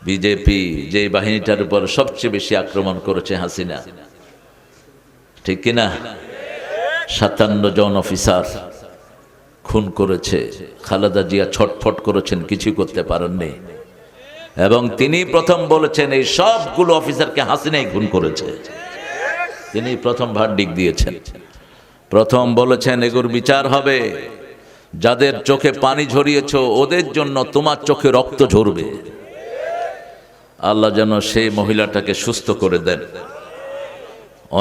BJP যে বাহিনীটার উপর সবচেয়ে বেশি আক্রমণ করেছে হাসিনা, ঠিক কিনা? 57 জন অফিসার খুন করেছে। খালেদা জিয়া ছটফট করেছেন, কিছু করতে পারেননি। এবং তিনি প্রথম বলেছেন এই সবগুলো অফিসারকে হাসিনাই খুন করেছে। তিনি প্রথম ভার্ডিক্ট দিয়েছেন, প্রথম বলেছেন এগুর বিচার হবে। যাদের চোখে পানি ঝরিয়েছ ওদের জন্য তোমার চোখে রক্ত ঝরবে। আল্লাহ যেন সেই মহিলাটাকে সুস্থ করে দেন।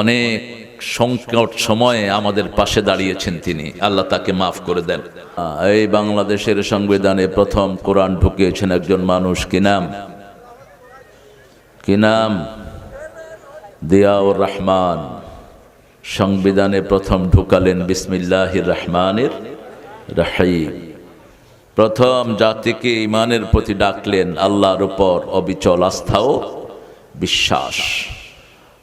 অনেক সংকট সময়ে আমাদের পাশে দাঁড়িয়েছেন তিনি, আল্লাহ তাকে মাফ করে দেন। এই বাংলাদেশের সংবিধানে প্রথম কোরআন ঢুকিয়েছেন একজন মানুষ, কি নাম? কি নাম? জিয়াউর রহমান। সংবিধানে প্রথম ঢুকালেন বিসমিল্লাহির রহমানির রহিম। প্রথম জাতিকে ইমানের প্রতি ডাকলেন, আল্লাহর উপর অবিচল আস্থা ও বিশ্বাস।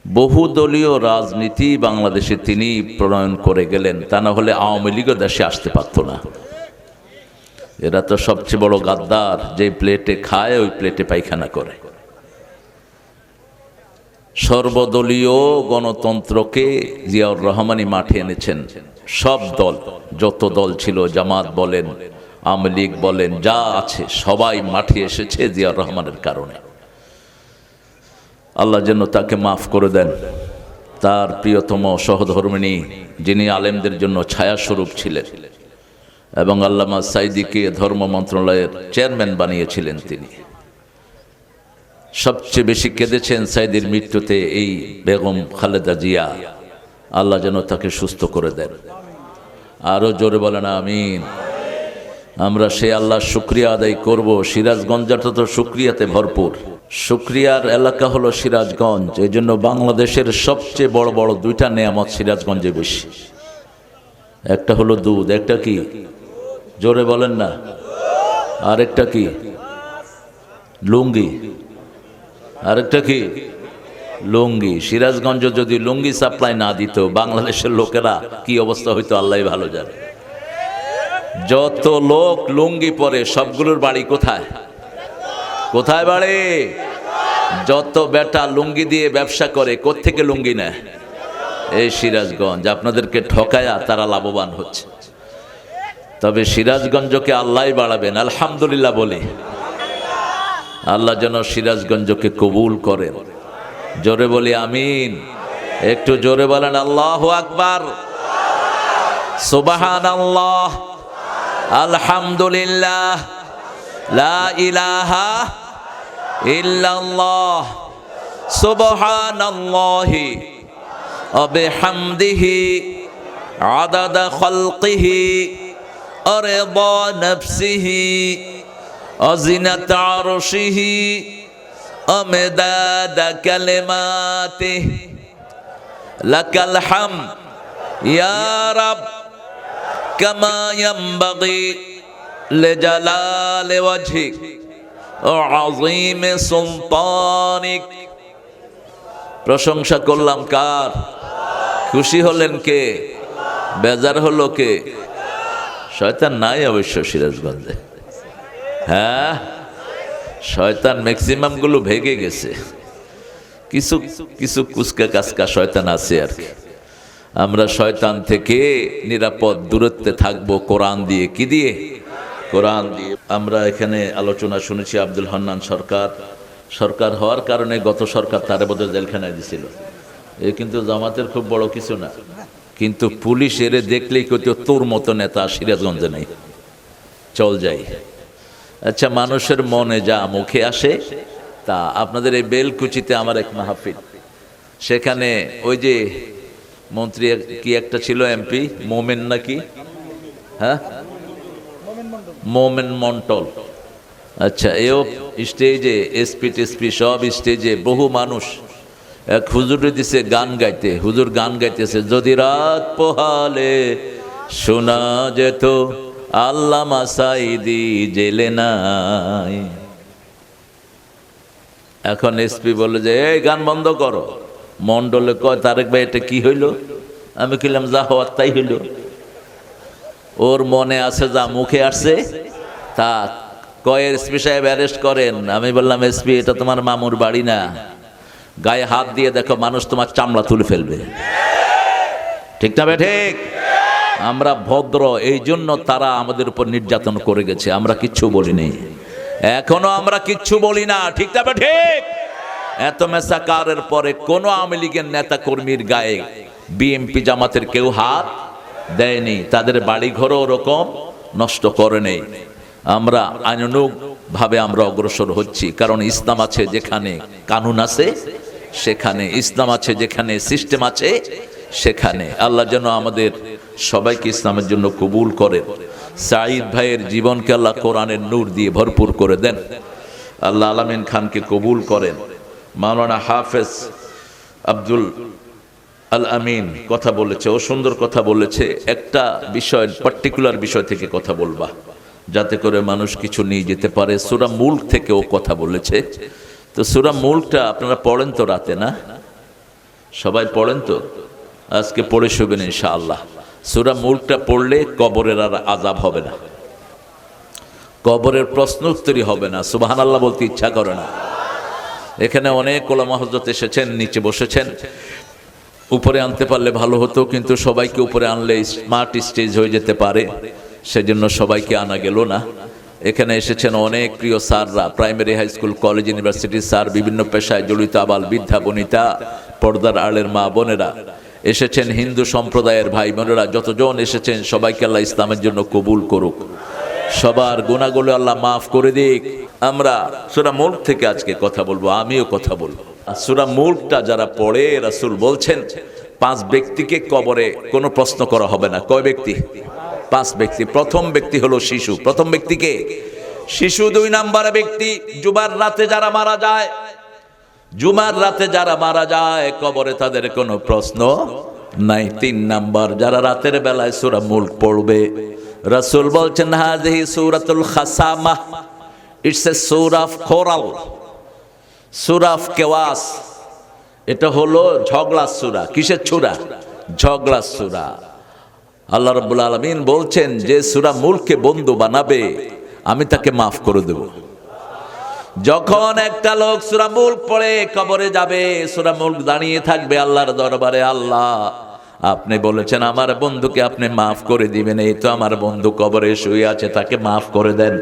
বহুদলীয় রাজনীতি বাংলাদেশে তিনি প্রণয়ন করে গেলেন, তা না হলে আওয়ামী লীগও দেশে আসতে পারত না। এরা তো সবচেয়ে বড় গাদ্দার, যে প্লেটে খায় ওই প্লেটে পায়খানা করে। সর্বদলীয় গণতন্ত্রকে জিয়াউর রহমানই মাঠে এনেছেন। সব দল, যত দল ছিল, জামাত বলেন, আওয়ামী লীগ বলেন, যা আছে সবাই মাঠে এসেছে জিয়াউর রহমানের কারণে। আল্লাহ যেন তাকে মাফ করে দেন। তার প্রিয়তম সহধর্মিণী, যিনি আলেমদের জন্য ছায়াস্বরূপ ছিলেন এবং আল্লামা সাইদিকে ধর্ম মন্ত্রণালয়ের চেয়ারম্যান বানিয়েছিলেন, তিনি সবচেয়ে বেশি কেঁদেছেন সাইদির মৃত্যুতে এই বেগম খালেদা জিয়া। আল্লাহ যেন তাকে সুস্থ করে দেন। আরো জোরে বলেন আমিন। আমরা সে আল্লাহর শুকরিয়া আদায় করব। সিরাজগঞ্জটা তো শুকরিয়াতে ভরপুর। শুকরিয়ার এলাকা হলো সিরাজগঞ্জ। এই জন্য বাংলাদেশের সবচেয়ে বড় বড় দুইটা নেয়ামত সিরাজগঞ্জে বেশি। একটা হলো দুধ, একটা কি? জোরে বলেন না। আরেকটা কি? লুঙ্গি। আরেকটা কি? লুঙ্গি। সিরাজগঞ্জ যদি লুঙ্গি সাপ্লাই না দিত, বাংলাদেশের লোকেরা কি অবস্থা হইতো আল্লাহ ভালো জানে। যত লোক লুঙ্গি পরে সবগুলোর বাড়ি কোথায়? কোথায় বাড়ি? যত বেটা লুঙ্গি দিয়ে ব্যবসা করে, কোত্থেকে লুঙ্গি নেয়? এই সিরাজগঞ্জ। আপনাদেরকে ঠকায়া তারা লাভবান হচ্ছে। তবে সিরাজগঞ্জকে আল্লাহ বাড়াবেন, আলহামদুলিল্লাহ বলি। আল্লাহ যেন সিরাজগঞ্জকে কবুল করেন। জোরে বলি আমিন। একটু জোরে বলেন আল্লাহু আকবার, সুবহানাল্লাহ, আলহামদুলিল্লাহ, লা ইলাহা ইল্লাল্লাহ, সুবহানাল্লাহি ওয়া বিহামদিহি আদাদা খালকিহি ওয়া রিদা নাফসিহি ওয়া জিনাতা আরশিহি ওয়া মিদাদা কালিমাতিহি। লাকাল হামদ ইয়া রাব কামা ইয়ানবাগি লিজালালি ওয়াজহিক ওয়া আযীমি সুলতানিক। প্রশংসা করলাম কার? খুশি হলেন কে? বেজার হলো কে? শয়তান নাই অবশ্য সিরাজগঞ্জে। হ্যাঁ, শয়তান ম্যাক্সিমাম গুলো ভেগে গেছে। কিছু কিছু কুচকা কাচকা শয়তান আছে আর কি। আমরা শয়তান থেকে নিরাপদ দূরত্বে থাকবো কোরআন দিয়ে। কি দিয়ে? কোরআন দিয়ে। আমরা এখানে আলোচনা শুনেছি আব্দুল হান্নান সরকার হওয়ার কারণে গত সরকার তারে বোধহয় জেলখানায় দিছিল। এ কিন্তু জামাতের খুব বড় কিছু না, কিন্তু পুলিশ এরে দেখলেই কইতো তোর মতো নেতা সিরাজগঞ্জে নেই, চল যাই। আচ্ছা, মানুষের মনে যা মুখে আসে তা। আপনাদের এই বেলকুচিতে আমার এক মাহফিল, সেখানে ওই যে মন্ত্রী কি একটা ছিল, এমপি মোমেন নাকি, হ্যাঁ মোমেন মন্ডল। আচ্ছা, এও স্টেজে এসপি টেসপি সব স্টেজে বহু মানুষ। এক হুজুরে দিছে গান গাইতে। হুজুর গান গাইতেছে, যদি রাত পোহালে শোনা যেত আল্লামা সাইদি জেলে নাই। এখন এসপি বলে যে এই গান বন্ধ করো। মন্ডলে কয়, তারেক ভাই এটা কি হইল? আমি কইলাম যা হওয়ার তাই হইল। ওর মনে আছে, যা মুখে আসছে তা কয় এসপি সাহেব অ্যারেস্ট করেন। আমি বললাম এসপি এটা তোমার মামুর বাড়ি না, গায়ে হাত দিয়ে দেখো মানুষ তোমার চামড়া তুলে ফেলবে। ঠিক না ঠিক? আমরা ভদ্র, এই জন্য তারা আমাদের উপর নির্যাতন করে গেছে, আমরা কিচ্ছু বলিনি, এখনো আমরা কিচ্ছু বলি না। ঠিক না ঠিক? এত মেসাকারের পরে কোন আওয়ামী লীগের নেতা কর্মীর গায়ে বিএনপি জামাতের কেউ হাত দেয়নি, তাদের বাড়ি ঘরও ওরকম নষ্ট করে নেই। আমরা আইনানুগ ভাবে আমরা অগ্রসর হচ্ছি, কারণ ইসলাম আছে যেখানে কানুন আছে সেখানে, ইসলাম আছে যেখানে সিস্টেম আছে সেখানে। আল্লাহ যেন আমাদের সবাইকে ইসলামের জন্য কবুল করেন। সাঈদ ভাইয়ের জীবনকে আল্লাহ কোরআনের নূর দিয়ে ভরপুর করে দেন। আল্লাহ আলামিন খানকে কবুল করেন। মাওলানা হাফেজ আব্দুল আল আমিন কথা বলেছে, ও সুন্দর কথা বলেছে। একটা বিষয়, পার্টিকুলার বিষয় থেকে কথা বলবা যাতে করে মানুষ কিছু নিয়ে যেতে পারে। সূরা মুলক থেকে ও কথা বলেছে। তো সূরা মুলকটা আপনারা পড়েন তো রাতে, না সবাই পড়েন তো? আজকে পড়ে শুবেন ইনশাআল্লাহ। সূরা মুলকটা পড়লে কবরের আর আযাব হবে না, কবরের প্রশ্ন উত্তরই হবে না। সুবহানাল্লাহ বলতে ইচ্ছা করে না। এখানে অনেক ওলামা হযরত এসেছেন, নিচে বসেছেন, উপরে আনতে পারলে ভালো হতো, কিন্তু সবাইকে উপরে আনলে স্মার্ট স্টেজ হয়ে যেতে পারে, সেজন্য সবাইকে আনা গেল না। এখানে এসেছেন অনেক প্রিয় স্যাররা, প্রাইমারি, হাই স্কুল, কলেজ, ইউনিভার্সিটির স্যার, বিভিন্ন পেশায় জড়িত আবাল বৃদ্ধা বনিতা, পর্দার আড়ের মা বোনেরা এসেছেন, হিন্দু সম্প্রদায়ের ভাই বোনেরা যতজন এসেছেন, সবাইকে আল্লাহ ইসলামের জন্য কবুল করুক, সবার গুনাহগুলো আল্লাহ মাফ করে দিক। আমরা সূরা মুলক থেকে আজকে কথা বলবো, আমিও কথা বলবো। সূরা মুলকটা যারা পড়ে, রাসূল বলছেন 5 ব্যক্তিকে কবরে কোনো প্রশ্ন করা হবে না। কয় ব্যক্তি? 5 ব্যক্তি। প্রথম ব্যক্তি হলো শিশু। প্রথম ব্যক্তিকে শিশু। 2 নাম্বার ব্যক্তি জুমার রাতে যারা মারা যায়, জুমার রাতে যারা মারা যায় কবরে তাদের কোনো প্রশ্ন নাই। 3 নাম্বার যারা রাতের বেলায় সূরা মুলক পড়বে, রাসূল বলছেন হাযিহি সূরাতুল খাসামাহ, ইটস এ সূরা অফ কোরাল, সূরা অফ কেওয়াস। এটা হলো ঝগড়ার সূরা। কিসের সূরা? ঝগড়ার সূরা। আল্লাহ রাব্বুল আলামিন বলছেন যে সূরা মুলককে বন্ধু বানাবে আমি তাকে মাফ করে দেব। যখন একটা লোক সূরা মুলক পড়ে কবরে যাবে, সূরা মুলক দাঁড়িয়ে থাকবে আল্লাহর দরবারে, আল্লাহ আপনি বলেছেন আমার বন্ধুকে আপনি মাফ করে দিবেন, এই তো আমার বন্ধু কবরে শুয়ে আছে, তাকে মাফ করে দেন।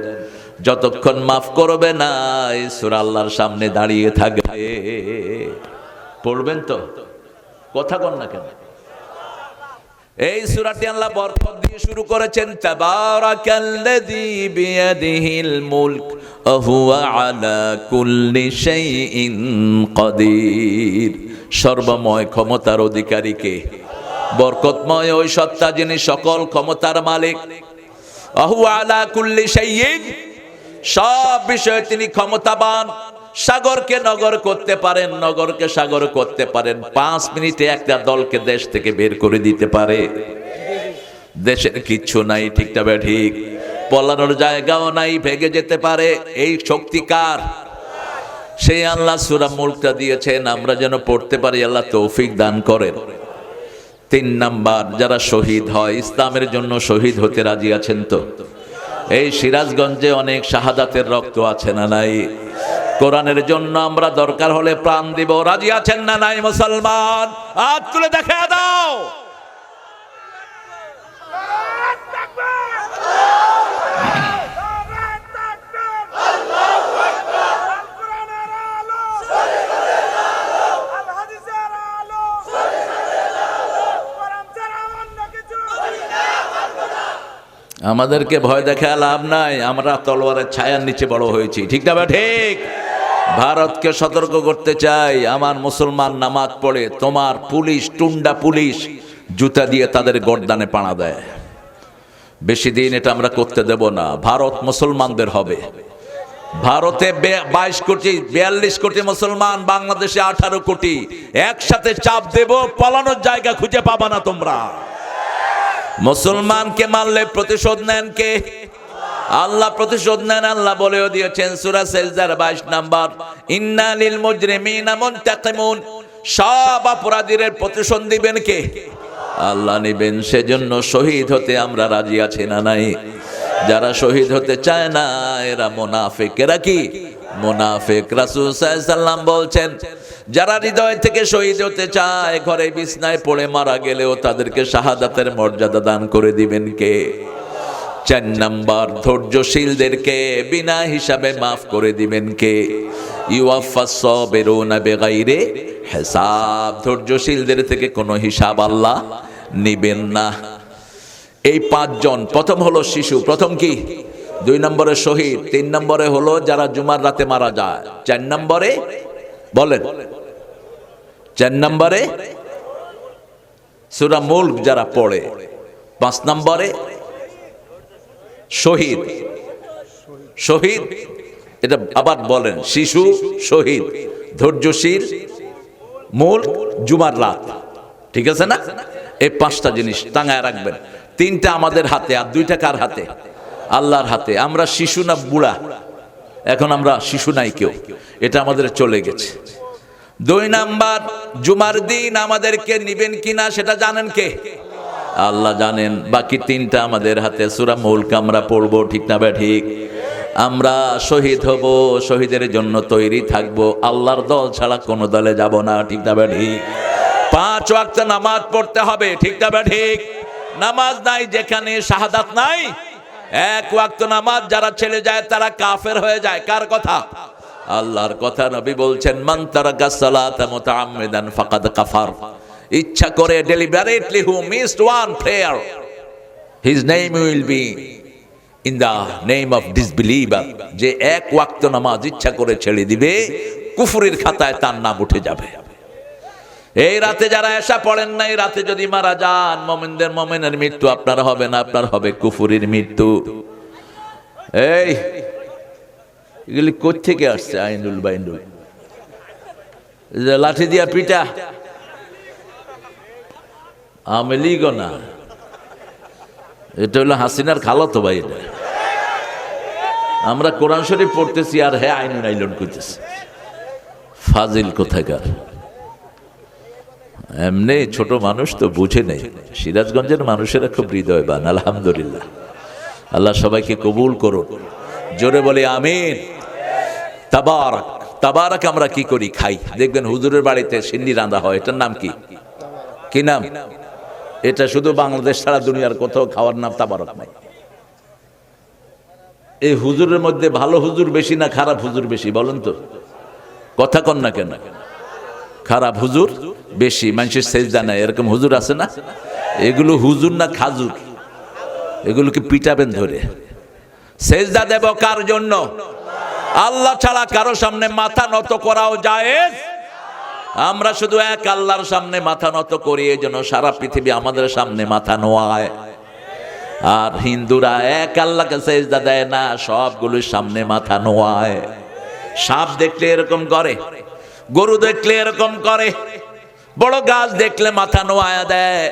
যতক্ষণ মাফ করবে না এই সূরা আল্লাহর সামনে দাঁড়িয়ে থাকবে। পড়বেন তো? কথা কন না কেন? এই সূরাটি আল্লাহ বরকত দিয়ে শুরু করেছেন, তাবারাকাল্লাযী বিয়াদিহিল মুলক ওয়া হুয়া আলা কুল্লি শাইইন কাদির। সর্বময় ক্ষমতার অধিকারী কে? বরকতময় ওই সত্তা যিনি সকল ক্ষমতার মালিক। ওয়া হুয়া আলা কুল্লি শাইইন, সব বিষয়ে তিনি ক্ষমতাবান। সাগরকে নগর করতে পারেন, নগরকে সাগর করতে পারেন। 5 মিনিটে একটা দলকে দেশ থেকে বের করে দিতে পারে। দেশের কিচ্ছু নাই, ঠিক না ঠিক? পলানোর জায়গাও নাই, ভেগে যেতে পারে। এই শক্তি কার? সেই আল্লাহ সূরা মুলকটা দিয়েছেন আমরা যেন পড়তে পারি, আল্লাহ তৌফিক দান করেন। 3 নাম্বার যারা শহীদ হয়, ইসলামের জন্য শহীদ হতে রাজি আছেন তো? এই সিরাজগঞ্জে অনেক শাহাদাতের রক্ত আছে না নাই? কোরআনের জন্য আমরা দরকার হলে প্রাণ দিব, রাজি আছেন না নাই মুসলমান? হাত তুলে দেখা দাও। আমাদেরকে ভয় দেখা লাভ নাই, আমরা তলোয়ারের ছায়ার নিচে বড় হয়েছি, ঠিক না ঠিক? ভারতকে সতর্ক করতে চাই, আমার মুসলমান নামাজ পড়ে তোমার পুলিশ, টুন্ডা পুলিশ জুতা দিয়ে তাদের গর্দানে পাড়া দেয়। বেশি দিন এটা আমরা করতে দেব না। ভারত মুসলমানদের হবে। ভারতে 22 কোটি 42 কোটি মুসলমান, বাংলাদেশে 18 কোটি। একসাথে চাপ দেব, পালানোর জায়গা খুঁজে পাবা না তোমরা। মুসলমানকে মারলে প্রতিশোধ নেন কে? আল্লাহ প্রতিশোধ নেন। আল্লাহ বলেও দিয়েছেন সূরা সেজদার 22 নাম্বার, ইন্না লিল মুজরিমিনা মুনতাকিমুন, সব অপরাধীদের প্রতিশোধ দিবেন কে? আল্লাহ নেবেন। সেজন্য শহীদ হতে আমরা রাজি আছি না নাই? যারা শহীদ হতে চায় না এরা মুনাফিক। এরা কি মুনাফিক? রাসূল সাল্লাল্লাহু আলাইহি ওয়াসাল্লাম বলছেন, যারা হৃদয় থেকে শহীদ হতে চায় ঘরে বিছনায় পড়ে মারা গেলেও তাদেরকে শাহাদাতের মর্যাদা দান করে দিবেন কে? 4 নাম্বার, ধৈর্যশীলদেরকে বিনা হিসাবে মাফ করে দিবেন কে? ইউওয়াফাস সাবিরুনা বিগাইরি হিসাব। ধৈর্যশীলদের থেকে কোনো হিসাব আল্লাহ নিবেন না। এই 5 জন, প্রথম হলো শিশু, প্রথম কি? 2 নম্বরে শহীদ, 3 নম্বরে হলো যারা জুমার রাতে মারা যায়, 4 নম্বরে বলেন 4 নম্বরে সূরা মুলক যারা পড়ে, 5 নম্বরে শহীদ। শহীদ এটা আবার বলেন, শিশু, শহীদ, ধৈর্যশীল, মুলক, জুমার রাত। ঠিক আছে না? এই 5টা জিনিস টাঙায় রাখবেন। 3টা আমাদের হাতে আর 2টা কার হাতে? আল্লাহর হাতে। আমরা শিশু না বুড়া? এখন আমরা শিশু নাই কেউ, এটা আমাদের চলে গেছে। 2 নাম্বার, জুমার দিন আমাদেরকে নিবেন কিনা সেটা জানেন কে? আল্লাহ জানেন। বাকি 3টা আমাদের হাতে। সূরা মুলক আমরা পড়বো, ঠিক না বে ঠিক? আমরা শহীদ হব, শহীদের জন্য তৈরি থাকবো, আল্লাহর দল ছাড়া কোনো দলে যাব না, ঠিক না বে ঠিক? 5 ওয়াক্ত নামাজ পড়তে হবে, ঠিক না বে ঠিক? নামাজ নাই যেখানে শাহাদাত নাই। 1 ওয়াক্ত নামাজ যারা ছেড়ে যায় তারা কাফের হয়ে যায়। কার কথা? আল্লাহর কথা। নবী বলছেন, মান তারাকা সালাতা মুতাআম্মিদান ফাকাদ কাফার। ইচ্ছা করে deliberately who missed one prayer, his name will be in the name of disbeliever। যে 1 ওয়াক্ত নামাজ ইচ্ছা করে ছেড়ে দিবে, কুফরের খাতায় তার নাম উঠে যাবে। এই রাতে যারা এশা পড়েন না, এই রাতে যদি মারা যান, মুমিনের মৃত্যু আপনার হবে না, আপনার হবে কুফরের মৃত্যু। এই এগুলি কোথা থেকে আসছে? আইনুল বাইনুল, লাঠি দিয়া পিটা, আওয়ামী লীগও না, এটা হলো হাসিনার খালাতো ভাই। এটা আমরা কোরআন শরীফ পড়তেছি আর হ্যাঁ আইনুল আইলন কইতেছি। ফাজিল কোথাকার। এমনি ছোট মানুষ তো বুঝে নেই। সিরাজগঞ্জের মানুষেরা খুব হৃদয়বান, আলহামদুলিল্লাহ। আল্লাহ সবাইকে কবুল করুন। জোরে বলে আমিন। তাবারাক। তাবারাক আমরা কি করি? খাই। দেখবেন হুজুরের বাড়িতে সিন্নি রাঁধা হয়, এটার নাম কি? কি নাম? এটা শুধু বাংলাদেশ ছাড়া দুনিয়ার কোথাও খাওয়ার নাম তাবারাক নাই। এই হুজুরের মধ্যে ভালো হুজুর বেশি না খারাপ হুজুর বেশি? বলেন তো, কথা কন না কেন? খারাপ হুজুর বেশি। মানুষের সেজদা নাই, এরকম হুজুর আছে না? এগুলো হুজুর না খাজুর? এগুলোকে পিটাবেন ধরে। সেজদা দেব কার জন্য? আল্লাহ ছাড়া কারো সামনে মাথা নত করাও জায়েজ। আমরা শুধু এক আল্লাহর সামনে মাথা নত করি, এই জন্য সারা পৃথিবী আমাদের সামনে মাথা নোয়ায়। আর হিন্দুরা এক আল্লাহকে সেজদা দেয় না, সবগুলোর সামনে মাথা নোয়ায়। সাপ দেখলে এরকম করে, গরু দেখলে এরকম করে, বড় গাছ দেখলে মাথা নোয়া দেয়।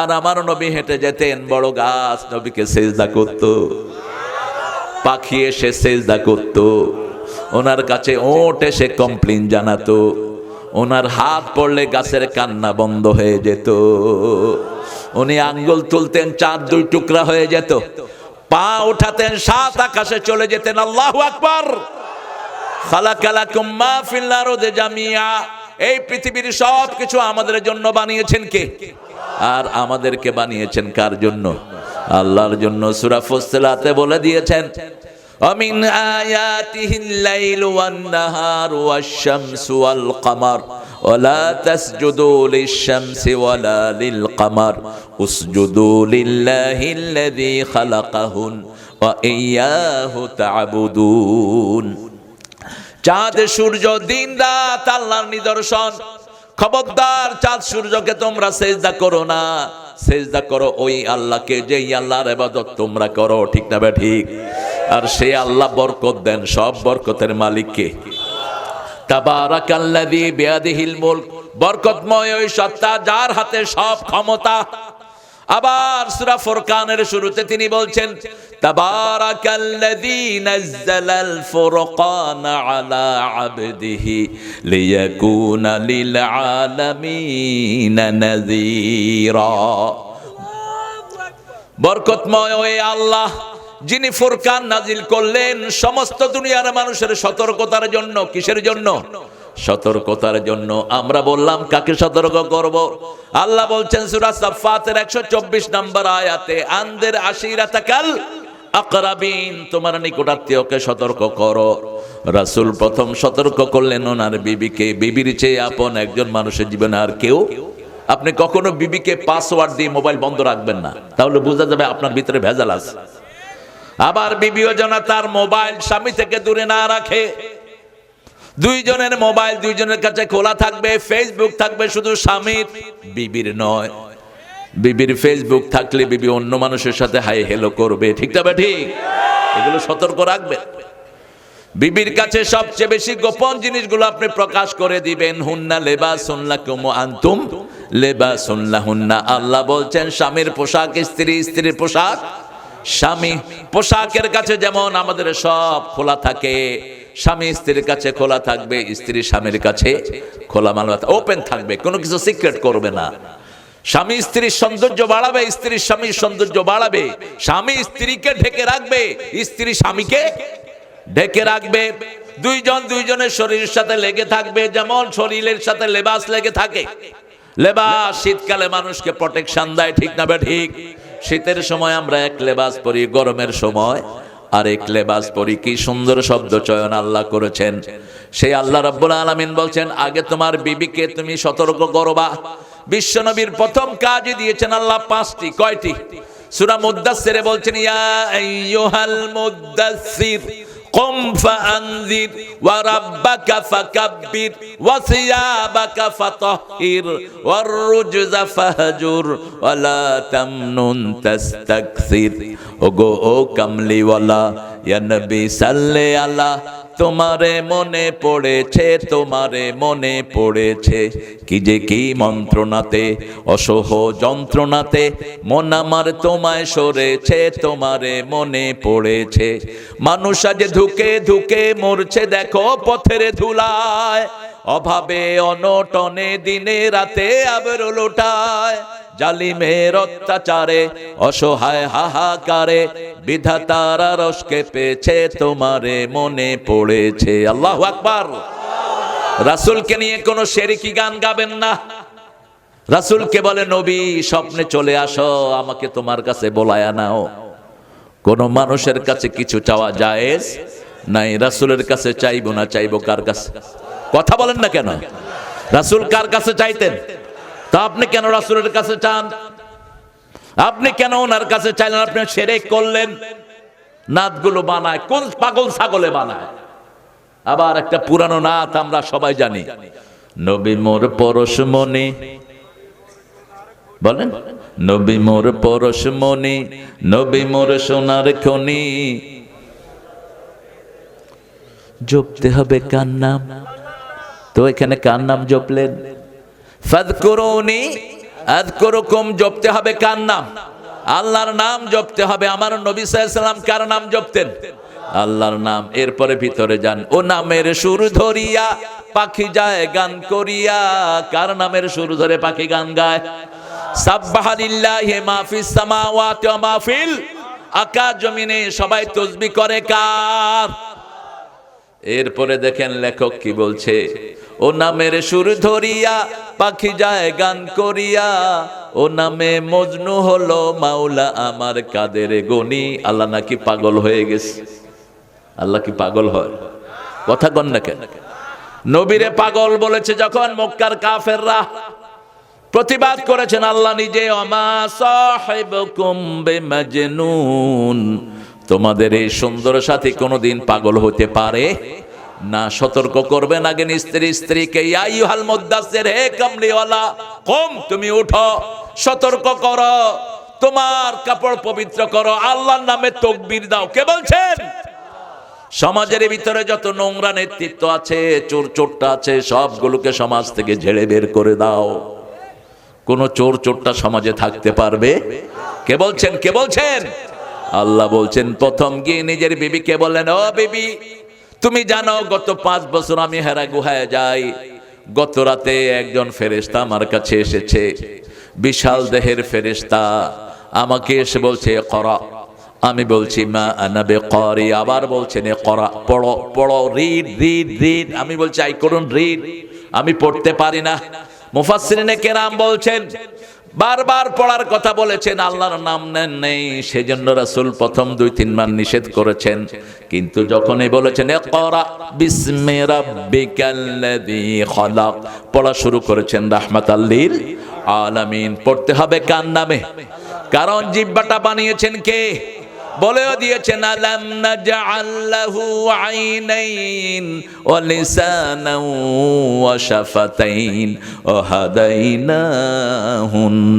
আর আমার নবী হেঁটে যেতেন, বড় গাছ নবীকে সেজদা করত, পাখি এসে সেজদা করত, ওনার কাছে ওট এসে কমপ্লেইন জানাতো, ওনার হাত পড়লে গাছের কান্না বন্ধ হয়ে যেত, উনি আঙ্গুল তুলতেন 4 টুকরা হয়ে যেত, পা উঠাতেন 7 আকাশে চলে যেতেন। আল্লাহু আকবার। খালাকালাকুম মা ফিল আরদি জামিয়া। এই পৃথিবীর সব কিছু আমাদের জন্য বানিয়েছেন কে? আর আমাদেরকে বানিয়েছেন কার জন্য? আল্লাহর জন্য। সূরা ফুসসিলাতে বলে দিয়েছেন, ومن آياته الليل والنهار والشمس والقمر ولا تسجدوا للشمس ولا للقمر اسجدوا لله الذي خلقهن وإياه تعبدون। চাঁদ সূর্য দিন রাত আল্লাহর নিদর্শন। খবরদার চাঁদ সূর্যকে তোমরা সেজদা করো না, সেজদা করো ওই আল্লাহকে যেই আল্লাহর ইবাদত তোমরা করো, ঠিক না বে ঠিক? আর সেই আল্লাহ বরকত দেন, সব বরকতের মালিক কে? তাবারাকাল্লাযী বিয়াদিহিল মুলক। বরকতময় ওই সত্তা যার হাতে সব ক্ষমতা। আবার সূরা ফুরকানের শুরুতে তিনি বলছেন, তাবারাকাল্লাযী নাযালাল ফুরকানা আলা আবদিহি লিয়াকুনা লিল আলামিনা নাযীরা। বরকতময় ওই আল্লাহ যিনি ফুরকান নাজিল করলেন সমস্ত দুনিয়ার মানুষের সতর্কতার জন্য। কিসের জন্য? সতর্কতার জন্য। আমরা বললাম কাকে সতর্ক করব? আল্লাহ বলছেন সূরা সাফফাতের 124 নম্বর আয়াতে, আনদের আশিরাতাকাল আকরাবিন, তোমার নিকটাত্মীয়কে সতর্ক করো। রাসূল প্রথম সতর্ক করলেন ওনার বিবিকে। বিবির চেয়ে আপন একজন মানুষের জীবনে আর কেউ। আপনি কখনো বিবিকে পাসওয়ার্ড দিয়ে মোবাইল বন্ধ রাখবেন না, তাহলে বোঝা যাবে আপনার ভিতরে ভেজাল আছে। আবার বিবিও যেন তার মোবাইল স্বামী থেকে দূরে না রাখে। দুইজনের মোবাইল দুইজনের কাছে খোলা থাকবে, ফেসবুক থাকবে শুধু স্বামীর, বিবির নয়। বিবির ফেসবুক থাকলে বিবি অন্য মানুষের সাথে হাই হেলো করবে, ঠিক না ঠিক? এগুলো সতর্ক রাখবে। বিবির কাছে সবচেয়ে বেশি গোপন জিনিসগুলো আপনি প্রকাশ করে দিবেন। হুন্না লিবাসুন লাকুম ওয়া আনতুম লিবাসুন লাহুন্না। আল্লাহ বলছেন স্বামীর পোশাক স্ত্রী, স্ত্রীর পোশাক স্বামী। পোশাকের কাছে যেমন আমাদের সব খোলা থাকে, স্বামী স্ত্রীর কাছে খোলা থাকবে, স্ত্রী স্বামীর কাছে খোলা ওপেন থাকবে, কোনো কিছু সিক্রেট করবে না। স্বামী স্ত্রীর সৌন্দর্য বাড়াবে, স্ত্রী স্বামীর সৌন্দর্য বাড়াবে। স্বামী স্ত্রীকে ঢেকে রাখবে, স্ত্রী স্বামীকে ঢেকে রাখবে। দুইজন দুইজনের শরীরের সাথে লেগে থাকবে, যেমন শরীরের সাথে লেবাস লেগে থাকে। লেবাস শীতকালে মানুষকে প্রোটেকশন দেয়, ঠিক না ঠিক? শীতের সময় আমরা এক লেবাস পরি, গরমের সময় আরেক লেবাস পরি। কি সুন্দর শব্দ চয়ন আল্লাহ করেছেন। সেই আল্লাহ রাব্বুল আলামিন বলছেন আগে তোমার বিবিকে তুমি সতর্ক করবা। বিশ্বনবীর প্রথম কাজই দিয়েছেন আল্লাহ 5টি। কয়টি? সূরা মুদ্দাসসিরে বলছেন ইয়া আইয়ুহাল মুদ্দাসসির কুম ফাআনজির ওয়া রাব্বাকা ফাকাব্বির ওয়া সিয়াবাকা ফাতাহহির ওয়ার রুজজা ফাহজুর ওয়া লা তামনুন তাস্তাকসির। ওগো ও কামলিওয়ালা, ইয়া নবী সাল্লে আলা, তোমারে মনে পড়েছে, তোমারে মনে পড়েছে কি যে কি মন্ত্রণাতে, অসহ যন্ত্রণাতে মন আমার তোমায় সরেছে, তোমারে মনে পড়েছে। মানুষ আজ ধুকে ধুকে মরছে দেখো পথের ধুলায়, অভাবে অনটনে দিনে রাতে আবের লোটায়। জালিমের অত্যাচারে অসহায় হাহাকারে বিধাতার রসকে পেয়েছে, তোমারে মনে পড়েছে। আল্লাহু আকবার। রাসূলকে নিয়ে কোনো শিরকি গান গাবেন না। রাসূলকে বলে নবী স্বপ্নে চলে আসো, আমাকে তোমার কাছে বলায়া নাও। কোন মানুষের কাছে কিছু চাওয়া জায়েজ নাই। রাসূলের কাছে চাইবো না, চাইবো কার কাছে? কথা বলেন না কেন? রাসূল কার কাছে চাইতেন? তা আপনি কেন রাসূলের কাছে চান? আপনি কেন ওনার কাছে চাইলেন? আপনি শিরক করলেন। নাতগুলো বানায় কোন পাগল ছাগলে বানায়। আবার একটা পুরানো নাত আমরা সবাই জানি, নবী মোর পরশমণি, বলেন নবী মোর পরশমণি, নবী মোর সোনার খনি, জপতে হবে কার নাম? তো এখানে কার নাম জপলেন? ফাযকুরুনি আযকুরুকুম, জপতে হবে কার নাম? আল্লাহর নাম জপতে হবে। আমার নবী সাল্লাল্লাহু আলাইহি ওয়াসাল্লাম কার নাম জপতেন? আল্লাহর নাম। এরপরে ভিতরে যান, ও নামের সুর ধরিয়া পাখি যায় গান করিয়া। কার নামের সুর ধরে পাখি গান গায়? সাব্বাহা লিল্লাহি মা ফিস সামাওয়াতি ওয়া মা ফিল, আকাশ জমিনে সবাই তাসবিহ করে কার? এরপরে দেখেন লেখক কি বলছে, ও নামের সুর ধরিয়া পাখি যায় গান করিয়া, ও নামে মজনু হলো মাওলা আমার কাদের গনি। আল্লাহ নাকি পাগল হয়ে গেছে? আল্লাহ কি পাগল হয়? কথা কন না কেন? নবীরে পাগল বলেছে যখন মক্কার কাফেররা প্রতিবাদ করেছেন, আল্লাহ নিজে ওমা সাহিবুকুম বিমাজনুন, তোমাদের এই সুন্দর সাথী কোনোদিন পাগল হতে পারে না। সতর্ক করবেন আগে স্ত্রীকে, ইয়া আইয়ুহাল মুদ্দাসসির, হে কামলিওয়ালা, কুম, তুমি উঠো, সতর্ক করো, তোমার কাপড় পবিত্র করো, আল্লাহর নামে তাকবীর দাও। কে বলছেন? সমাজের ভিতরে যত নোংরা নেতৃত্ব আছে, চোর চোরটা আছে, সবগুলোকে সমাজ থেকে ঝেড়ে বের করে দাও। কোন চোর চোরটা সমাজে থাকতে পারবে? কে বলছেন? কে বলছেন? আল্লাহ বলছেন প্রথম গিয়ে নিজের বিবিকে বললেন, ও বিবি, তুমি জানো গত 5 বছর আমি হেরা গুহায় যাই। গত রাতে একজন ফেরেশতা আমার কাছে এসেছে, বিশাল দেহের ফেরেশতা। আমাকে এসে বলছে করা, আমি বলছি মা আনা বিকারি, আবার বলছেন ইকরা, পড়ো পড়ো, রিড রিড রিড। আমি বলছি আই কুডন্ট রিড, আমি পড়তে পারি না। মুফাসসিরিনে কেরাম বলছেন বারবার পড়ার কথা বলেছেন, আল্লাহর নাম নেন নেই, সেজন্য রাসূল প্রথম 2-3 বার নিষেধ করেছেন। কিন্তু যখনই বলেছেন ইকরা বিসমি রাব্বিকাল্লাযী খালাক, পড়া শুরু করেছেন রাহমাতাল লিল আলামিন। পড়তে হবে কার নামে? কারণ জিহ্বাটা বানিয়েছেন কে? বলেও দিয়েছেন আলাম নাজআল লাহু আইনাইন ওয়া লিসানান ওয়া শাফাতাইন ওয়া হাদাইনাহুন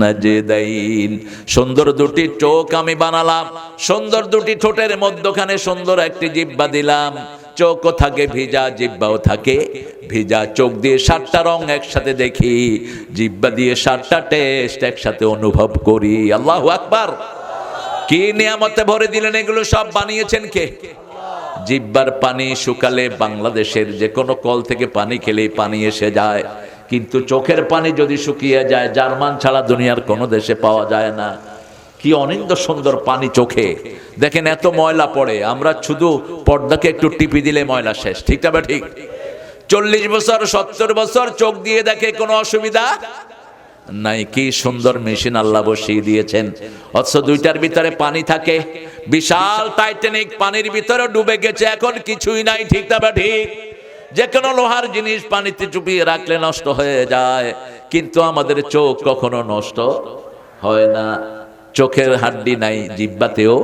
নাজদাইন। সুন্দর দুটি চোখ আমি বানালাম, সুন্দর দুটি ঠোঁটের মধ্যখানে সুন্দর একটি জিহ্বা দিলাম। চোখও থাকে ভিজা, জিহ্বাও থাকে ভিজা। চোখ দিয়ে 7টা রং একসাথে দেখি, জিহ্বা দিয়ে 7টা টেস্ট একসাথে অনুভব করি। আল্লাহু আকবার। কি নিয়ামতে ভরে দিলেন, এগুলো সব বানিয়েছেন কে? জিহ্বার পানি শুকালে বাংলাদেশের যে কোনো কল থেকে পানি খেলেই পানি এসে যায়, কিন্তু চোখের পানি যদি শুকিয়ে যায় জার্মান ছাড়া দুনিয়ার কোনো দেশে পাওয়া যায় না। কি অনিন্দ সুন্দর পানি চোখে। দেখেন এত ময়লা পড়ে, আমরা শুধু পর্দাকে একটু টিপি দিলে ময়লা শেষ। ঠিক না বা ঠিক? 40 বছর 70 বছর চোখ দিয়ে দেখে কোনো অসুবিধা নাই। কি সুন্দর মেশিন আল্লাহ বসিয়ে দিয়েছেন, অথচ দুইটার ভিতরে পানি থাকে। বিশাল টাইটানিক পানির ভিতরে ডুবে গেছে, এখন কিছুই নাই। ঠিক না বা ঠিক? যে কোনো লোহার জিনিস পানিতে চুপিয়ে রাখলে নষ্ট হয়ে যায়, কিন্তু আমাদের চোখ কখনো নষ্ট হয় না। চোখের হাড্ডি নাই, জিহ্বাতেও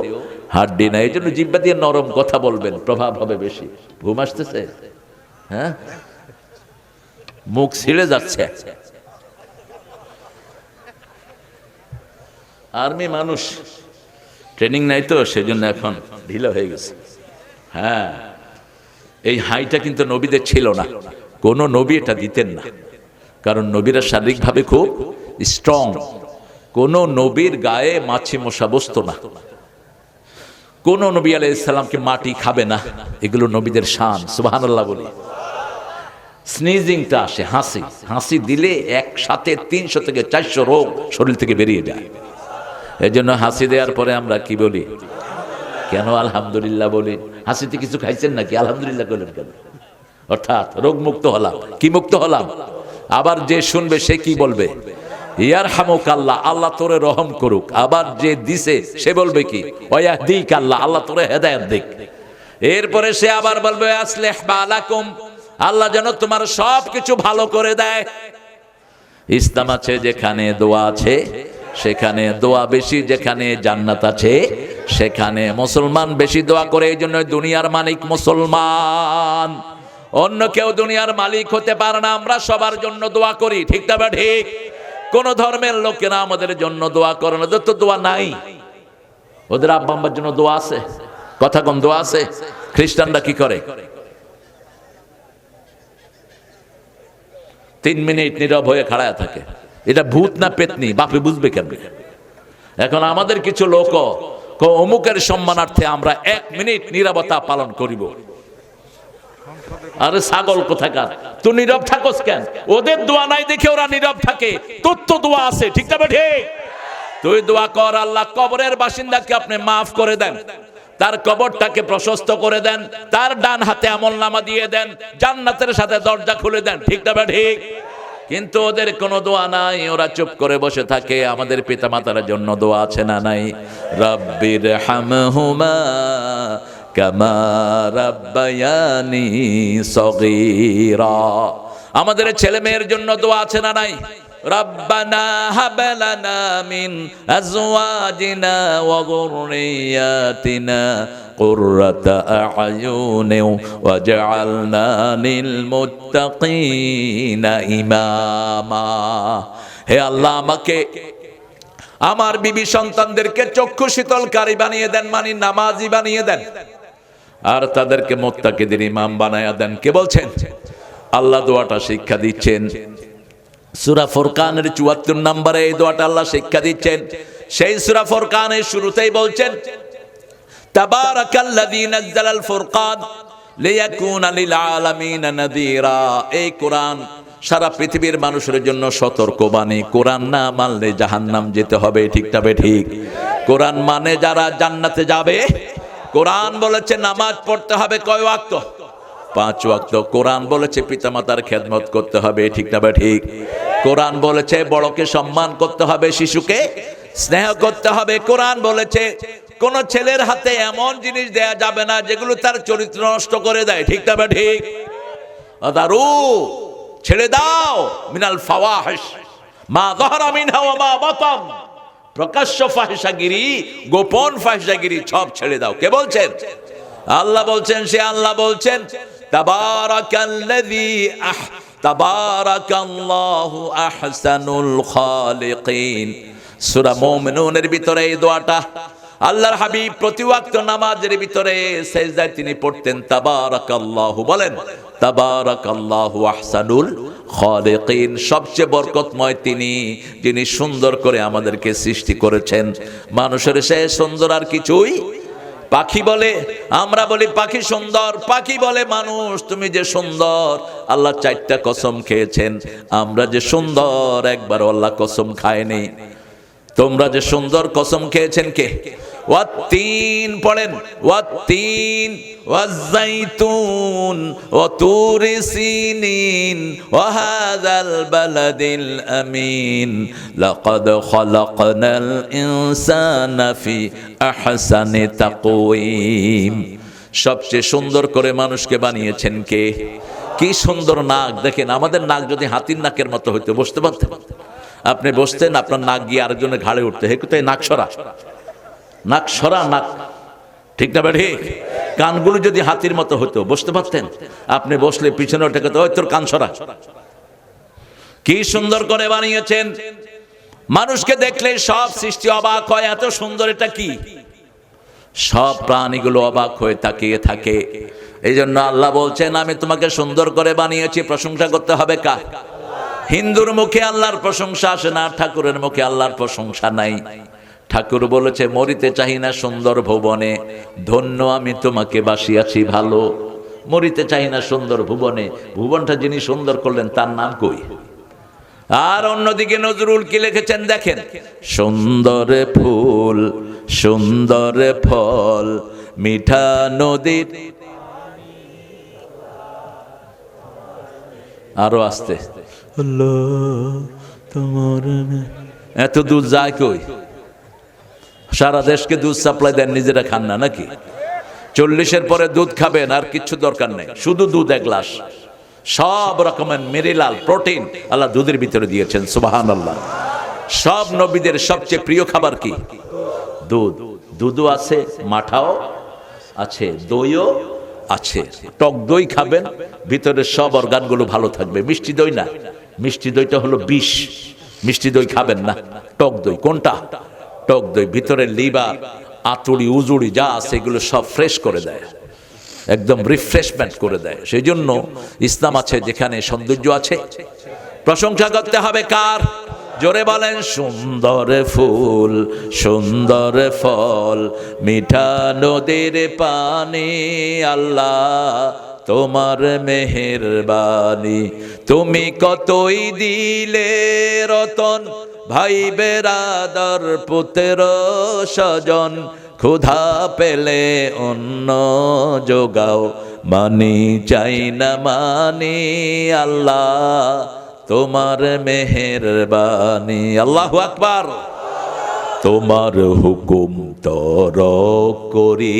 হাড্ডি নাই। এই জন্য জিহ্বা দিয়ে নরম কথা বলবেন, প্রভাব হবে বেশি। ঘুম আসতেছে? হ্যাঁ, মুখ ছিঁড়ে যাচ্ছে। আর্মি মানুষ, ট্রেনিং নাই তো, সেজন্য এখন ঢিলা হয়ে গেছে। হ্যাঁ, এই হাইটা কিন্তু নবীদের ছিল না, কোন নবী এটা দিতেন না, কারণ নবীরা শারীরিকভাবে খুব স্ট্রং। কোন নবীর গায়ে মাছি মশা বসতো না, কোন নবী আলাইহিস সালামকে মাটি খাবে না, এগুলো নবীদের শান। সুবহানাল্লাহ বলি। স্নিজিংটা আসে, হাসি, হাসি দিলে একসাথে 300 থেকে 400 রোগ শরীর থেকে বেরিয়ে যায়। এই জন্য হাসি দেওয়ার পরে আমরা কি বলি? কেন আলহামদুলিল্লাহ বলি? হাসিতে কিছু খাইছেন নাকি? আলহামদুলিল্লাহ বলেন কেন? অর্থাৎ রোগ মুক্ত হলাম। কি মুক্ত হলাম? আবার যে শুনবে সে কি বলবে? ইয়ারহামুকাল্লাহ, আল্লাহ তোরে রহম করুক। আবার যে দিছে সে বলবে কি? ওয়াহদিকাল্লাহ, আল্লাহ তোরে হেদায়েত দিক। এরপরে সে আবার বলবে আসলিহ বালাকুম, আল্লাহ যেন তোমার সব কিছু ভালো করে দেয়। ইসলাম আছে যেখানে দোয়া আছে সেখানে দোয়া বেশি, যেখানে জান্নাত আছে সেখানে মুসলমান বেশি দোয়া করে। এই জন্য দুনিয়ার মালিক মুসলমান, অন্য কেউ দুনিয়ার মালিক হতে পারে না। আমরা সবার জন্য দোয়া করি। ঠিক না বা ঠিক? কোন ধর্মের লোকেরা আমাদের জন্য দোয়া করে না, ওদের তো দোয়া নাই। ওদের আব্বা আম্মার জন্য দোয়া আছে, কথা কম দোয়া আছে। খ্রিস্টানরা কি করে? 3 মিনিট নীরব হয়ে খাড়ায় থাকে। এটা ভূত না পেতনি, বাপে বুঝবে কেন? এখন আমাদের কিছু লোক অমুকের সম্মানার্থে আমরা 1 মিনিট নীরবতা পালন করিব। আরে ছাগল কোথাকার, তুই নীরব থাকস কেন? ওদের দোয়া নাই দেখে ওরা নীরব থাকে, তোর তো দোয়া আছে। ঠিক না ঠিক? তুই দোয়া কর, আল্লাহ কবরের বাসিন্দাকে আপনি মাফ করে দেন, তার কবরটাকে প্রশস্ত করে দেন, তার ডান হাতে আমলনামা দিয়ে দেন, জান্নাতের সাথে দরজা খুলে দেন। ঠিক না ঠিক? কিন্তু ওদের কোনো দোয়া নাই, ওরা চুপ করে বসে থাকে। আমাদের পিতামাতার জন্য দোয়া আছে না নাই? রাব্বির হামহুমা কামা রাব্বায়ানি সগীরা। আমাদের ছেলে মেয়ের জন্য দোয়া আছে না নাই? রাব্বানা হাব লানা মিন আজওয়াজিনা ওয়া যুররিয়াতিনা কুররাতা আ'য়ুনি ওয়াজআলনা লিল মুত্তাকিনা ইমামা। হে আল্লাহ, আমাকে আমার বিবি সন্তানদেরকে চক্ষু শীতলকারী বানিয়ে দেন, মানে নামাজি বানিয়ে দেন, আর তাদেরকে মুত্তাকিদের ইমাম বানায়া দেন। কে বলছেন? আল্লাহ দোয়াটা শিক্ষা দিচ্ছেন। সূরা ফুরকানের 74 নম্বরে এই দোয়াটা আল্লাহ শিক্ষা দিচ্ছেন। সেই সূরা ফুরকানের শুরুতেই বলছেন তাবারাকাল্লাযী নাযালাল ফুরকান লিয়াকুনা লিল আলামিনা নাযীরা। এই কোরআন সারা পৃথিবীর মানুষের জন্য সতর্কবাণী। কোরআন না মানলে জাহান্নাম যেতে হবে। ঠিক তবে ঠিক? কোরআন মানে যারা জান্নাতে যাবে। কোরআন বলেছে নামাজ পড়তে হবে কয় ওয়াক্ত? 5 ওয়াক্ত। কোরআন বলেছে পিতামাতার খেদমত করতে হবে, ঠিক না বা ঠিক? কোরআন বলেছে বড়কে সম্মান করতে হবে, শিশুকে স্নেহ করতে হবে। কোরআন বলেছে কোন ছেলের হাতে এমন জিনিস দেয়া যাবে না যেগুলো তার চরিত্র নষ্ট করে দেয়, ঠিক না বা ঠিক? আদারু ছেড়ে দাও মিনাল ফাওয়াহিশ মা যাহারা মিনহা ওয়া মা বাতান, প্রকাশ্য ফাহিশাগিরি, গোপন ফাহিশাগিরি সব ছেড়ে দাও। কে বলছেন? আল্লাহ বলছেন। সে আল্লাহ বলছেন তাবারাকাল্লাহু আহসানুল খালিকিন। সূরা মুমিনুনের ভিতরে এই দোয়াটা আল্লাহর হাবিব প্রতি ওয়াক্ত নামাজের ভিতরে সিজদায় তিনি পড়তেন তাবারাকাল্লাহু। বলেন তাবারাকাল্লাহু আহসানুল খালিকিন। সবচেয়ে বরকতময় তিনি, যিনি সুন্দর করে আমাদেরকে সৃষ্টি করেছেন। মানুষের সে সুন্দর আর কিছুই। পাখি বলে, আমরা বলি পাখি সুন্দর, পাখি বলে মানুষ তুমি যে সুন্দর। আল্লাহ 4টা কসম খেয়েছেন, আমরা যে সুন্দর একবার আল্লাহ কসম খায়নি। তোমরা যে সুন্দর কসম খেয়েছেন কে? ওয়াত্তিন পড়েন, ওয়াত্তিন ওয়াজ্জাইতুন ওয়াতুরি সিনিন ওয়া হাযাল বালাদিল আমিন লাকাদ খালাকনাল ইনসানা ফি আহসানি তাকওয়িম। সবচেয়ে সুন্দর করে মানুষকে বানিয়েছেন কে? কি সুন্দর নাক দেখেন। আমাদের নাক যদি হাতির নাকের মতো হইতো বসতে পারতেন? আপনি বসতেন, আপনার নাক গিয়ে আরেকজনের ঘাড়ে উঠতে, হে কোথায় নাক সরা, নাক সরা, নাক, ঠিক না ঠিক? কানগুলো যদি হাতির মতো হতো বসতে পারতেন? আপনি বসলে পিছনে ওঠে কত, ওই তোর কান সরা। কি সুন্দর করে বানিয়েছেন। মানুষকে দেখলে সব সৃষ্টি অবাক হয়, এত সুন্দর, এটা কি? সব প্রাণীগুলো অবাক হয়ে তাকিয়ে থাকে। এই জন্য আল্লাহ বলছেন আমি তোমাকে সুন্দর করে বানিয়েছি। প্রশংসা করতে হবে কার? হিন্দুর মুখে আল্লাহর প্রশংসা আসে না, ঠাকুরের মুখে আল্লাহর প্রশংসা নাই। ঠাকুর বলেছে মরিতে চাহি না সুন্দর ভুবনে, ধন্য আমি তোমাকে বাসিয়াছি ভালো। মরিতে চাহি না সুন্দর ভুবনে, ভুবনটা যিনি সুন্দর করলেন তার নাম কই? আর অন্যদিকে নজরুল কি লিখেছেন দেখেন, সুন্দর ফুল সুন্দর ফল মিঠা নদীর, আরো আসতে, তোমার এত দুধ যায় কই? সারা দেশকে দুধ সাপ্লাই দেন, নিজেরা খান না নাকি? 40-এর পরে দুধ খাবেন, আর কিচ্ছু দরকার নেই, শুধু দুধ 1 গ্লাস। সব রকমের মিনারেল প্রোটিন আল্লাহ দুধের ভিতরে দিয়েছেন, সুবহানাল্লাহ। সব নবীদের সবচেয়ে প্রিয় খাবার কি? দুধ। দুধও আছে, মাঠাও আছে, দইও আছে। টক দই খাবেন, ভিতরে সব অর্গানগুলো ভালো থাকবে। মিষ্টি দই না, মিষ্টি দইটা হলো বিষ। মিষ্টি দই খাবেন না, টক দই। কোনটা? টক দই। ভিতরে লিভার, আতুড়ি, উজুড়ি যা আছে এগুলো সব ফ্রেশ করে দেয়, একদম রিফ্রেশমেন্ট করে দেয়। সেই জন্য ইসলাম আছে যেখানে সৌন্দর্য আছে। প্রশংসা করতে হবে কার? জোরে বলেন, সুন্দর ফুল সুন্দর ফল মিঠা নদীর পানি, আল্লাহ তোমার মেহেরবানি। তুমি কতই দিলে রতন, ভাই বেরাদার পুত্র স্বজন, ক্ষুধা পেলে অন্ন যোগাও, মানি চাই না মানি, আল্লাহ তোমার মেহেরবানি। আল্লাহু আকবার। তোমার হুকুম তরক করি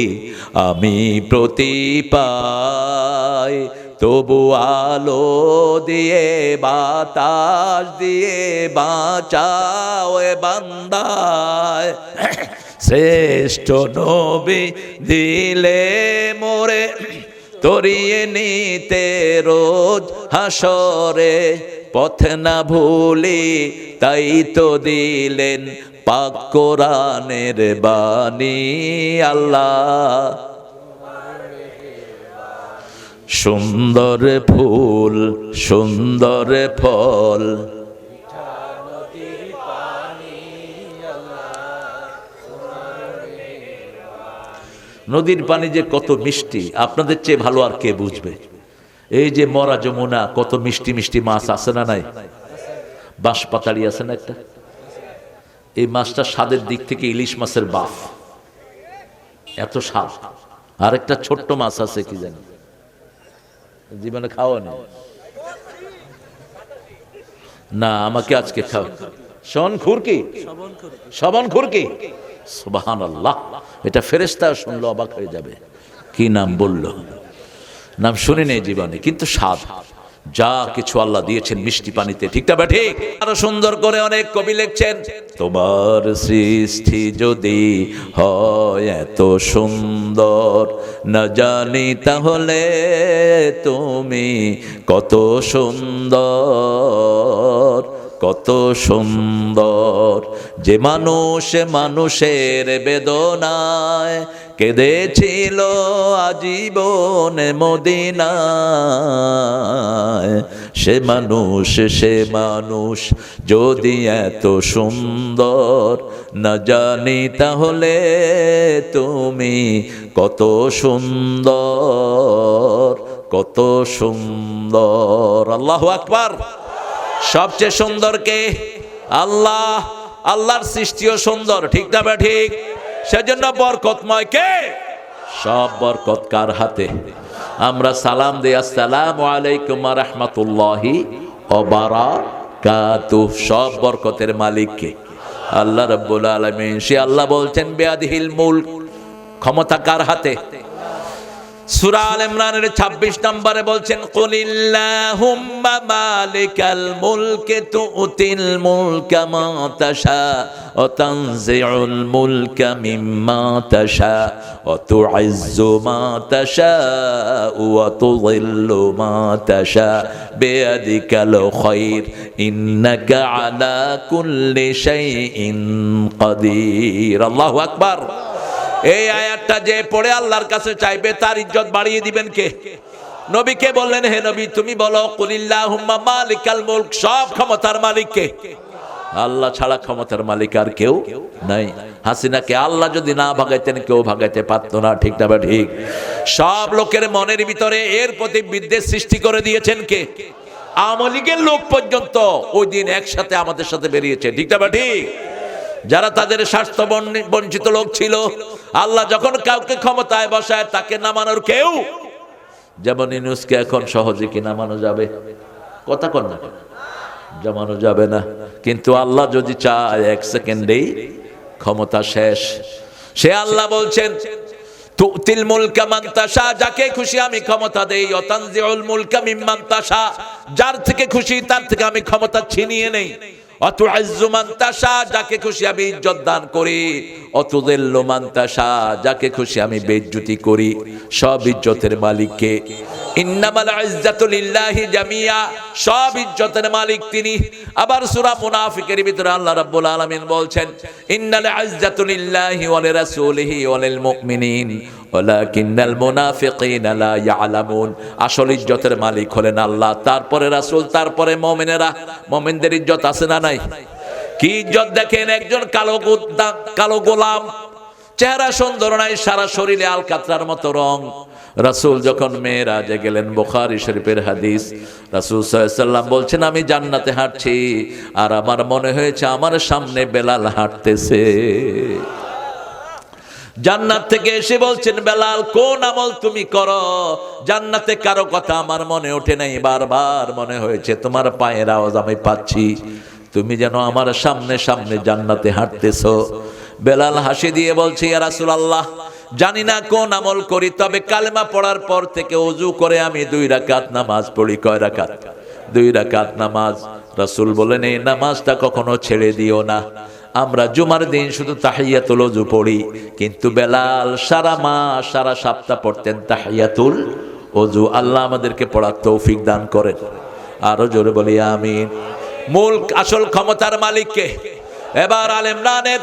আমি প্রতি পাই, তবু আলো দিয়ে বাতাস দিয়ে বাঁচাও এ বান্দায়। শ্রেষ্ঠ নবী দিলে মোরে তরিয়ে নিতে রোজ হাসরে, পথ না ভুলি তাই তো দিলেন পাক কোরআনের বাণী, আল্লাহ সুন্দর ফুল সুন্দর ফল। নদীর পানি যে কত মিষ্টি, আপনাদের চেয়ে ভালো আর কে বুঝবে? এই যে মরা যমুনা, কত মিষ্টি মিষ্টি মাছ আছে না নাই? বাঁশপাতাড়ি আছে না একটা? এই মাছটা স্বাদের দিক থেকে ইলিশ মাছের বাপ, এত স্বাদ। আরেকটা ছোট্ট মাছ আছে, কি জানি, জীবনে খাওয়া নেই না, আমাকে আজকে খাও। শোন খুরকি, শবন খুরকি, সুবহানাল্লাহ। এটা ফেরেশতা শুনলো অবাক হয়ে যাবে। কি নাম বললো? নাম শুনি নেই জীবনে, কিন্তু স্বাদ। যা কিছু আল্লাহ দিয়েছেন মিষ্টি পানিতে, ঠিক না ঠিক? আরো সুন্দর করে অনেক কবি লিখছেন, তোমার সৃষ্টি যদি হয় এত সুন্দর, না জানি তাহলে তুমি কত সুন্দর, কত সুন্দর। যে মানুষ মানুষের বেদনায় কেঁদেছিল আজীবন মদিনায়, সে মানুষ যদি এত সুন্দর, না জানি তাহলে তুমি কত সুন্দর, কত সুন্দর। আল্লাহু আকবার। সবচেয়ে সুন্দর কে? আল্লাহ। আল্লাহর সৃষ্টিও সুন্দর, ঠিক না ঠিক? সেজন্য বরকতময় কে? সব বরকত কার হাতে? আমরা সালাম দিই, আসসালামু আলাইকুম ওয়া রাহমাতুল্লাহি ওয়া বারাকাতুহু। সব বরকতের মালিক কে? আল্লাহ রাব্বুল আলামিন। সে আল্লাহ বলছেন, বিয়াদিহিল মুলক, ক্ষমতা কার হাতে? সূরা আল ইমরানের 26 নম্বরে বলছেন, কুলিল্লাহুম্মা মালিকাল মুলকি তুতিল মুলকা মা তাশা ওয়া তানজিউল মুলকা মিম্মা তাশা ওয়া তুইজ্জু মা তাশা ওয়া তুযিল্লু মা তাশা বিয়াদিকাল খায়র ইন্নাকা আলা কুল্লি শাইইন কাদির। আল্লাহু আকবার। এই আয়াতটা যে পড়ে আল্লাহর কাছে চাইবে, তার ইজ্জত বাড়িয়ে দিবেন কে? নবীকে বললেন, হে নবী তুমি বলো, কুলিল্লাহুম্মা মালিকাল মুলক, সব ক্ষমতার মালিক কে? আল্লাহ ছাড়া ক্ষমতার মালিক আর কেউ নাই। হাসিনাকে আল্লাহ যদি না ভাগাইতেন, কেউ ভাগাইতে পারত না, ঠিক না ঠিক? সব লোকের মনের ভিতরে এর প্রতি বিদ্বেষ সৃষ্টি করে দিয়েছেন কে? আওয়ামী লীগের লোক পর্যন্ত ওই দিন একসাথে আমাদের সাথে বেরিয়েছে, ঠিক না ঠিক? যারা তাদের স্বার্থ বঞ্চিত লোক ছিল, আল্লাহ যখন কাউকে ক্ষমতায় বসায়, তাকে নামানোর কেউ, যেমন ইউনূসকে এখন সহজে কি নামানো যাবে? কথা কন না, জমানো যাবে না। কিন্তু আল্লাহ যদি চায়, এক সেকেন্ডেই ক্ষমতা শেষ। সে আল্লাহ বলছেন, তুতিল মুলকা মান তাশা, যাকে খুশি আমি ক্ষমতা দেই, ওয়া তানজিউল মুলকা মিম্মান তাশা, যার থেকে খুশি তার থেকে আমি ক্ষমতা ছিনিয়ে নেই, ওয়া তুইজ্জু মান তাশা, যাকে খুশি আমি ইজ্জত দান করি, ওয়া তুযিল্লু মান তাশা, যাকে খুশি আমি বেইজ্জতি করি। সব ইজ্জতের মালিক কে? ইন্নামাল ইজ্জাতু লিল্লাহি জামিয়া, সব ইজ্জতের মালিক তিনি। আবার সূরা মুনাফিকের ভিতরে আল্লাহ রাব্বুল আলামিন বলছেন, ইন্নাল ইজ্জাতু লিল্লাহি ওয়া লিরাসূলিহি ওয়া লিল মুমিনিন ওয়ালাকিন্নাল মুনাফিকিনা লা ইয়ালামুন। আসল ইজ্জতের মালিক হলেন আল্লাহ, তারপরে রাসূল, তারপরে মুমিনেরা। মুমিনদের ইজ্জত আছে না নাই? কি ইজ্জত দেখেন, একজন কালো গোলাম, চেহারা সুন্দর নাই, সারা শরীরে আলকাতরার মতো রং। রাসূল যখন মেরাজে গেলেন, বুখারী শরীফের হাদিস, রাসূল সাল্লাল্লাহু আলাইহি ওয়াসাল্লাম বলছেন, আমি জান্নাতে হাঁটছি আর আমার মনে হয়েছে আমার সামনে বেলাল হাঁটতেছে। জান্নাত থেকে এসে বলছেন, বেলাল কোন আমল তুমি করো? জান্নাতে কারো কথা আমার মনে ওঠে নাই, বারবার মনে হয়েছে তোমার পায়ের আওয়াজ আমি পাচ্ছি, তুমি যেন আমার সামনে সামনে জান্নাতে হাঁটতেছো। বেলাল হাসি দিয়ে বলছে, ইয়া রাসূলুল্লাহ, জানি না কোন আমল করি, তবে কালেমা পড়ার পর থেকে ওযু করে আমি 2 রাকাত নামাজ পড়ি। কয় রাকাত? 2 রাকাত নামাজ। রাসূল বলেন, এই নামাজটা কখনো ছেড়ে দিও না। আমরা জুমার দিন শুধু তাহিয়াতুল ওযু পড়ি, কিন্তু বেলাল সারা মাস সারা সপ্তাহ পড়তেন তাহিয়াতুল ওযু। আল্লাহ আমাদেরকে পড়ার তৌফিক দান করেন। আরো জোরে বলি আমিন। মুলক, আসল ক্ষমতার মালিক কে? এবার আল ইমরানের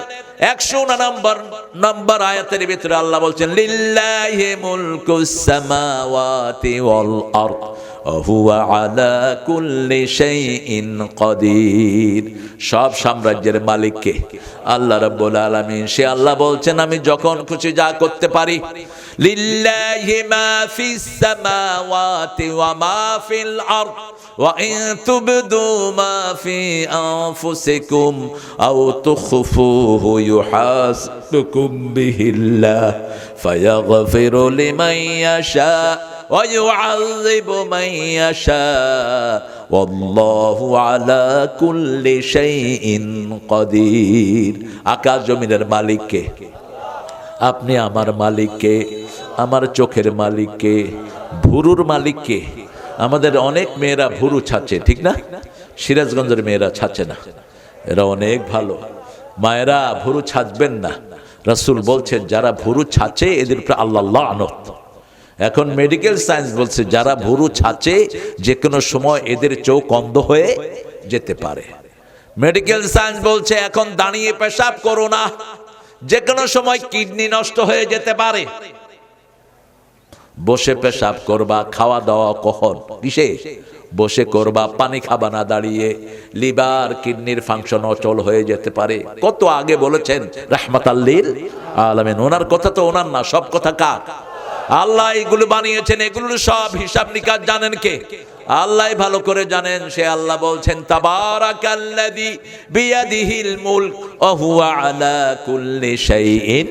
109 নম্বর আয়াতের ভিতরে আল্লাহ বলছেন, লিল্লাহি মুলকুস সামাওয়াতি ওয়াল আরদ ওয়া হুয়া আলা কুল্লি শাইইন কাদির। সব সাম্রাজ্যের মালিক কে? আল্লাহ রাব্বুল আলামিন। সে আল্লাহ বলছেন, আমি যখন খুশি যা করতে পারি। লিল্লাহি মা ফিস সামাওয়াতি ওয়া মা ফিল আরদ ওয়া ইন তুবদু মা ফি আনফুসিকুম আও তুখফুহু ইউহাসিবকুম বিহিল্লাহ ফায়াগফিরু লিমান ইয়াশা ওয়া ইউআযিবু মান ইয়াশা ওয়াল্লাহু আলা কুল্লি শাইইন কাদির। আকাশ জমিনের মালিক কে? আপনি। আমার মালিক কে? আমার চোখের মালিক কে? ভুরুর মালিক কে? আমাদের অনেক মেয়েরা ভুরু ছাচ্ছে, ঠিক না? সিরাজগঞ্জের মেয়েরা ছাচ্ছে না, এরা অনেক ভালো। মায়েরা ভুরু ছাঁচবেন না, রাসূল বলছেন যারা ভুরু ছাঁচে এদের উপরে আল্লাহ লানত। এখন মেডিকেল সায়েন্স বলছে যারা ভুরু ছাঁচে যে কোনো সময় এদের চোখ অন্ধ হয়ে যেতে পারে। মেডিকেল সায়েন্স বলছে এখন দাঁড়িয়ে পেশাব করো না, যে কোনো সময় কিডনি নষ্ট হয়ে যেতে পারে। বসে পেশাব করবা, খাওয়া দাওয়া কখন কিসে বসে করবা, পানি খাবা না দাঁড়িয়ে, লিভার কিডনির ফাংশন অচল হয়ে যেতে পারে। কত আগে বলেছেন রাহমাতাল লিল আলামিন। ওনার কথা তো ওনার না, সব কথা কার? আল্লাহ এগুলো বানিয়েছেন, এগুলোর সব হিসাব নিকাশ জানেন কে? আল্লাহ ভালো করে জানেন। সে আল্লাহ বলছেন তাবারাকাল্লাযী বিয়াদিহিল মুলক ওয়া হুয়া আলা কুল্লি শাইইন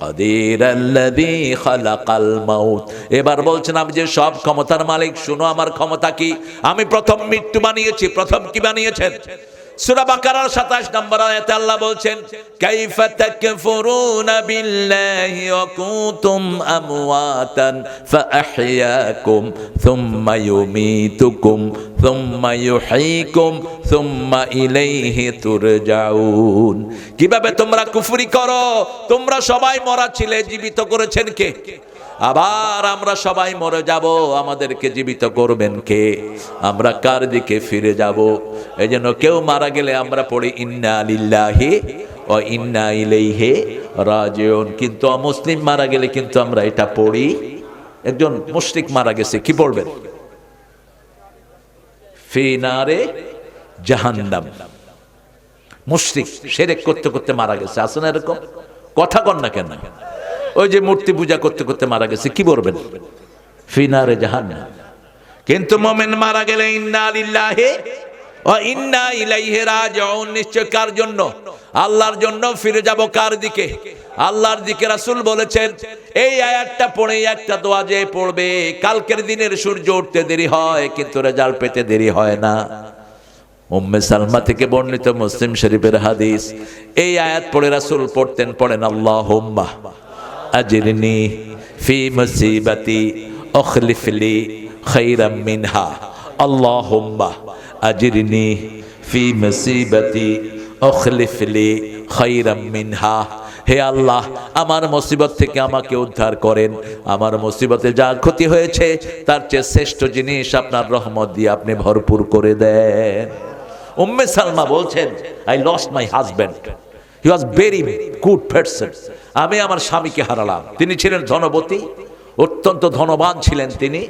কাদির আল্লাযী খালাকাল মাউত। এবার বলছেন আমি যে সব ক্ষমতার মালিক, শুনো আমার ক্ষমতা কি। আমি প্রথম মৃত্যু বানিয়েছি। প্রথম কি বানিয়েছেন? সূরা বাকারার ২৭ নম্বর আয়াতে আল্লাহ বলছেন কাইফা তাকফুরুনা বিল্লাহি ওয়া কুনতুম আমওয়াতান ফাআহইয়াকুম সুম্মা ইউমীতুকুম সুম্মা ইউহয়ীকুম সুম্মা ইলাইহি তুরজাউন। কিভাবে তোমরা কুফরি করো? তোমরা সবাই মরা ছিলে, জীবিত করেছেন কে? আবার আমরা সবাই মরে যাব, আমাদেরকে জীবিত করবেন কে? আমরা কার দিকে ফিরে যাব? এজন্য কেউ মারা গেলে আমরা পড়ি ইন্না লিল্লাহি ওয়া ইন্না ইলাইহি রাজিউন। কিন্তু মুসলিম মারা গেলে কিন্তু আমরা এটা পড়ি। একজন মুশরিক মারা গেছে, কি পড়বেন? ফি নারে জাহান্নাম। মুশরিক শিরক করতে করতে মারা গেছে, আছে না এরকম? কথা কন না কেন? ওই যে মূর্তি পূজা করতে করতে মারা গেছে, কি বলবেন? ফি নারে জাহান্নাম। কিন্তু মুমিন মারা গেলে ইন্না লিল্লাহি ওয়া ইন্না ইলাইহি রাজিউন। নিশ্চয় কার জন্য? আল্লাহর জন্য ফিরে যাব। কার দিকে? আল্লাহর দিকে। রাসূল বলেছেন এই আয়াতটা পড়ে একটা দোয়া যে পড়বে, কালকের দিনের সূর্য উঠতে দেরি হয় কিন্তু রেজাল্ট পেতে দেরি হয় না। উম্মে সালমা থেকে বর্ণিত মুসলিম শরীফের হাদিস। এই আয়াত পড়ে রাসূল পড়তেন, পড়েন আল্লাহুম্মা আজিরনি ফি মুসিবাতি আখলিফ লি খায়রাম মিনহা। আল্লাহুম্মা আজিরনি ফি মুসিবাতি আখলিফ লি খায়রাম মিনহা। হে আল্লাহ, আমার মুসিবত থেকে আমাকে উদ্ধার করেন। আমার মুসিবতে যা ক্ষতি হয়েছে তার চেয়ে শ্রেষ্ঠ জিনিস আপনার রহমত দিয়ে আপনি ভরপুর করে দেন। উম্মে সালমা বলছেন I lost my husband, he was very good person. আমি আমার স্বামীকে হারালাম। তিনি ছিলেন ধনবতী, অত্যন্ত ধনবান ছিলেন তিনি,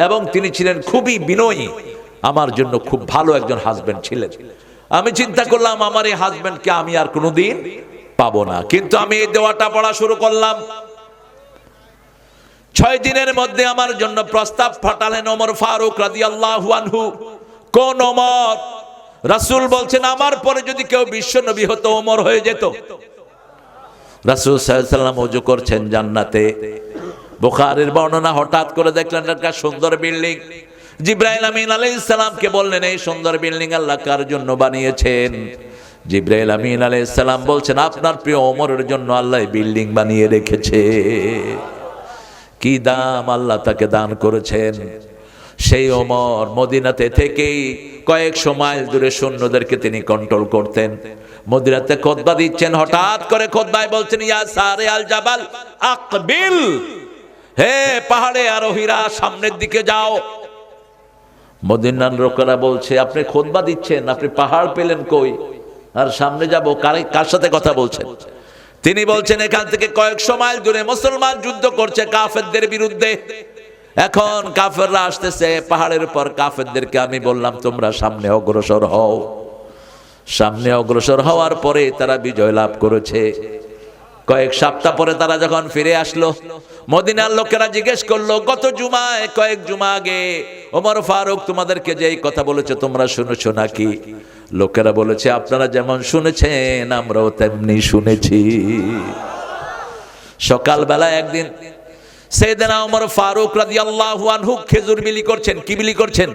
এবং তিনি ছিলেন খুবই বিনয়ী। আমার জন্য খুব ভালো একজন হাজব্যান্ড ছিলেন। আমি চিন্তা করলাম আমার এই হাজব্যান্ডকে আমি আর কোনোদিন পাবো না। কিন্তু আমি এই দোয়াটা পড়া শুরু করলাম। 6 দিনের মধ্যে আমার জন্য প্রস্তাব পাঠালেন ওমর ফারুক রাদিয়াল্লাহু আনহু। কোন ওমর? রাসূল বলছেন আমার পরে যদি কেউ বিশ্ব নবী হতো ওমর হয়ে যেত। রাসূল সাল্লাল্লাহু আলাইহি ওয়াসাল্লাম ওযু করছেন জান্নাতে। বুখারীর বর্ণনা, হঠাৎ করে দেখলেন একটা সুন্দর বিল্ডিং। জিবরাইল আমিন আলাইহিস সালামকে বললেন এই সুন্দর বিল্ডিং আল্লাহ কার জন্য বানিয়েছেন? জিবরাইল আমিন আলাইহিস সালাম বলছেন আপনার প্রিয় ওমরের জন্য আল্লাহ বিল্ডিং বানিয়ে রেখেছে। কি দাম আল্লাহ তাকে দান করেছেন। সেই ওমর মদিনাতে থেকেই কয়েকশো মাইল দূরে সৈন্যদেরকে তিনি কন্ট্রোল করতেন। মদিনাতে খুতবা দিচ্ছেন, হঠাৎ করে খুতবায় বলছেন ইয়া সারে আল জাবাল আকবিল, হে পাহাড়ে আরোহীরা সামনের দিকে যাও। মদিনার লোকেরা বলছে আপনি খুতবা দিচ্ছেন, আপনি পাহাড় পেলেন কই আর সামনে যাব? কার সাথে কথা বলছেন? তিনি বলছেন এখান থেকে কয়েকশো মাইল দূরে মুসলমান যুদ্ধ করছে কাফেরদের বিরুদ্ধে। এখন কাফেররা আসতেছে পাহাড়ের উপর। কাফেরদেরকে আমি বললাম তোমরা সামনে অগ্রসর হও। সামনে অগ্রসর হওয়ার পরে তারা বিজয় লাভ করেছে। কয়েক সপ্তাহ পরে তারা যখন ফিরে আসলো, মদিনার লোকেরা জিজ্ঞেস করলো, গত জুমায় কয়েক জুমা আগে ওমর ফারুক তোমাদেরকে যে এই কথা বলেছে তোমরা শুনেছো নাকি? লোকেরা বলেছে, আপনারা যেমন শুনেছেন আমরাও তেমনি শুনেছি। সকালবেলা একদিন সাইয়েদনা ওমর ফারুক রাদিয়াল্লাহু আনহু খেজুর বিলি করছেন। কি বিলি করছেন?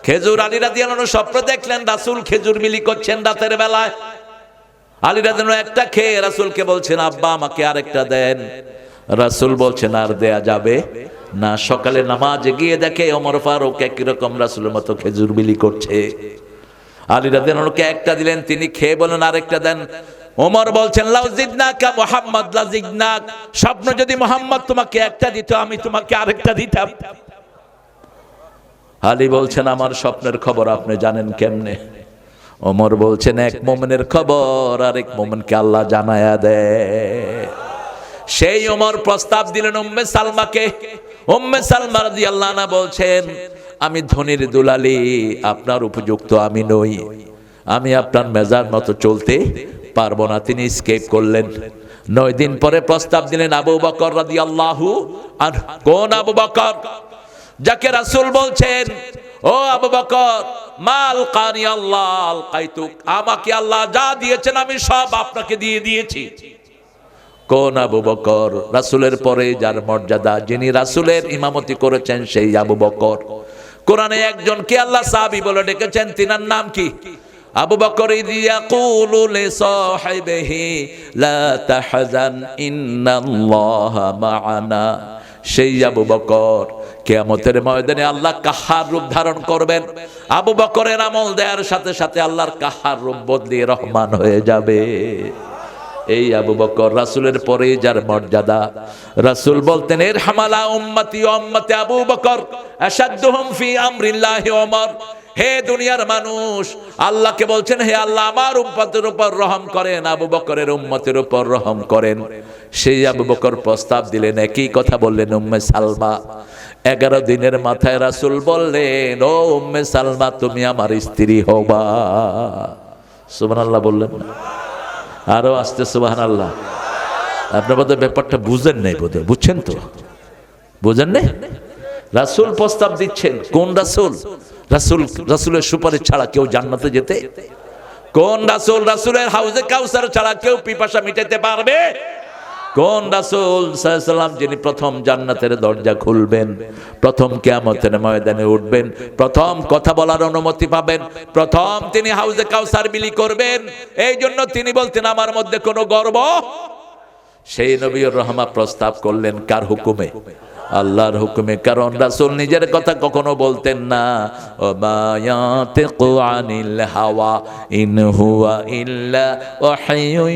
খেজুর। আলী রাদিয়াল্লাহু আনহু স্বপ্ন দেখলেন রাসূল খেজুর বিলি করছেন রাতের বেলায়। আলী রাদিয়াল্লাহু আনহু একটা খেয়ে রাসূলকে বলছেন, আব্বা আমাকে আরেকটা দেন। রাসূল বলছেন, আর দেয়া যাবে না। সকালে নামাজে গিয়ে দেখে ওমর ফারুক একই রকম রাসূলের মতো খেজুর বিলি করছে। আলী রাদিয়াল্লাহু আনহুকে একটা দিলেন, তিনি খেয়ে বলেন আরেকটা দেন। ওমর বলছেন, লাউ জিদনাকা মুহাম্মদ লা জিদনাক, স্বপ্ন যদি মুহাম্মদ তোমাকে একটা দিত আমি তোমাকে আরেকটা দিতাম। আলী বলছেন, আমার স্বপ্নের খবর আপনি জানেন কেমনে? ওমর বলছেন, এক মুমিনের খবর আরেক মুমিনকে আল্লাহ জানায়া দেয়। সেই ওমর প্রস্তাব দিলেন উম্মে সালমাকে। উম্মে সালমা রাদিয়াল্লাহু আনহা বলছেন, আমি ধনির দুলালি, আপনার উপযুক্ত আমি নই, আমি আপনার মেজার মতো চলতে পারবো না। তিনি স্কেপ করলেন। 9 দিন পরে প্রস্তাব দিলেন আবু বকর রাদিয়াল্লাহু আনহু। কোন আবু বকর? যাকে রাসূল বলছেন, ও আবু বকর, মাল কানি আল্লাহ আলকাইতুক, আমাকে আল্লাহ যা দিয়েছেন আমি সব আপনাকে দিয়ে দিয়েছি। কোন আবু বকর? রাসূলের পরে যার মর্যাদা, যিনি রাসূলের ইমামতি করেছেন সেই আবু বকর। কোরআনে একজনকে আল্লাহ সাহাবী বলে ডেকেছেন, তিনার নাম কি? আবু বকর ইয়াকুলু লিসাহিবিহি লা তাহজান ইন্নাল্লাহা মা'ানা। সেই আবু বকর কিয়ামতের ময়দানে আল্লাহ কাহার রূপ ধারণ করবেন। আবু বকরের আমল দেওয়ার সাথে সাথে আল্লাহর কাহার রূপ বদলিয়ে রহমান হয়ে যাবে। এই আবু বকর রাসূলের পরে যার মর্যাদা। রাসূল বলতেন, ইরহামালা উম্মতি উম্মতি আবু বকর আশাদ্দুহুম ফি আমরিল্লাহি ওমর। হে দুনিয়ার মানুষ, আল্লাহকে বলছেন, হে আল্লাহ আমার উম্মতের উপর রহম করেন, আবু বকরের উম্মতের উপর রহম করেন। সেই আবু বকর প্রস্তাব দিলেন, একই কথা বললেন উম্মে সালমা। 11 দিনের মাথায় রাসূল বললেন, ও উম্মে সালমা তুমি আমার স্ত্রী হবা। সুবহানাল্লাহ বললেন না? আরো আস্তে সুবহানাল্লাহ। আপনার বোধহয় ব্যাপারটা বুঝেন নাই, বোধহয় বুঝছেন তো? বুঝেন নাই? রাসূল প্রস্তাব দিচ্ছেন। কোন রাসূল? রাসূলের সুপারিশ ছাড়া কেউ জান্নাতে যেতে? কোন রাসূল? রাসূলের হাউজে কাউসার ছাড়া কেউ পিপাসা মিটাতে পারবে? কোন রাসূল সাল্লাল্লাহু আলাইহি ওয়াসাল্লাম যিনি প্রথম জান্নাতের দরজা খুলবেন, প্রথম কিয়ামতের ময়দানে উঠবেন, প্রথম কথা বলার অনুমতি পাবেন, প্রথম তিনি হাউজে কাউসার বিলি করবেন। এই জন্য তিনি বলতেন, আমার মধ্যে কোনো গর্ব। সেই নবীর রহমা প্রস্তাব করলেন কার হুকুমে? আল্লাহর হুকুমে। কারণ রাসূল নিজের কথা কখনো বলতেন না। ওমা ইয়াতিকু আনিল হাওয়া ইন হুয়া ইল্লা ওয়াহয়ুন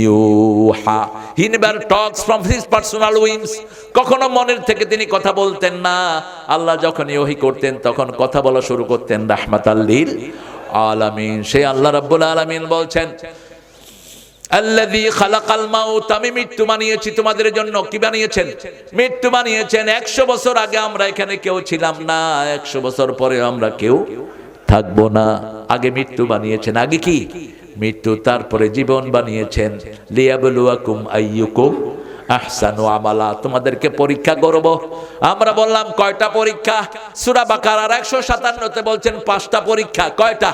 ইউহা। He never talks from his personal whims. কখনো মনের থেকে তিনি কথা বলতেন না। আল্লাহ যখন ওহী করতেন তখন কথা বলা শুরু করতেন রাহমাতাল লিল আলামিন। সেই আল্লাহ রাব্বুল আলামিন বলছেন, আল্লাযী খালাকাল মাউত, আমি মৃত্যু বানিয়েছি তোমাদের জন্য। কি বানিয়েছেন? মৃত্যু বানিয়েছেন। 100 বছর আগে আমরা এখানে কেউ ছিলাম না, 100 বছর পরে আমরা কেউ থাকবো না। আগে মৃত্যু বানিয়েছেন। আগে কি? মৃত্যু। তারপরে জীবন বানিয়েছেন। লিয়াবলুয়াকুম আইয়ুকুম আহসানু আমালা, তোমাদেরকে পরীক্ষা করব। আমরা বললাম কয়টা পরীক্ষা? সূরা বাকারার 157-তে বলছেন 5টা পরীক্ষা। কয়টা?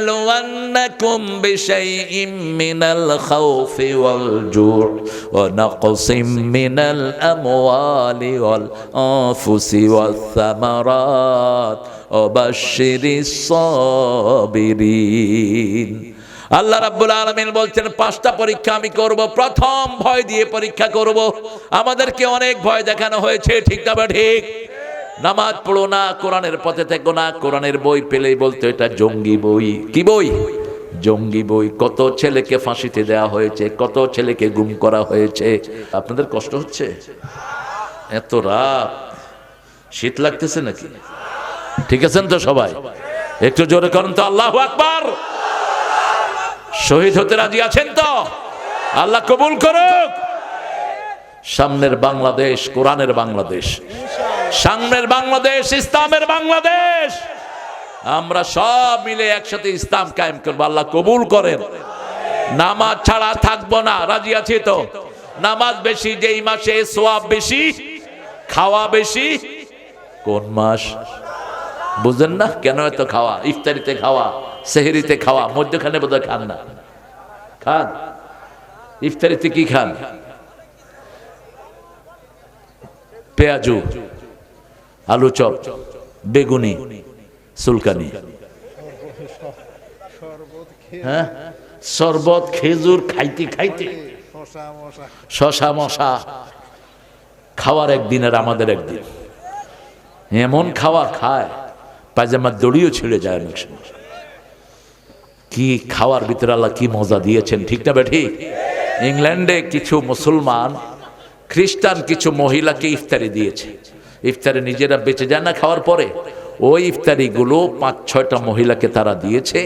وَلَنَبْلُوَنَّكُمْ بِشَيْءٍ مِّنَ الْخَوْفِ وَالْجُوعِ وَنَقْصٍ مِّنَ الْأَمْوَالِ وَالْأَنفُسِ وَالثَّمَرَاتِ وَبَشِّرِ الصَّابِرِينَ। আল্লাহ রাব্বুল আলামিন বলছেন 5টা পরীক্ষা আমি করব। প্রথম ভয় দিয়ে পরীক্ষা করব। আমাদেরকে অনেক ভয় দেখানো হয়েছে, ঠিক না ঠিক? নামাজ পড়ো না, কোরআনের পথে থেকো না, কোরআনের বই পেলেই বলতো এটা জঙ্গি বই। কি বই? জঙ্গি বই। কত ছেলেকে ফাঁসিতে দেওয়া হয়েছে, কত ছেলেকে গুম করা হয়েছে। আপনাদের কষ্ট হচ্ছে? এত রাত, শীত লাগতেছে নাকি? ঠিক আছেন তো সবাই? একটু জোরে করেন তো আল্লাহু আকবার। শহীদ হতে রাজি আছেন তো? আল্লাহ কবুল করুক। সামনের বাংলাদেশ কোরআনের বাংলাদেশ, সামনের বাংলাদেশ ইসলামের বাংলাদেশ। আমরা সব মিলে একসাথে ইসলাম কায়েম করবো। আল্লাহ কবুল করেন। নামাজ ছাড়া থাকবো না, রাজি আছি তো? নামাজ বেশি যেই মাসে সওয়াব বেশি, খাওয়া বেশি। কোন মাস বুঝেন না? কেন এত খাওয়া? ইফতারিতে খাওয়া, সেহরিতে খাওয়া, মধ্যখানে বোধহয় খান না। খান? ইফতারিতে কি খান? পেঁয়াজু, আলু চপ, বেগুনি, সুলকানি, হ্যাঁ, শরবত, খেজুর খাইতে খাইতে, শশা মশা। খাওয়ার একদিন আর আমাদের একদিন। এমন খাওয়া খায় পায়জামার দড়িও ছিঁড়ে যায় অনেক সময়। কি খাওয়ার ভিতরে আল্লাহ কি মজা দিয়েছেন, ঠিক না বেঠিক? ইংল্যান্ডে কিছু মুসলমান খ্রিস্টান কিছু মহিলাকে ইফতারি দিয়েছে। ইফতারি নিজেরা বেঁচে যায় না খাওয়ার পরে, ওই ইফতারিগুলো 5-6টা মহিলাকে তারা দিয়েছে।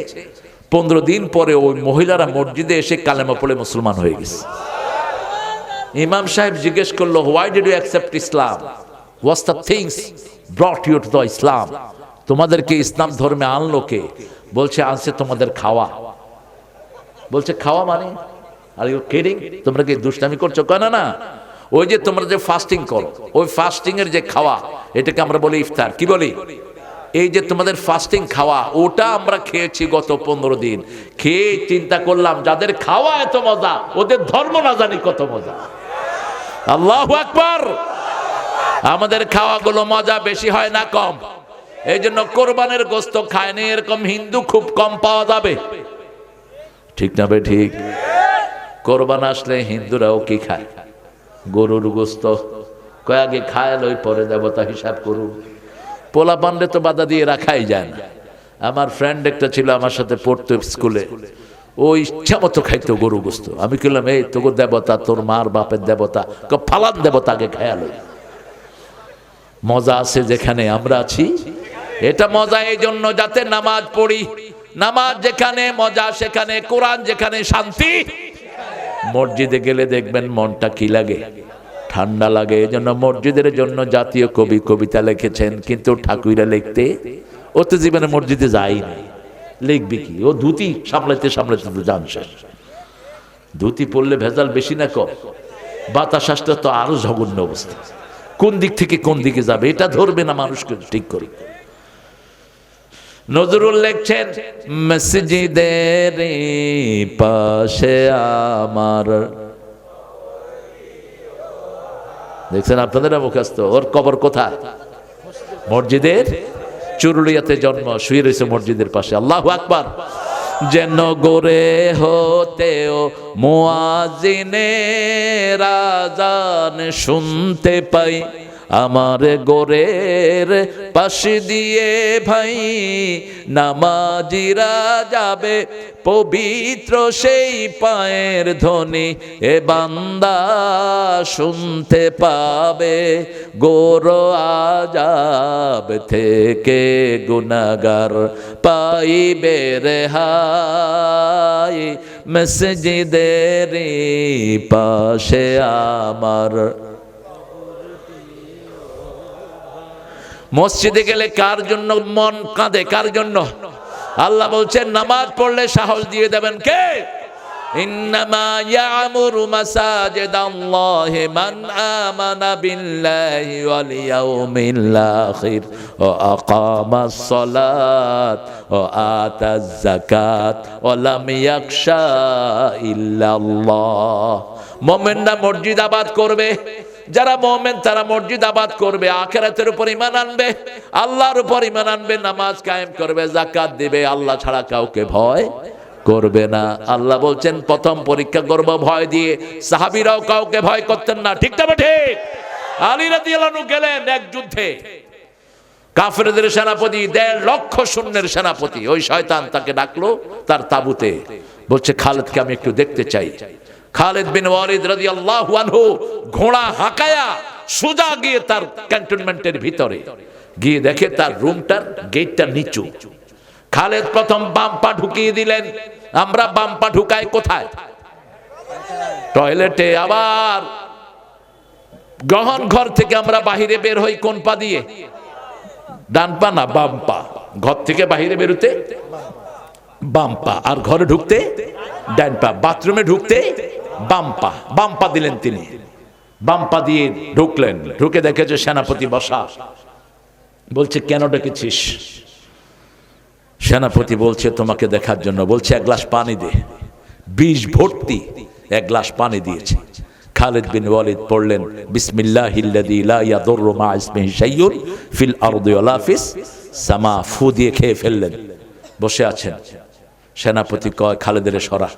15 দিন পরে ওই মহিলারা মসজিদে এসে কালেমা পড়ে মুসলমান হয়ে গেছে। ইমাম সাহেব জিজ্ঞেস করলো, why did you accept Islam? What's the things brought you to the Islam? তোমাদেরকে ইসলাম ধর্মে আনলো কে? বলছে আনছে তোমাদের খাওয়া। বলছে খাওয়া মানে? Are you kidding? তোমরা কি দুষ্টামি করছো? কেন না, ওই যে তোমরা যে ফাস্টিং করো, ওই ফাস্টিং এর যে খাওয়া, এটাকে আমরা বলি ইফতার। কি বলি? এই যে তোমাদের ফাস্টিং খাওয়া, ওটা আমরা খেয়েছি গত 15 দিন। খেয়ে চিন্তা করলাম যাদের খাওয়া এত মজা, ওদের ধর্ম না জানি কত মজা। আল্লাহু আকবার। আমাদের খাওয়াগুলো মজা বেশি হয় না কম? এই জন্য কোরবানের গোস্ত খায়নি এরকম হিন্দু খুব কম পাওয়া যাবে, ঠিক না বে ঠিক? কোরবান আসলে হিন্দুরাও কি খায়? গরুর গোস্ত। কয় আগে খায় লই পরে দেবতা হিসাব করুন। পোলা পান্ডে তো বাধা দিয়ে রাখাই যায় না। আমার ফ্রেন্ড একটা ছিল আমার সাথে পড়তো স্কুলে, ও ইচ্ছা মতো খাইতো গরু গোস্ত। আমি বললাম, এই তোর দেবতা, তোর মার বাপের দেবতা, ফালান দেবতা আগে খায়ালো। মজা আছে যেখানে আমরা আছি। এটা মজা এই জন্য যাতে নামাজ পড়ি। নামাজ যেখানে মজা সেখানে, কোরআন যেখানে শান্তি। মসজিদে গেলে দেখবেন মনটা কি লাগে, ঠান্ডা লাগে। এই জন্য মসজিদের জন্য জাতীয় কবি কবিতা লিখেছেন, কিন্তু ঠাকুরা লিখতে, ও তো জীবনে মসজিদে যায়নি, লিখবি কি? ও ধুতি সামলাইতে সামলাইতে তো জান শেষ। ধুতি পড়লে ভেজাল বেশি না কম? বাতাস আসলে তো আরো জঘন্য অবস্থা। কোন দিক থেকে কোন দিকে যাবে এটা ধরবে না মানুষকে ঠিক করে। নজরুল লিখছেন, মসজিদের পাশে আমার, দেখছেন আপনাদের মুখস্থ, ওর কবর কোথায়? মসজিদের চুরুলিয়াতে জন্ম, শুয়ে রয়েছে মসজিদের পাশে। আল্লাহু আকবার। যেন গোরে হতেও মুয়াজ্জিনের আযান শুনতে পাই, আমার গোরের পাশে দিয়ে ভাই নামাজিরা যাবে, পবিত্র সেই পায়ের ধ্বনি এ বান্দা শুনতে পাবে। গোর আযাব থেকে গুনাহগার পাইবে রেহাই, মসজিদের পাশে আমার। মসজিদে গেলে কার জন্য মন কাঁদে? কার জন্য? আল্লাহ বলছেন নামাজ পড়লে সাহস দিয়ে দেবেন কে? ইন্নামা ইয়ামুরু মাসাজিদাল্লাহি মান আমানা বিল্লাহি ওয়াল ইয়াউমিল আখির ওয়া আকামাস সালাত ওয়া আতাজ যাকাত ওয়া লাম ইয়াখশা ইল্লাল্লাহ। মুমিনরা মসজিদ আবাদ করবে, যারা মুমিন তারা মসজিদ আবাদ করবে, আখিরাতের উপর ঈমান আনবে, আল্লাহর উপর ঈমান আনবে, নামাজ কায়েম করবে, যাকাত দিবে, আল্লাহ ছাড়া কাউকে ভয় করবে না। আল্লাহ বলছেন প্রথম পরীক্ষা করব ভয় দিয়ে। সাহাবীরাও কাউকে ভয় করতেন না, ঠিক না ঠিক? আলী রাদিয়াল্লাহু আনহু গেলেন এক যুদ্ধে, কাফেরদের সেনাপতি, 1.5 লক্ষ সৈন্যের সেনাপতি। ওই শয়তান তাকে ডাকলো তার তাঁবুতে, বলছে খালিদকে আমি একটু দেখতে চাই। খালিদ বিন ওয়ালিদ রাদিয়াল্লাহু আনহু ঘোড়া হাঁকায়া সোজা গিয়ে তার ক্যান্টনমেন্টের ভিতরে গিয়ে দেখে তার রুমটার গেটটা নিচু। খালিদ প্রথম বাম পা ঢুকিয়ে দিলেন। আমরা বাম পা ঢুকাই কোথায়? টয়লেটে। আবার গ্রহণ ঘর থেকে আমরা বাহিরে বের হই কোন পা দিয়ে? ডান পা না বাম পা। ঘর থেকে বাহিরে বেরোতে বাম পা, আর ঘরে ঢুকতে ডান পা। বাথরুমে ঢুকতে বাম পা দিলেন তিনি, বাম পা দিয়ে ঢুকলেন, ঢুকে দেখে যে সেনাপতি বসা। বলছে কেন ডেকেছিস? সেনাপতি বলছে তোমাকে দেখার জন্য। বলছে এক গ্লাস পানি দে। 20 ভর্তি এক গ্লাস পানি দিয়েছে। খালিদ বিন ওয়ালিদ পড়লেন বিসমিল্লাহিল্লাযী লা ইয়াদুররু মা ইসমিহি শাইউন ফিল আরদি ওয়ালা ফিস সামা। ফু দিয়ে খেয়ে ফেললেন। বসে আছেন। সেনাপতি কয় খালেদের সরা,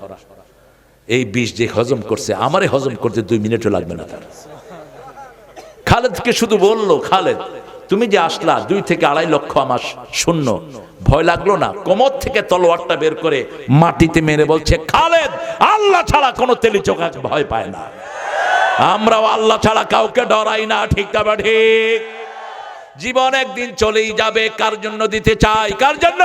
এই বিষ যে হজম করছে আমারে হজম করতে 2 মিনিটও লাগবে না তার। খালেদকে শুধু বলল, খালেদ তুমি যে আসলা 2 থেকে 2.5 লক্ষ আমার শূন্য, ভয় লাগলো না? কোমর থেকে তলোয়ারটা বের করে মাটিতে মেরে বলছে খালেদ আল্লাহ ছাড়া কোনো তেলিচোখা ভয় পায় না, আমরাও আল্লাহ ছাড়া কাউকে ডরাই না। ঠিক না ঠিক? জীবন একদিন চলেই যাবে। কার জন্য দিতে চাই? কার জন্য?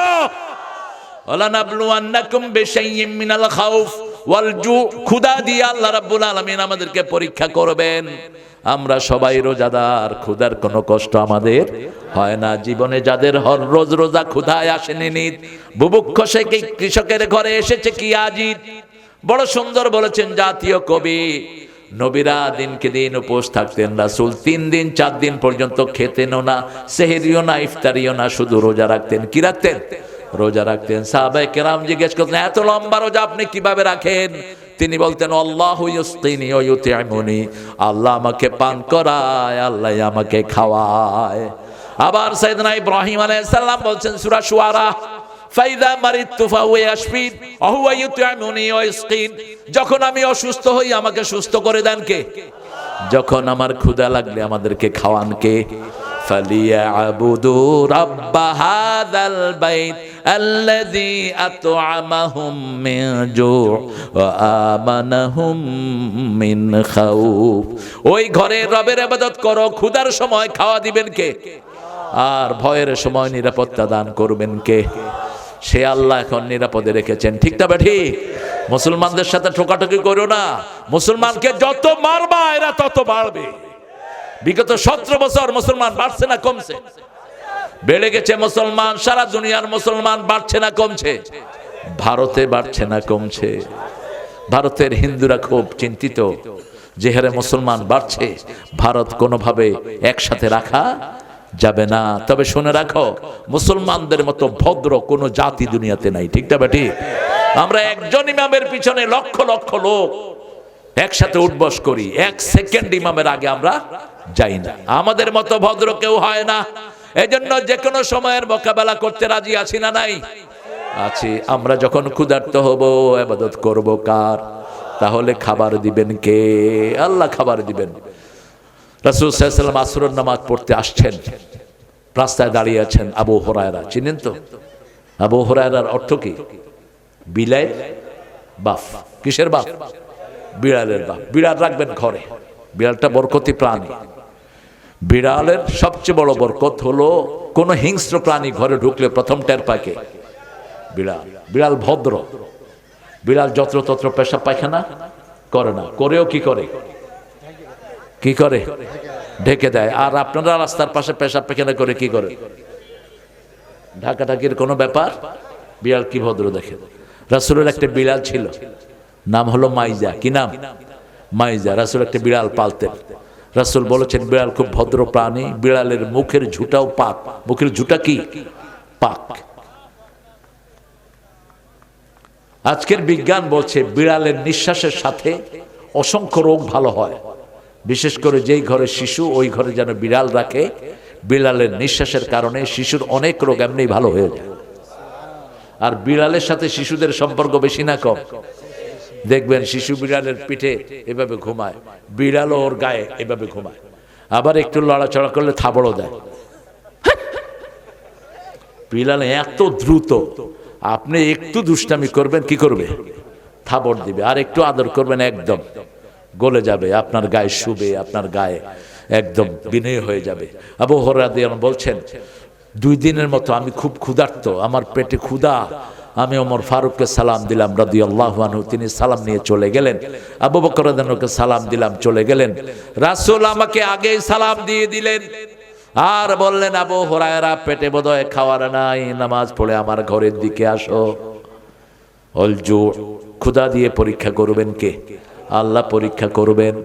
ওয়ালানাবলুয়ান্নাকুম বিশাইয়্যিম মিনাল খাউফ ওয়াল জু। ক্ষুধা দিয়ে আল্লাহ রাব্বুল আলামিন আমাদেরকে পরীক্ষা করবেন। আমরা সবাই রোজাদার, ক্ষুধার কোনো কষ্ট আমাদের হয় না। জীবনে যাদের রোজ রোজা ক্ষুধায় আসেনি নিত, বুভুক্ষ সে কৃষকের ঘরে এসেছে কি আজিত। বড় সুন্দর বলেছেন জাতীয় কবি। নবীরা দিনকে দিন উপোস থাকতেন, রাসূল 3 দিন 4 দিন পর্যন্ত খেতেনও না, সেহরিও না, ইফতারিও না, শুধু রোজা রাখতেন। কি রাখতেন? রোজা রাখতেন। সাহাবায়ে কেরাম জিজ্ঞেস করতেন এত লম্বা রোজা আপনি কিভাবে রাখেন? তিনি বলতেন আল্লাহু ইউসকিনি ওয়া ইউতিমুনি, আল্লাহ আমাকে পান করায়, আল্লাহ আমাকে খাওয়ায়। আবার সাইয়েদনা ইব্রাহিম আলাইহিস সালাম বলছেন সূরা শুআরা ফাইদা মারিতু ফাহুয়া ইয়াশফিন ওয়া হুয়া ইউতিমুনি ওয়া ইউসকিন। যখন আমি অসুস্থ হই আমাকে সুস্থ করে দেন কে? যখন আমার ক্ষুধা লাগলে আমাদেরকে খাওয়ান কে? ফালিয়াবুদু রাব্ব হাযাল বাইত আল্লাযী আত'আমাহুম মিন জু' ওয়া আমানাহুম মিন খাউফ। ওই ঘরের রবের ইবাদত করো, ক্ষুধার সময় খাওয়া দিবেন কে? আর ভয়ের সময় নিরাপত্তা দান করবেন কে? সে আল্লাহ এখন নিরাপদে রেখেছেন। ঠিক না ঠিক? মুসলমানদের সাথে ঠোকাঠুকি করো না। মুসলমানকে যত মারবা এরা তত বাড়বে। বিগত 17 বছর মুসলমান বাড়ছে না কমছে? বেড়ে গেছে মুসলমান। সারা দুনিয়ার মুসলমান বাড়ছে না কমছে? ভারতে বাড়ছে না কমছে? ভারতের হিন্দুরা খুব চিন্তিত যে হারে মুসলমান বাড়ছে, ভারত কোনোভাবে একসাথে রাখা যাবে না। তবে শুনে রাখো, মুসলমানদের মতো ভদ্র কোনো জাতি দুনিয়াতে নাই। ঠিক না ঠিক? আমরা একজন ইমামের পিছনে লক্ষ লক্ষ লোক একসাথে উঠবস করি, 1 সেকেন্ড ইমামের আগে আমরা যাই না। আমাদের মতো ভদ্র কেউ হয় না। এজন্য যে কোনো সময়ের মোকাবেলা করতে রাজি আছি না নাই? আছি। আমরা যখন ক্ষুধার্ত হব ইবাদত করব কার? তাহলে খাবার দিবেন কে? আল্লাহ খাবার দিবেন। রাসূল সাল্লাল্লাহু আলাইহি ওয়াসাল্লাম আসরের নামাজ পড়তে আসছেন, রাস্তায় দাঁড়িয়ে আছেন আবু হুরায়রা। চিনেন তো? আবু হুরায়রার অর্থ কি? বিলাল বাপ। কিসের বাপ? বিড়ালের বাপ। বিড়াল রাখবেন ঘরে, বিড়ালটা বরকতি প্রাণী। বিড়ালের সবচেয়ে বড় বরকত হলো কোন হিংস্র প্রাণী ঘরে ঢুকলে প্রথম টের পাকে বিড়াল। বিড়াল ভদ্র। বিড়াল যত্রতত্র পেশাব পায়খানা করে না, করেও কি করে? কি করে? ঢেকে দেয়। আর আপনারা রাস্তার পাশে পেশাব পায়খানা করে কি করে? ঢাকাঢাকির কোনো ব্যাপার? বিড়াল কি ভদ্র দেখেন। রাসূলের একটা বিড়াল ছিল, নাম হলো মাইজা। কি নাম? মাইজা। রাসূল একটা বিড়াল পালতেন। রাসূল বলেছেন বিড়াল খুব ভদ্র প্রাণী, বিড়ালের মুখের ঝুঁটাও পাক। মুখের ঝুঁটা কি? পাক। আজকের বিজ্ঞান বলছে বিড়ালের নিঃশ্বাসের সাথে অসংখ্য রোগ ভালো হয়। বিশেষ করে যেই ঘরে শিশু, ওই ঘরে যেন বিড়াল রাখে, বিড়ালের নিঃশ্বাসের কারণে শিশুর অনেক রোগ এমনি ভালো হয়ে যায়। আর বিড়ালের সাথে শিশুদের সম্পর্ক বেশি না কম? দেখবেন শিশু বিড়ালের পিঠে এভাবে ঘুমায়, বিড়ালও ওর গায়ে এভাবে ঘুমায়। আবার একটু লড়াচড়া করলে থাবড়ও দেয়। বিড়াল এত দ্রুত, আপনি একটু দুষ্টামি করবেন কি করবে? থাবড় দিবে। আর একটু আদর করবেন একদম গলে যাবে, আপনার গায়ে শুবে, আপনার গায়ে একদম বিনয় হয়ে যাবে। আবু হুরায়রা রাদিয়াল্লাহু বলছেন 2 দিনের মতো আমি খুব ক্ষুধার্ত, আমার পেটে ক্ষুধা। আমি ওমর ফারুককে সালাম দিলাম রাদিয়াল্লাহু আনহু, তিনি সালাম নিয়ে চলে গেলেন। আবু বকর রাদিয়াল্লাহু আনহুকে সালাম দিলাম, চলে গেলেন। রাসূল আমাকে আগেই সালাম দিয়ে দিলেন আর বললেন আবু হুরায়রা পেটে বোধহয় খাওয়ার নাই, নামাজ পড়ে আমার ঘরের দিকে আসো। অলজু, ক্ষুধা দিয়ে পরীক্ষা করবেন কে? আল্লাহ পরীক্ষা করবেন।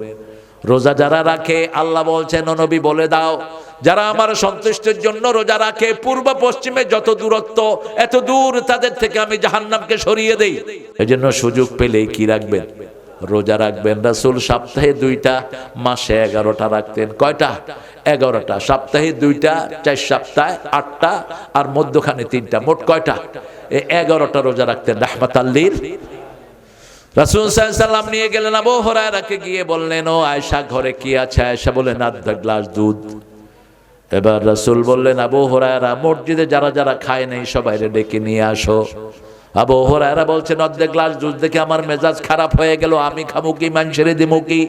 রোজা যারা রাখে, আল্লাহ বলছেন ও নবী বলে দাও, যারা আমার সন্তুষ্টির জন্য রোজা রাখে, পূর্ব পশ্চিমে যত দূরত্ব এত দূর তাদের থেকে আমি জাহান্নামকে সরিয়ে দেই। এজন্য সুযোগ পেলেই কি রাখবেন? রোজা রাখবেন। রাসূল সপ্তাহে 2টা, মাসে 11টা রাখতেন। কয়টা? 11টা। সপ্তাহে 2টা, 4 সপ্তাহে 8টা, আর মধ্যখানে 3টা, মোট কয়টা? এই 11টা রোজা রাখতেন রাহমাতাল লিল। রাসূল সাল্লাল্লাহু আলাইহি ওয়াসাল্লাম নিয়ে গেলেন আবু হুরায়রাকে, গিয়ে বললেন, ও আয়েশা ঘরে কি আছে? আয়েশা বললেন, আধা গ্লাস দুধ। এবার রাসূল বললেন, আবু হুরায়রা, মসজিদে যারা যারা খায় নাই সবাইরে ডেকে নিয়ে আসো। আবু হুরায়রা বলছেন, অর্ধেক গ্লাস দুধ দেখে আমার মেজাজ খারাপ হয়ে গেল, আমি খাবো কি, মানুষের দিমু কি?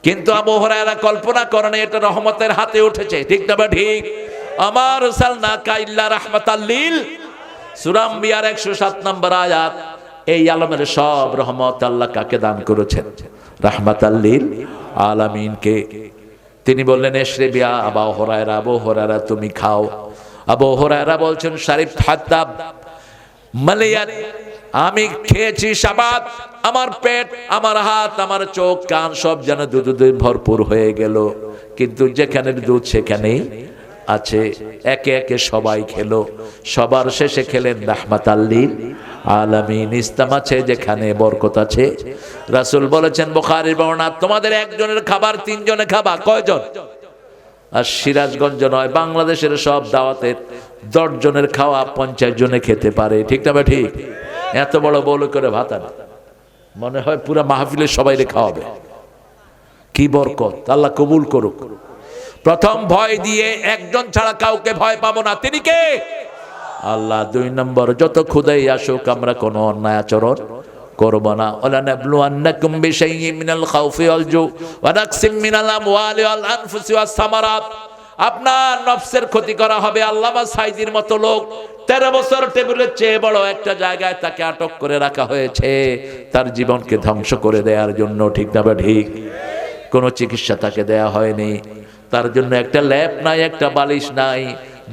কিন্তু আবু হুরায়রা কল্পনা করেন এটা রহমতের হাতে উঠেছে। ঠিক না বা ঠিক? আমার সালনাকা ইল্লা রাহমাতাল লিল, সূরা আম্বিয়ার 107 নম্বর আয়াত। এই আলমের সব রহমত আল্লাহ কাকে দান করেছেন? রাহমাতাল লিল আলামিনকে। তিনি বললেন, এশরিবি ইয়া আবু হুরায়রা, আবু হুরায়রা তুমি খাও। আবু হুরায়রা বলছেন, শারিব হাত্তাব মালিয়াত, আমি খেয়েছি শাবাত, আমার পেট, আমার হাত, আমার চোখ, কান সব যেন দুধে ভরপুর হয়ে গেল। কিন্তু যেখানে দুধ সেখানেই আছে। একে একে সবাই খেলো, সবার শেষে খেলেন রাহমাতাল লিল আলামিন। ইসলাম আছে যেখানে বরকত আছে। রাসূল বলেছেন বুখারীর বর্ণনা, তোমাদের একজনের খাবার 3 জনে খাবা। কয়জন? আর সিরাজগঞ্জ নয়, বাংলাদেশের সব দাওয়াতের 10 জনের খাওয়া 50 জনে খেতে পারে। ঠিক না ঠিক? এত বড় বউল করে ভাত আনে, মনে হয় পুরো মাহফিলের সবাইরে খাওয়াবে। কি বরকত! আল্লাহ কবুল করুক। প্রথম ভয় দিয়ে, একজন ছাড়া কাউকে ভয় পাবো না। তিনি কে? আল্লাহ। 2 নম্বর, যত ক্ষুধাই আসুক আমরা কোনো অন্যায় আচরণ করব না। ওয়ালা নাবলুয়ান্নাকুম বিশাইইন মিনাল খাউফি ওয়াল জু ওয়া নাকসিম মিনাল আমওয়ালি ওয়াল আনফুসি ওয়াস সামারাত। আপনার নফসের ক্ষতি করা হবে। আল্লামা সাইদির মতো লোক 13 বছর টেবিলের চেয়ে বড় একটা জায়গায় তাকে আটক করে রাখা হয়েছে তার জীবনকে ধ্বংস করে দেওয়ার জন্য। ঠিক না ঠিক? কোনো চিকিৎসা তাকে দেয়া হয়নি। তার জন্য একটা ল্যাপ নাই, একটা বালিশ নাই।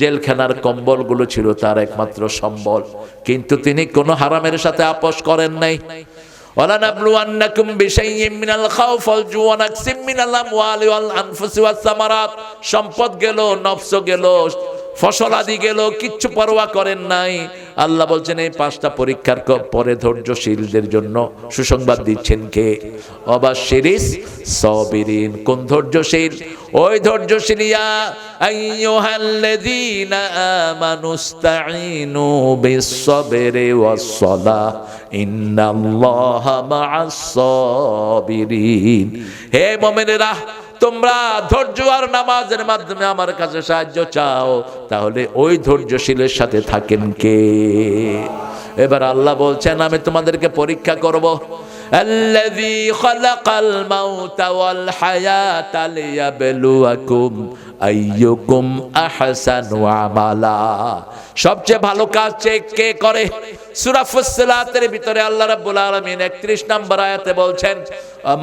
জেলখানার কম্বলগুলো ছিল তার একমাত্র সম্বল। কিন্তু তিনি কোনো হারামের সাথে আপোষ করেন নাই। ওয়ালা নাবলুয়ান্নাকুম বিশাইইন মিনাল খাউফি ওয়াল জু ওয়া নাকসিম মিনাল আমওয়ালি ওয়াল আনফুসি ওয়াস সামারাত। সম্পদ গেল, নফস গেল, ফসল আদি গেল, কিচ্ছু পরোয়া করেন নাই। আল্লাহ বলছেন এই 5টা পরীক্ষার পরে ধৈর্যশীলদের জন্য সুসংবাদ দিচ্ছেন কে? অবাশশিরিস সাবিরিন। কোন ধৈর্যশীল? ওই ধৈর্যশীলিয়া আইয়ুহাল্লাযীনা আমানুস্তাঈনু বিস-সাবরি ওয়াস-সালাহ ইন্নাল্লাহা মা'আস-সাবিরিন। হে মুমিনেরা, তোমরা ধৈর্য আর নামাজের মাধ্যমে আমার কাছে সাহায্য চাও, তাহলে ওই ধৈর্যশীলের সাথে থাকেন কে? এবার আল্লাহ বলছেন আমি তোমাদেরকে পরীক্ষা করব। আল্লাযী খালাকাল মাউতা ওয়াল হায়াতা লিয়াবলুয়াকুম আইয়ুকুম আহসানু আমালা। সবচেয়ে ভালো কাজ কে করে? সূরা ফুসসিলাতের ভিতরে আল্লাহ রাব্বুল আলামিন 31 নম্বর আয়াতে বলছেন,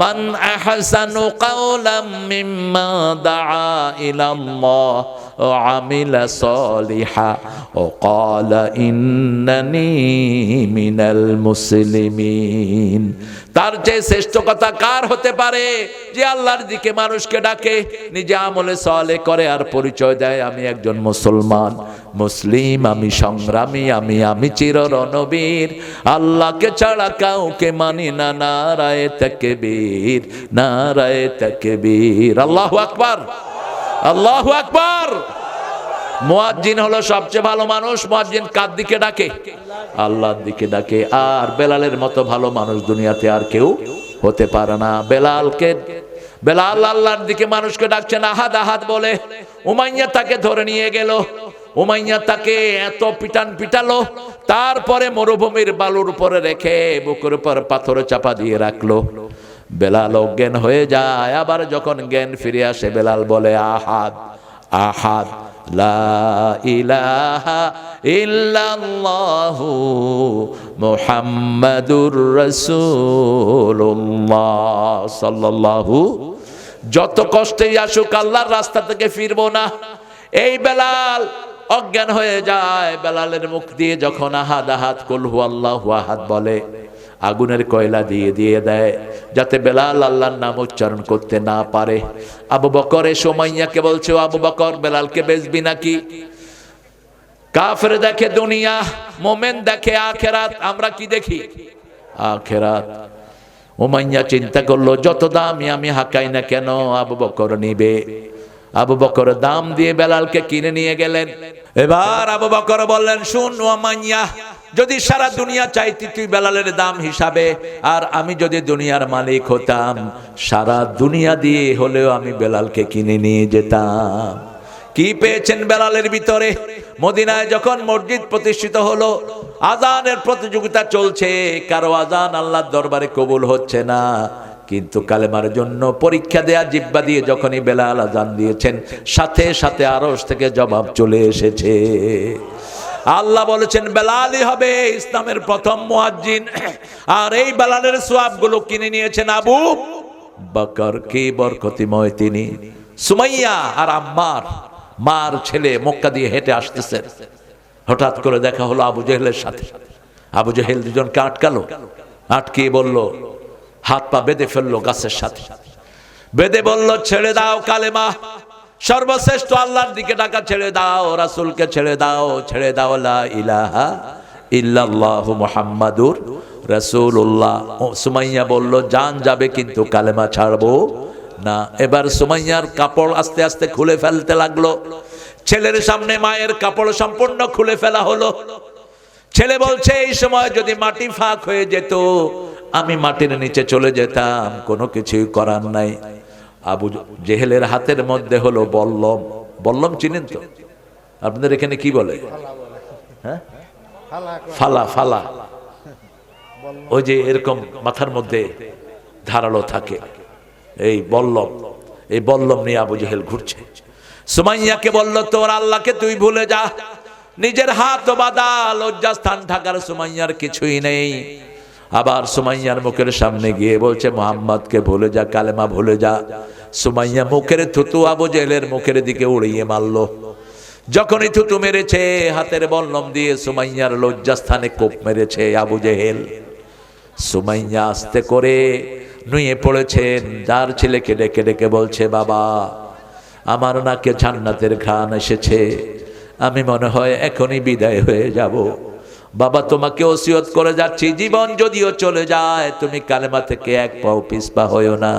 মান আহসানু কাওলাম মিম্মা দাআ ইলাল্লাহ ওয়া আমিলা সলিহা ওয়া ক্বালা ইন্নানী মিনাল মুসলিমিন। তার চেয়ে শ্রেষ্ঠ কথা কার হতে পারে যে আল্লাহর দিকে মানুষকে ডাকে, নিজে আমলে সালেহ করে আর পরিচয় দেয় আমি একজন মুসলমান, মুসলিম, আমি সংগ্রামী, আমি চির রণবীর, আল্লাহকে ছাড়া কাউকে মানি না। নারায়ে তাকবীর, নারায়ে তাকবীর। আল্লাহু আকবার, আল্লাহু আকবার। মুয়াজ্জিন হলো সবচেয়ে ভালো মানুষ। মুয়াজ্জিন কার দিকে ডাকে? আল্লাহর দিকে ডাকে। আর বেলালের মতো ভালো মানুষ দুনিয়াতে আর কেউ হতে পারে না। বেলাল আল্লাহর দিকে মানুষকে ডাকছেন আহাদ আহাদ বলে। উমাইয়া তাকে ধরে নিয়ে গেল। উমাইয়া তাকে এত পিটালো, তারপরে মরুভূমির বালুর উপরে রেখে বুকের উপর পাথরে চাপা দিয়ে রাখলো। বেলাল অজ্ঞান হয়ে যায়। আবার যখন জ্ঞান ফিরে আসে বেলাল বলে আহাদ আহাদ, লা ইলাহা ইল্লাল্লাহু মুহাম্মাদুর রাসূলুল্লাহ সাল্লাল্লাহু। যত কষ্টেই আসুক আল্লাহর রাস্তা থেকে ফিরবো না। এই বেলাল অজ্ঞান হয়ে যায়। বেলালের মুখ দিয়ে যখন আহাদ আহাদ কুল হুয়াল্লাহু আহাদ বলে, আগুনের কয়লা দিয়ে দেয় যাতে বেলাল আল্লাহর নাম উচ্চারণ করতে না পারে। আবু বকর সুমাইয়াকে বলছে, আবু বকর বেলালকে বেচবি নাকি? কাফের দেখে দুনিয়া, মোমেন দেখে আখেরাত। আমরা কি দেখি? আখেরাত। উমাইয়া চিন্তা করলো, যত দামি আমি হাঁকাই না কেন আবু বকর নিবে। আবু বকর দাম দিয়ে বেলালকে কিনে নিয়ে গেলেন। এবার আবু বকর বললেন, শুন উমাইয়া, যদি সারা দুনিয়া চাইতি তুই বেলালের দাম হিসাবে, আর আমি যদি দুনিয়ার মালিক হতাম, সারা দুনিয়া দিয়ে হলেও আমি বেলালকে কিনে নিয়ে যেতাম। কি পেয়েছেন বেলালের ভিতরে? মদিনায় যখন মসজিদ প্রতিষ্ঠিত হলো, আজানের প্রতিযোগিতা চলছে, কারো আজান আল্লাহর দরবারে কবুল হচ্ছে না, কিন্তু কালেমার জন্য পরীক্ষা দেয়া জিহ্বা দিয়ে যখনই বেলাল আজান দিয়েছেন, সাথে সাথে আরশ থেকে জবাব চলে এসেছে। আল্লাহ বলেছেন বেলালই হবে ইসলামের প্রথম মুয়াজ্জিন। আর এই বেলালের সওয়াবগুলো কিনে নিয়েছেন আবু বকর। কি বরকতিময় তিনি। সুমাইয়া আর আম্মার, মার ছেলে, মক্কা দিয়ে হেঁটে আসতেছেন। হঠাৎ করে দেখা হলো আবু জেহেলের সাথে। আবু জেহেল দুজনকে আটকালো, আটকিয়ে বলল, হাত পা বেঁধে ফেললো গাছের সাথে, বেঁধে বলল, ছেড়ে দাও কালেমা, সর্বশ্রেষ্ঠ আল্লাহর দিকে ডাকা ছেড়ে দাও, রাসূলকে ছেড়ে দাও, ছেড়ে দাও লা ইলাহা ইল্লাল্লাহু মুহাম্মাদুর রাসূলুল্লাহ। সুমাইয়া বলল, জান যাবে কিন্তু কালেমা ছাড়বো না। এবার সুমাইয়ার কাপড় আস্তে আস্তে খুলে ফেলতে লাগলো। ছেলের সামনে মায়ের কাপড় সম্পূর্ণ খুলে ফেলা হলো। ছেলে বলছে, এই সময় যদি মাটি ফাঁক হয়ে যেত, আমি মাটির নিচে চলে যেতাম, কোনো কিছুই করার নাই। আবু জেহেলের হাতের মধ্যে হলো বল্লম। বল্লম চিনেন তো? আপনাদের এখানে কি বলে? হ্যাঁ, ফালা। ফালা ওই যে এরকম মাথার মধ্যে ধারালো থাকে, এই বল্লম। এই বল্লম নিয়ে আবু জেহেল ঘুরছে। সুমাইয়াকে বলল, তোর আল্লাহকে তুই ভুলে যা, নিজের হাত বাঁধা, লজ্জাস্থান ঢাকার সুমাইয়ার কিছুই নেই। আবার সুমাইয়ার মুখের সামনে গিয়ে বলছে, মুহাম্মদকে ভুলে যা, কালেমা ভুলে যা। সুমাইয়া মুখের থুতু আবু জেহেলের মুখের দিকে উড়িয়ে মারলো। যখনই থুতু মেরেছে, হাতের বল্লম দিয়ে সুমাইয়ার লজ্জাস্থানে কোপ মেরেছে আবু জেহেল। সুমাইয়া আস্তে করে নুয়ে পড়েছেন। যার ছেলেকে ডেকে ডেকে বলছে, বাবা, আমার নাকে জান্নাতের ঘ্রাণ এসেছে, আমি মনে হয় এখনই বিদায় হয়ে যাব। বাবা, তোমাকে ওসিয়ত করে যাচ্ছি, জীবন যদিও চলে যায়, তুমি কালেমা থেকে এক পাও পিছপা হইও না।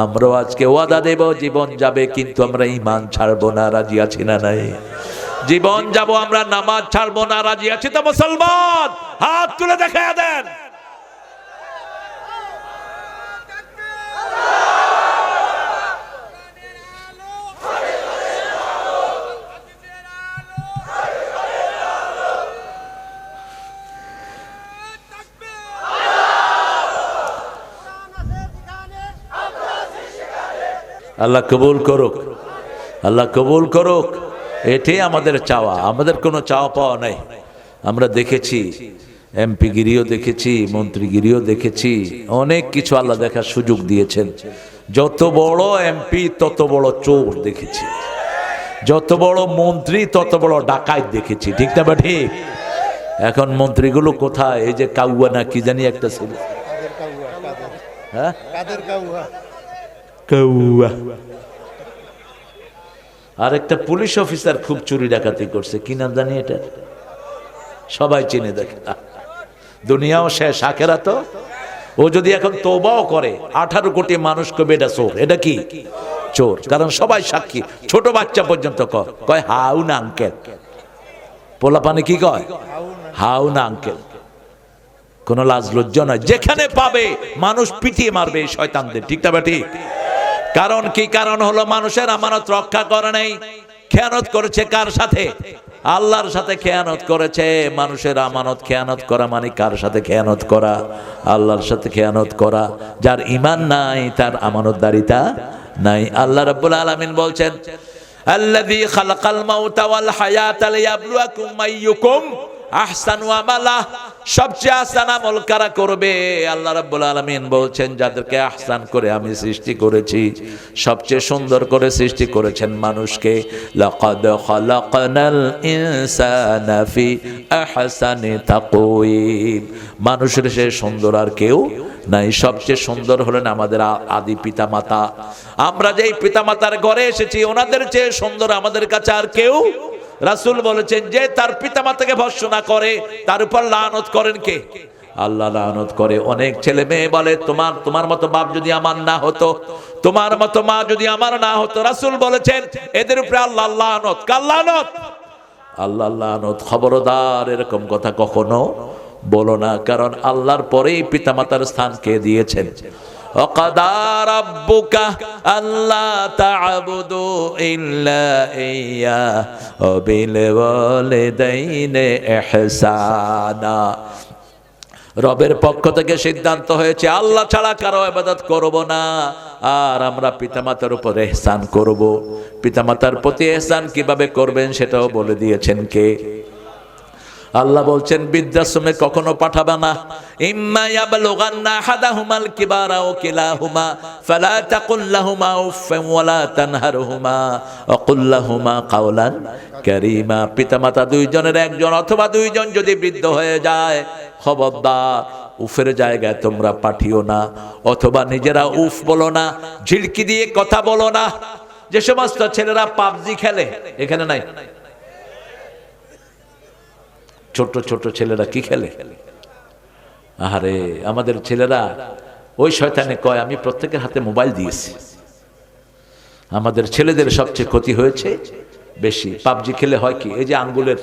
আমরাও আজকে ওয়াদা দেব, জীবন যাবে কিন্তু আমরা ঈমান ছাড়বো না। রাজি আছি না নাই? জীবন যাব, আমরা নামাজ ছাড়বো না। রাজি আছি তো মুসলমান? হাত তুলে দেখায়া দেন। আল্লাহ কবুল করুক, আল্লাহ কবুল করুক। এটাই আমাদের চাওয়া, আমাদের কোনো চাওয়া পাওয়া নাই। আমরা দেখেছি, এমপি গিরিও দেখেছি, মন্ত্রীগিরিও দেখেছি, অনেক কিছু আল্লাহ দেখার সুযোগ দিয়েছেন। যত বড় এমপি তত বড় চোর দেখেছি, যত বড় মন্ত্রী তত বড় ডাকাত দেখেছি। ঠিক না বা ঠিক? এখন মন্ত্রীগুলো কোথায়? এই যে কাউয়া না কি জানি একটা ছিল, হ্যাঁ, কাউয়া। আর একটা পুলিশ অফিসার খুব চুরি ডাকাতি করছে, কি নাম জানি এটা, সবাই চিনে। দেখে দুনিয়াও শেষ, আখেরাতও। ও যদি এখন তওবাও করে, 18 কোটি মানুষ কবে এটা চোর, এটা কি চোর, কারণ সবাই সাক্ষী। ছোট বাচ্চা পর্যন্ত কয় হাউ না আঙ্কেল। পোলাপানে কি কয়? হাউ না আঙ্কেল। কোন লাজ লজ্জা নয়। যেখানে পাবে মানুষ পিটিয়ে মারবে এই শয়তানদের। ঠিক না ঠিক? কারণ কি? কারণ হলো মানুষের আমানত রক্ষা করে নাই, খেয়ানত করেছে। কার সাথে? আল্লাহর সাথে খেয়ানত করেছে। মানুষের আমানত খেয়ানত করা মানে কার সাথে খেয়ানত করা? আল্লাহর সাথে খেয়ানত করা। যার ঈমান নাই তার আমানতদারিতা নাই। আল্লাহ রাব্বুল আলামিন বলছেন, আল্লাযী খালাকাল মাউতা ওয়াল হায়াতা লিয়াবলুয়াকুম আইয়ুকুম আহসানু আমালা, সবচেয়ে আহসান আমল কারা করবে? আল্লাহ রাব্বুল আলামিন বলছেন যাদেরকে আহসান করে আমি সৃষ্টি করেছি, সবচেয়ে সুন্দর করে সৃষ্টি করেছেন মানুষকে। লাকাদ খালাকনাল ইনসানা ফি আহসানি তাকওয়িম, মানুষের চেয়ে সুন্দর আর কেউ নাই। সবচেয়ে সুন্দর হলেন আমাদের আদি পিতামাতা। আমরা যেই পিতামাতার ঘরে এসেছি ওনাদের চেয়ে সুন্দর আমাদের কাছে আর কেউ। রাসূল বলেছেন যে তার পিতামাতাকে ভর্ৎসনা করে তার উপর লানত করেন কে? আল্লাহ লানত করে। অনেক ছেলে মেয়ে বলে তোমার মতো বাপ যদি আমার না হতো, তোমার মতো মা যদি আমার না হতো। রাসূল বলেছেন এদের উপরে আল্লাহ লানত। কার লানত? আল্লাহ লানত। খবরদার এরকম কথা কখনো বলো না, কারণ আল্লাহর পরেই পিতামাতার স্থান কে দিয়েছেন? وَقَضَى رَبُّكَ أَلَّا تَعْبُدُوا إِلَّا إِيَّاهُ وَبِالْوَالِدَيْنِ إِحْسَانًا, রবের পক্ষ থেকে সিদ্ধান্ত হয়েছে আল্লাহ ছাড়া কারো ইবাদত করব না, আর আমরা পিতামাতার উপর ইহসান করব। পিতামাতার প্রতি ইহসান কিভাবে করবেন সেটাও বলে দিয়েছেন কে? আল্লাহ বলছেন বৃদ্ধাশ্রমে কখনো পাঠাবে না। ইম্মা ইয়াবলুগান্না আহাদাহুমাল কিবারা আও কিলাহুমা ফালা তাকুল লাহুমা উফফান ওয়ালা তানহারহুমা ওয়া কুল লাহুমা কাওলান কারীমা, পিতামাতা দুইজনের একজন অথবা দুইজন যদি বৃদ্ধ হয়ে যায়, খবরদার উফের জায়গায় তোমরা পাঠিও না, অথবা নিজেরা উফ বলো না, ঝিলকি দিয়ে কথা বলো না। যে সমস্ত ছেলেরা পাবজি খেলে, এখানে নাই, ছোট ছোট ছেলেরা কি খেলে? আরে আমাদের ছেলেরা ওই শয়তানে কয় আমি প্রত্যেকের হাতে মোবাইল দিয়েছি। আমাদের ছেলেদের সবচেয়ে ক্ষতি হয়েছে বেশি। পাবজি খেলে হয় কি, এই যে আঙ্গুলের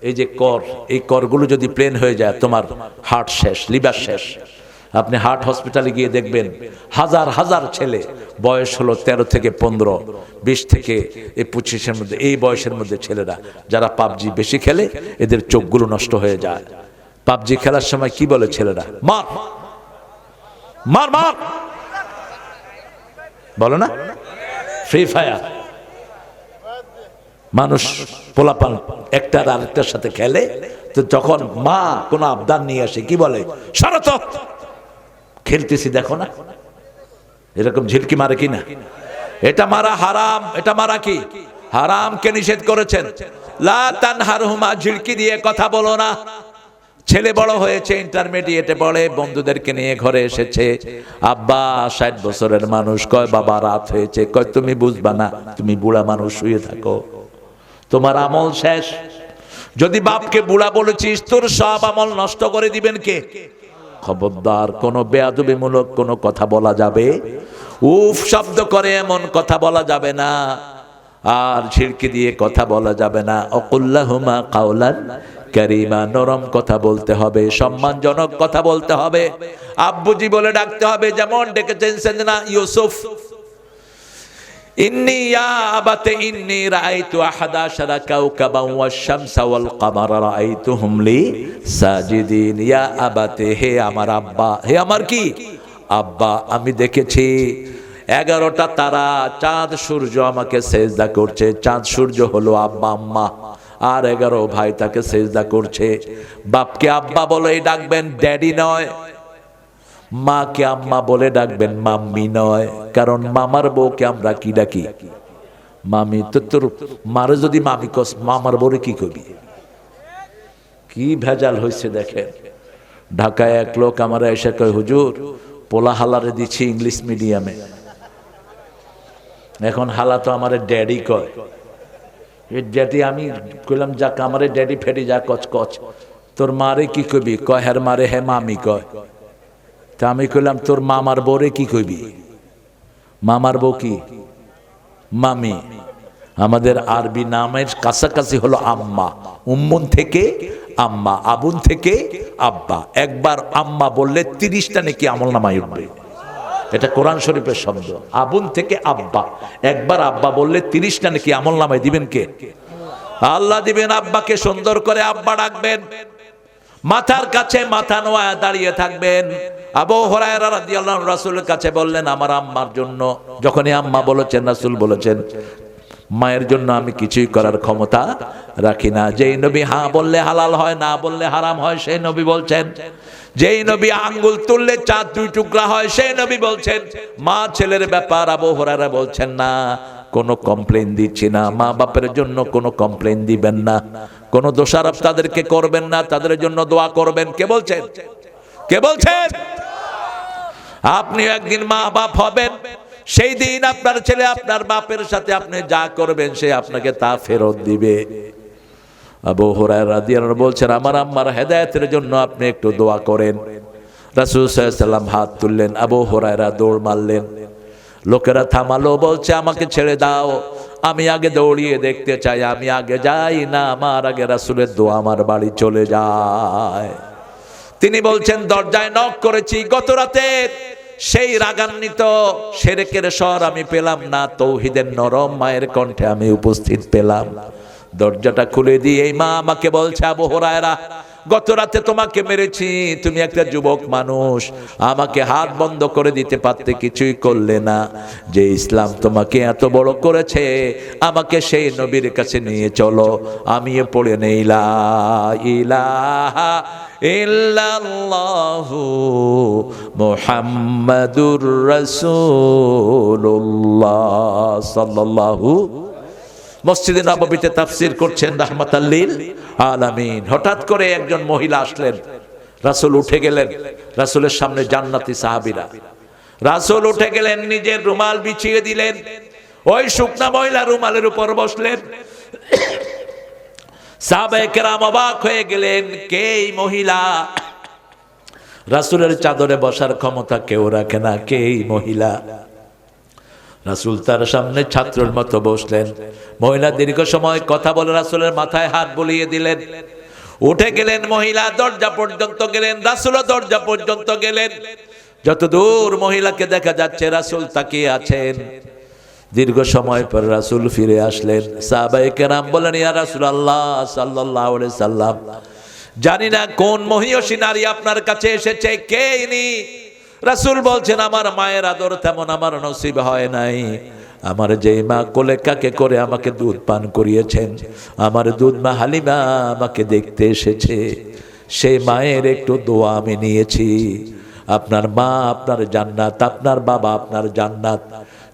এই যে কর, এই করগুলো যদি প্লেন হয়ে যায় তোমার হার্ট শেষ, লিভার শেষ। আপনি হার্ট হসপিটালে গিয়ে দেখবেন হাজার হাজার ছেলে, বয়স হলো 13 থেকে 15, 20 থেকে 25-এর মধ্যে, এই বয়সের মধ্যে ছেলেরা যারা পাবজি বেশি খেলে এদের চোখগুলো নষ্ট হয়ে যায়। পাবজি খেলার সময় কি বলে ছেলেরা? মার মার মার বলে না? Free fire. মানুষ পোলাপান একটা আর আরেকটার সাথে খেলে, তো যখন মা কোনো আবদার নিয়ে আসে কি বলে? সরত, খেলতেছি দেখো না। এরকম ঝিলকি মারে কিনা? এটা মারা হারাম। এটা মারা কি হারাম? কে নিষেধ করেছেন? লা তানহারহুমা, ঝিলকি দিয়ে কথা বলো না। ছেলে বড় হয়েছে, ইন্টারমিডিয়েটে পড়ে, বন্ধুদেরকে নিয়ে ঘরে এসেছে, আব্বা 60 বছরের মানুষ, কয় বাবা রাত হয়েছে, কয় তুমি বুঝবা না, তুমি বুড়া মানুষ, শুয়ে থাকো, তোমার আমল শেষ। যদি বাপকে বুড়া বলেছিস তোর সব আমল নষ্ট করে দিবেন কে? খবরদার কোনো বেয়াদবিমূলক কোনো কথা বলা যাবে, উফ শব্দ করে এমন কথা বলা যাবে না, আর ঝিলকি দিয়ে কথা বলা যাবে না। অকুল্লাহুমা কাওলান কারীমা, নরম কথা বলতে হবে, সম্মানজনক কথা বলতে হবে, আব্বুজি বলে ডাকতে হবে। যেমন ডেকেছেন সাইয়েদনা ইউসুফ, ইন্নী ইয়া আবাতি ইন্নী রাআইতু আহাদা আশারা কাওকাবান ওয়াশ-শামসা ওয়াল কামারা রাআইতুহুম লি সাজিদিন। ইয়া আবাতি, হে আমার আব্বা, হে আমার কি আব্বা, আমি দেখেছি 11টা তারা, চাঁদ সূর্য আমাকে সেজদা করছে। চাঁদ সূর্য হলো আব্বা আম্মা, আর 11 ভাই তাকে সেজদা করছে। বাপকে আব্বা বলে ডাকবেন, ড্যাডি নয়। মাকে আম্মা বলে ডাকবেন, মাম্মি নয়। কারণ মামার বউকে আমরা কি ডাকি? মামি। তো তোর মারে যদি মামি কস, মামার বউরে কি কবি? কি ভেজাল হয়েছে দেখেন। ঢাকায় এক লোক আমার এসে কয়, হুজুর পোলা হালারে দিচ্ছি ইংলিশ মিডিয়ামে, এখন হালা তো আমার ড্যাডি কয়। ড্যাডি, আমি কইলাম যাক আমার ড্যাডি ফেডি যা কচ কচ, তোর মারে কি কবি? কয় হের মারে হে মামি কয়। তা আমি কইলাম তোর মামার বউরে কি কইবি? মামার বউ কি? মামি। আমাদের আরবি নামের কাছাকাছি হলো আম্মা। উম্মুন থেকে আম্মা, আবুন থেকে আব্বা। একবার আম্মা বললে 30টা নাকি আমল নামায় উঠবে। এটা কোরআন শরীফের শব্দ। আবুন থেকে আব্বা, একবার আব্বা বললে 30টা নাকি আমল নামায় দিবেন কে? আল্লাহ দিবেন। আব্বাকে সুন্দর করে আব্বা ডাকবেন, মাথার কাছে মাথা নোয়া দাঁড়িয়ে থাকবেন। আবু হুরায়রা রাদিয়াল্লাহু আনহু রাসূলের কাছে বললেন আমার আম্মার জন্য, যখনই আম্মা বলেছেন রাসূল বলেছেন মায়ের জন্য আমি কিছুই করার ক্ষমতা রাখি না। যেই নবী হ্যাঁ বললে হালাল হয়, না বললে হারাম হয়, সেই নবী বলছেন। যেই নবী আঙ্গুল তুললে চাঁদ 2 টুকরা হয়, সেই নবী বলছেন। মা ছেলের ব্যাপার আবু হুরায়রা বলছেন না, কোনো কমপ্লেইন দিচ্ছি না, মা বাপের জন্য কোনো কমপ্লেইন দিবেন না, কোনো দোষারোপ তাদেরকে করবেন না, তাদের জন্য দোয়া করবেন। কে বলছেন? কে বলছেন? আপনি একদিন মা বাপ হবেন, সেই দিন আপনার ছেলে আপনার বাপের সাথে আপনি যা করবেন সে আপনাকে তা ফেরত দিবে। আবু হুরায়রা রাদিয়াল্লাহু আনহু বলছেন, আমার আম্মার হেদায়েতের জন্য আপনি একটু দোয়া করেন। রাসূল সাল্লাল্লাহু আলাইহি ওয়াসাল্লাম হাত তুললেন, আবু হুরায়রা দৌড় মারলেন। লোকেরা থামালো, বলছে আমাকে ছেড়ে দাও, আমি আগে দৌড়িয়ে দেখতে চাই, আমি আগে যাই না, আমার আগে রাসূলের দোয়া আমার বাড়ি চলে যায়। তিনি বলছেন, দরজায় নক করেছি, গত রাতে সেই রাগান্বিত শিরকের স্বর আমি পেলাম না, তৌহিদের নরম মায়ের কণ্ঠে আমি উপস্থিত পেলাম। দরজাটা খুলে দিয়ে এই মা আমাকে বলছে, আবু হুরায়রা গত রাতে তোমাকে মেরেছি, তুমি একটা যুবক মানুষ, আমাকে হাত বন্ধ করে দিতে পারতে, কিছুই করলে না। যে ইসলাম তোমাকে এত বড় করেছে, আমাকে সেই নবীর কাছে নিয়ে চলো। আমি পড়ে নেই লা ইলাহা ইল্লাল্লাহু মুহাম্মাদুর রাসূলুল্লাহ সাল্লাল্লাহু। মসজিদে নববীতে তাফসীর করছেন রাহমাতাল লিল আলামিন। হঠাৎ করে একজন মহিলা আসলেন, রাসূল উঠে গেলেন, রাসূলের সামনে জান্নাতি সাহাবীরা। রাসূল উঠে গেলেন, নিজের রুমাল বিছিয়ে দিলেন, ওই শুকনা মহিলা রুমালের উপর বসলেন। সাহাবায়ে কেরাম অবাক হয়ে গেলেন, কে এই মহিলা? রাসূলের চাদরে বসার ক্ষমতা কেউ রাখে না, কে এই মহিলা? রাসূল তার সামনে ছাত্রের মতো বসলেন। মহিলা দীর্ঘ সময় কথা বলে রাসূলের মাথায় হাত বুলিয়ে দিলেন। উঠে গেলেন মহিলা, দরজা পর্যন্ত গেলেন, রাসূলও দরজা পর্যন্ত গেলেন। যতদূর মহিলাকে দেখা যাচ্ছে রাসূল তাকিয়ে আছেন। দীর্ঘ সময় পর রাসূল ফিরে আসলেন। সাহাবায়ে কেরাম বলেন, ইয়া রাসূলুল্লাহ সাল্লাল্লাহু আলাইহি সাল্লাম, জানি না কোন মহিয়সী নারী আপনার কাছে এসেছে, কে ইনি? রাসূল বলছেন, আমার মায়ের আদর তেমন আমার নসিব হয় নাই। আমার যেই মা কোলে কাকে করে আমাকে দুধ পান করিয়েছেন, আমার দুধ মা হালিমা আমাকে দেখতে এসেছে, সেই মায়ের একটু দোয়া আমি নিয়েছি। আপনার মা আপনার জান্নাত, আপনার বাবা আপনার জান্নাত।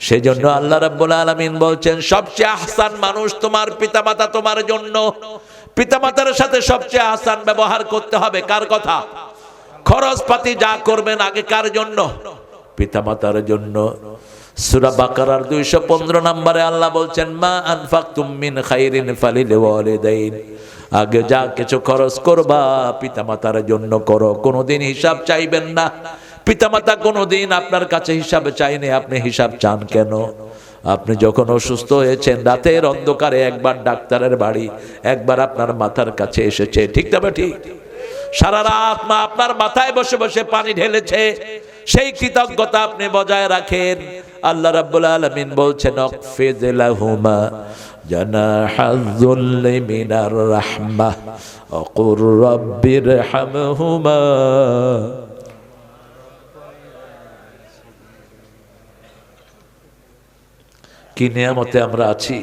সেজন্য আল্লাহ রাব্বুল আলামিন বলছেন, সবচেয়ে আহসান মানুষ তোমার পিতামাতা তোমার জন্য। পিতামাতার সাথে সবচেয়ে আহসান ব্যবহার করতে হবে। কার কথা? খরচপাতি যা করবেন আগে কার জন্য? পিতামাতার জন্য। সূরা বাকারার 215 নম্বরে আল্লাহ বলছেন, মা আনফাকতুম মিন খাইরিন ফালিল ওয়ালিদাইন। আগে যা কিছু খরচ করবা পিতামাতার জন্য করো, কোনোদিন হিসাব চাইবেন না। পিতামাতা কোনোদিন আপনার কাছে হিসাব চাইনি, আপনি হিসাব চান কেন? আপনি যখন অসুস্থ হয়েছেন, রাতের অন্ধকারে একবার ডাক্তারের বাড়ি, একবার আপনার মাথার কাছে এসেছে, ঠিক না ঠিক? সারা রাত মা আপনার মাথায় বসে বসে পানি ঢেলেছে, সেই কৃতজ্ঞতা আপনি বজায় রাখেন। আল্লাহ রাব্বুল আলামিন বলছেন, আখফিদ লাহুমা জানাহাযুল্লি মিনার রাহমাহ ওয়াকুর রাব্বিরহামহুমা। কি নিয়ামতে আমরা আছি।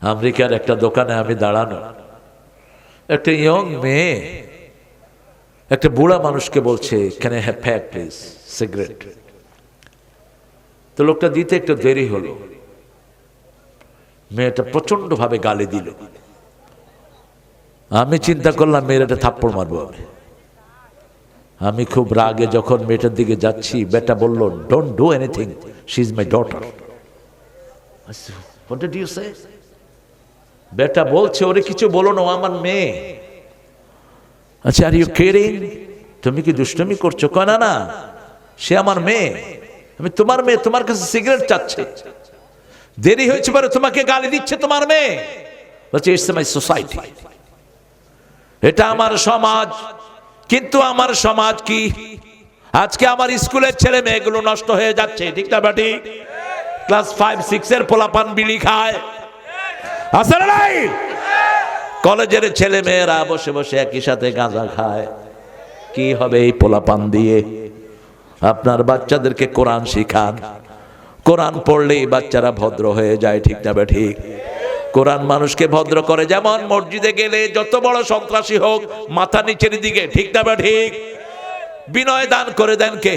আমেরিকার একটা দোকানে আমি দাঁড়ানো, একটা ইয়ং মেয়ে একটা বুড়া মানুষকে বলছে, can I have pack please, cigarette. তো লোকটা দিতে একটু দেরি হলো, মেয়েটা প্রচন্ড ভাবে গালি দিল। আমি চিন্তা করলাম মেয়েটা থাপ্পড় মারবো। আমি খুব রাগে যখন মেয়েটার দিকে যাচ্ছি, বেটা বলল, don't do anything, she is my daughter. What did you say? বেটা বলছে, ওরে কিছু বলো না, আমার মেয়ে। আচ্ছা, আর ইউ কিডিং? তুমি কি দুষ্টুমি করছো? কয় না না, সে আমার মেয়ে, আমি তোমার মেয়ে, তোমার কাছে সিগারেট চাচ্ছে, দেরি হয়েছে পরে তোমাকে গালি দিচ্ছে তোমার মেয়ে। বলছে, ইটস মাই সোসাইটি, এটা আমার সমাজ। কিন্তু আমার সমাজ কি? আজকে আমার স্কুলের ছেলে মেয়েগুলো নষ্ট হয়ে যাচ্ছে, ঠিক না বাটি? ক্লাস 5-6 এর পোলাপান বিড়ি খায়, আছে না নাই? কলেজের ছেলে মেয়েরা বসে বসে একই সাথে গাঁজা খায়। কি হবে এই পোলাপান দিয়ে? আপনার বাচ্চাদেরকে কোরআন শিখান, কোরআন পড়লেই বাচ্চারা ভদ্র হয়ে যায়, ঠিক না ঠিক? কোরআন মানুষকে ভদ্র করে। যেমন মসজিদে গেলে যত বড় সন্ত্রাসী হোক মাথা নিচের দিকে, ঠিক না ঠিক? বিনয় দান করে দেন কে?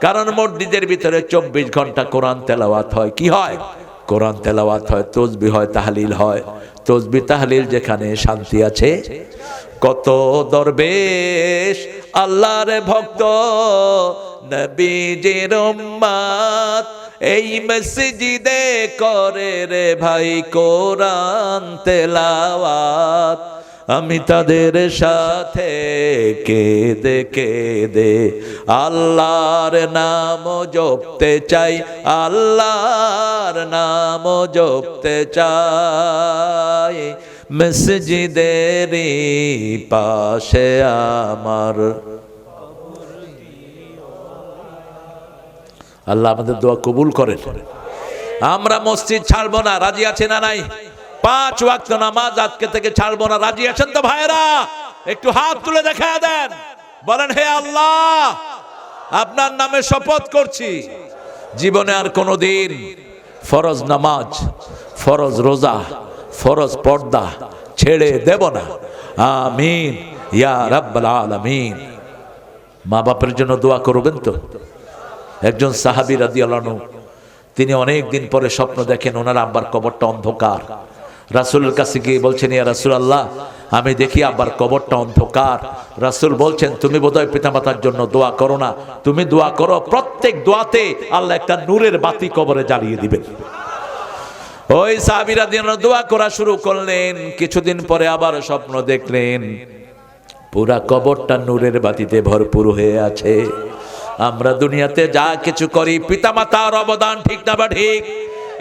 কারণ মসজিদের ভিতরে 24 ঘন্টা কোরআন তেলাওয়াত হয়। কি হয়? কোরআন তেলাওয়াত হয়, তসবিহ হয়, তাহলিল হয়। তসবিহ তাহলিল যেখানে শান্তি আছে। কত দরবেশ আল্লাহর ভক্ত নবীজির উম্মত এই মসজিদে করে রে ভাই কোরআন তেলাওয়াত। আমি তাদের সাথে কেঁদে কেঁদে আল্লাহর নাম জপতে চাই, আল্লাহর নাম জপতে চাই। মসজিদেরই পাশে আমার। আল্লাহ আমাদের দোয়া কবুল করেন। আমরা মসজিদ ছাড়বো না, রাজি আছে না নাই? 5 ওয়াক্ত নামাজ আজকে থেকে ছাড়বো না, রাজি আছেন তো ভাইরা? একটু হাত তুলে দেখা দেন, বলেন হে আল্লাহ আপনার নামে শপথ করছি জীবনে আর কোনোদিন ফরজ নামাজ, ফরজ রোজা, ফরজ পর্দা ছেড়ে দেব না। আমিন ইয়া রাব্বাল আলামিন। মা বাপের জন্য দোয়া করবেন তো? একজন সাহাবী রাদিয়াল্লাহু আনহু, তিনি অনেক দিন পরে স্বপ্ন দেখেন ওনার আব্বার কবরটা অন্ধকার। রাসূলের কাছে গিয়ে বলছেন, ইয়া রাসূলুল্লাহ আমি দেখি আব্বার কবরটা অন্ধকার। রাসূল বলছেন, তুমি বোধহয় পিতামাতার জন্য দোয়া করো না, তুমি দোয়া করো প্রত্যেক দোয়াতে আল্লাহ একটা নূরের বাতি কবরে জ্বালিয়ে দিবেন। ওই সাহাবী রাদিয়াল্লাহু আনহু দোয়া করা শুরু করলেন। কিছুদিন পরে আবার স্বপ্ন দেখলেন পুরা কবরটা নূরের বাতিতে ভরপুর হয়ে আছে। আমরা দুনিয়াতে যা কিছু করি পিতামাতার অবদান, ঠিক না বা ঠিক?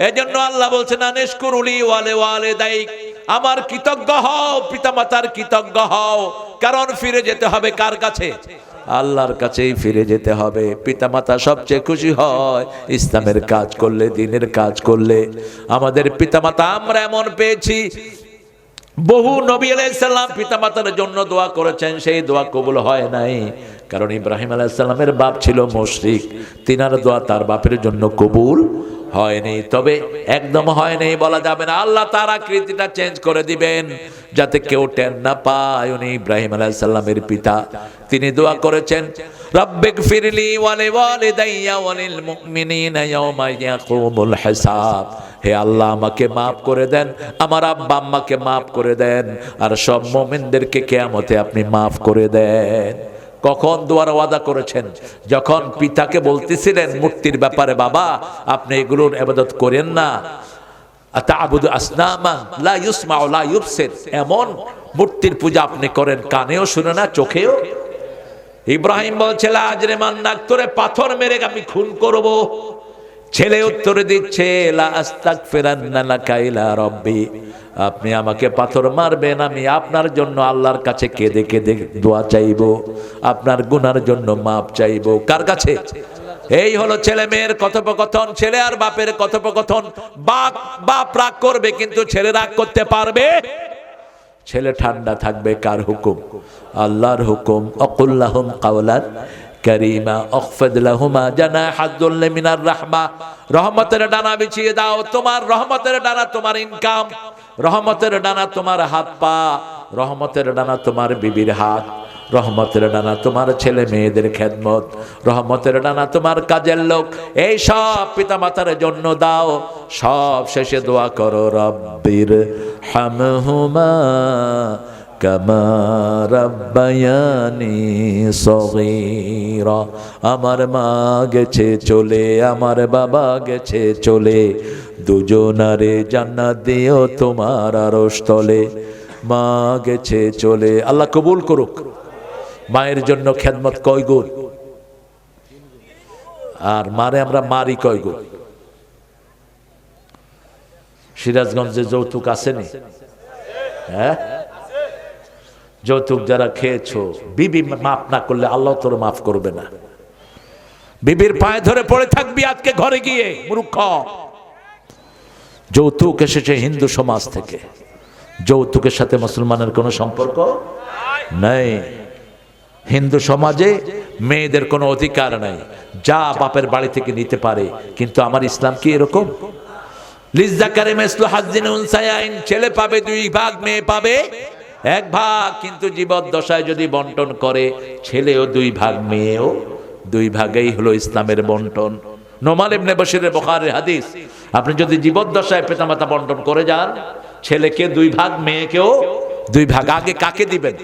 এজন্য আল্লাহ বলছেন আনিশকুরুলি ওয়ালিদাইক, আমার কৃতজ্ঞ হও, পিতামাতার কৃতজ্ঞ হও। কারণ ফিরে যেতে হবে কার কাছে? আল্লাহর কাছেই ফিরে যেতে হবে। পিতামাতা সবচেয়ে খুশি হয় ইসলামের কাজ করলে, দ্বীনের কাজ করলে। আমাদের পিতামাতা আমরা এমন পেয়েছি, বহু নবী আলাইহিস সালাম পিতামাতার জন্য দোয়া করেছেন, সেই দোয়া কবুল হয় নাই। কারণ ইব্রাহিম আলাইহিস সালামের বাপ ছিল মুশরিক, তিনার দোয়া তার বাপের জন্য কবুল হয়নি। তবে একদম হয়নি বলা যাবে না, আল্লাহ তার আকৃতিটা চেঞ্জ করে দিবেন যাতে কেউ টের না পায়। উনি ইব্রাহিম আলাইহিস সালামের পিতা, তিনি দোয়া করেছেন রাব্বিগফিরলি ওয়ালিওয়ালিদাইয়া ওয়ালিল মুমিনিনা ইয়াওমা ইয়াকুমুল হিসাব। হে আল্লাহ আমাকে মাফ করে দেন, আমার আব্বা আম্মাকে মাফ করে দেন, আর সব মুমিনদেরকে কিয়ামতে আপনি মাফ করে দেন। কখন দোয়ার ওয়াদা করেছেন? যখন পিতাকে বলতেছিলেন মূর্তির ব্যাপারে, বাবা আপনি এগুলোর ইবাদত করেন না, আতাবুদু আসনামান লা ইউসমাউ লা ইউবসির, এমন মূর্তির পূজা আপনি করেন, কানেও শুনে না, চোখেও। ইব্রাহিম বলছে লা আজরিমান নাক, তোরে পাথর মেরে আমি খুন করব। ছেলে উত্তরে দিচ্ছে লা আস্তাগফিরান্না লাকা ইলা রাব্বি, আপনি আমাকে পাথর মারবেন, আমি আপনার জন্য আল্লাহর কাছে কেঁদে কেঁদে দোয়া চাইবো, আপনার গুনার জন্য মাপ চাইবো। কার কাছে? এই হলো ছেলে মেয়ের কথোপকথন, ছেলে আর বাপের কথোপকথন। বাপ রাগ করবে কিন্তু ছেলে রাগ করতে পারবে? ছেলে ঠান্ডা থাকবে কার হুকুম? আল্লাহর হুকুম। আকুল্লাহুম কাওলান কারীমা আখফিদ লাহুমা জানাহাদ যুল্লি মিনার রাহমা, রহমতের ডানা বিছিয়ে দাও। তোমার রহমতের ডানা তোমার ইনকাম, রহমতের ডানা তোমার হাত পা, রহমতের ডানা তোমার বিবির হাত, রহমতের ডানা তোমার ছেলে মেয়েদের খেদমত, রহমতের ডানা তোমার কাজের লোক। এই সব পিতামাতার জন্য দাও। সব শেষে দোয়া করো রব্বির হামহুমা কামা রাব্বায়ানি সগীরা। আমার মা গেছে চলে, আমার বাবা গেছে চলে, দুজনারে জান্নাত দিও তোমার আরশ তলে। মা গেছে চলে, আল্লাহ কবুল করুক। মায়ের জন্য খেদমত কয় গুণ, আর মারে আমরা মারি কয় গুণ? সিরাজগঞ্জে যৌতুক আসেনি? হ্যাঁ, যৌতুক যারা খেয়েছো, বিবি মাফ না করলে আল্লাহ তোর মাফ করবে না। বিবির পায়ে ধরে পড়ে থাকবি আজকে ঘরে গিয়ে, মূর্খ। যৌতুক এসেছে হিন্দু সমাজ থেকে, যৌতুকের সাথে মুসলমানের কোনো সম্পর্ক নাই। হিন্দু সমাজে মেয়েদের কোনো অধিকার নাই, যা বাপের বাড়ি থেকে নিতে পারে। কিন্তু আমার ইসলাম কি এরকম? লিজ্জাকারে মিসলু হাজ্জিল উনসায়াইন, ছেলে পাবে 2 ভাগ, মেয়ে পাবে 1 ভাগ। কিন্তু জীবদ্দশায় যদি বন্টন করে, ছেলেও 2 ভাগ, মেয়েও 2 ভাগেই হলো ইসলামের বন্টন। নোমান ইবনে বশিরের বুখারীর হাদিস, আপনি যদি জীবদ্দশায় পিতামাতা বন্টন করে যান, ছেলেকে 2 ভাগ, মেয়েকেও 2 ভাগ। আগে কাকে দিবেন?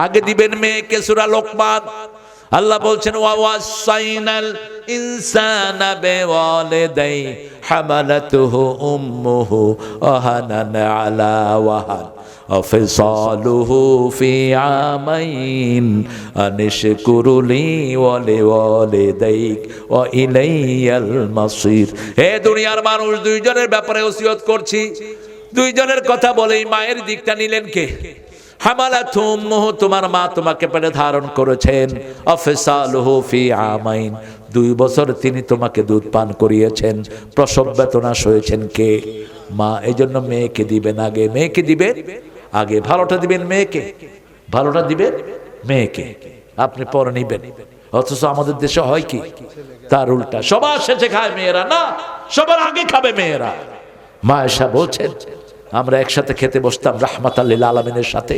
আগে দিবেন মেয়েকে। সূরা লোকমান আল্লাহ বলছেন, ওয়া ওয়াসাইনাল ইনসানা বিওয়ালিদাই হামালাতুহু উম্মুহু ওয়াহানান আলা ওয়াহান ওয়াফিসালুহু ফি আমাইন আনিশকুরু লি ওয়া লিওয়ালিদাইক ওয়া ইলাইয়াল মাসির। হে দুনিয়ার মানুষ, 2 জনের ব্যাপারে ওসিয়ত করছি। 2 জনের কথা বলেই মায়ের দিকটা নিলেন কে? হামালাতু উম্মুহু, তোমার মা তোমাকে পেটে ধারণ করেছেন। আফসালুহু ফি আমাইন, 2 বছর তিনি তোমাকে দুধ পান করিয়েছেন। প্রসব বেদনা সয়েছেন কে? মা। এজন্য মেয়েকে দিবেন আগে, মেয়েকে দিবেন আগে। ভালোটা দিবেন মেয়েকে, ভালোটা দিবেন মেয়েকে, আপনি পরে নিবেন। অথচ আমাদের দেশে হয় কি? তার উল্টা, সবার শেষে খায় মেয়েরা, না সবার আগে খাবে মেয়েরা। মা এসা বলছেন, আমরা একসাথে খেতে বসতাম রাহমাতাল লিল আলামিনের সাথে।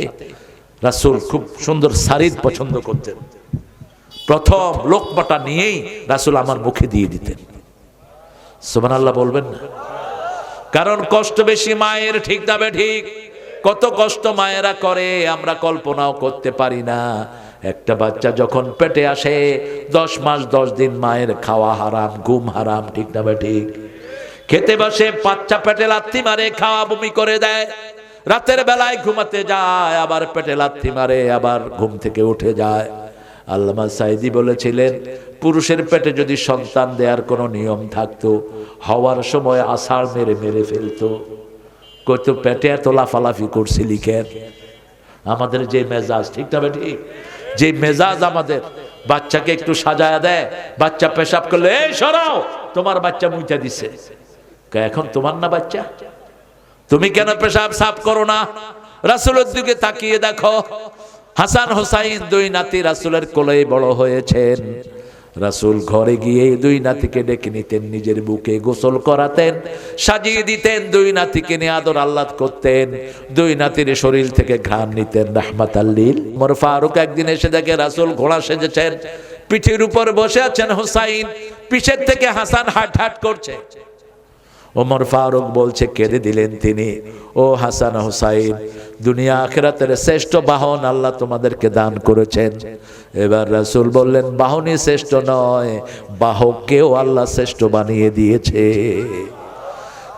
রাসূল খুব সুন্দর সারিদ পছন্দ করতেন। প্রথম লোকমাটা নিয়েই রাসূল আমার মুখে দিয়ে দিতেন। সুবহানাল্লাহ বলবেন না? কারণ কষ্ট বেশি মায়ের, ঠিক যাবে ঠিক। কত কষ্ট মায়েরা করে আমরা কল্পনাও করতে পারি না। একটা বাচ্চা যখন পেটে আসে, 10 মাস 10 দিন মায়ের খাওয়া হারাম, ঘুম হারাম, ঠিক যাবে ঠিক। খেতে বসে বাচ্চা পেটে লাথি মারে, খাওয়া বমি করে দেয়। রাতের বেলায় ঘুমাতে যায়, আবার পেটে লাথি মারে, আবার ঘুম থেকে উঠে যায়। আল্লামা সাইদি বলেছিলেন, পুরুষের পেটে যদি সন্তান দেওয়ার কোনো নিয়ম থাকতো, হওয়ার সময় আষাঢ় মেরে মেরে ফেলতো। কত পেটে এত লাফালাফি করছিলি কেন? আমাদের যে মেজাজ, ঠিক না ঠিক, যে মেজাজ আমাদের, বাচ্চাকে একটু সাজায়া দেয়, বাচ্চা পেশাব করলে এই সরাও, তোমার বাচ্চা মুইতা দিছে। এখন তোমার না বাচ্চা, তুমি কেন পেশাব সাফ করো না? রাসূলের দিকে তাকিয়ে দেখো, হাসান হোসাইন 2 নাতি রাসূলের কোলে বড় হয়েছেন। রাসূল ঘরে গিয়ে 2 নাতিকে ডেকে নিতেন, নিজের বুকে গোসল করাতেন, সাজিয়ে দিতেন, 2 নাতিকে নিয়ে আদর আহ্লাদ করতেন। 2 নাতির শরীর থেকে ঘ্রাণ নিতেন রাহমাতাল লিল। ওমর ফারুক একদিন এসে দেখে রাসূল ঘোড়া সেজেছেন, পিঠের উপর বসে আছেন হোসাইন, পিছের থেকে হাসান হাট হাট করছে। ওমর ফারুক বলছে, কেঁদে দিলেন তিনি, ও হাসান হোসাইন, দুনিয়া আখিরাতের শ্রেষ্ঠ বাহন আল্লাহ তোমাদেরকে দান করেছেন। এবার রাসূল বললেন, বাহনই শ্রেষ্ঠ নয়, বাহককেও আল্লাহ শ্রেষ্ঠ বানিয়ে দিয়েছে।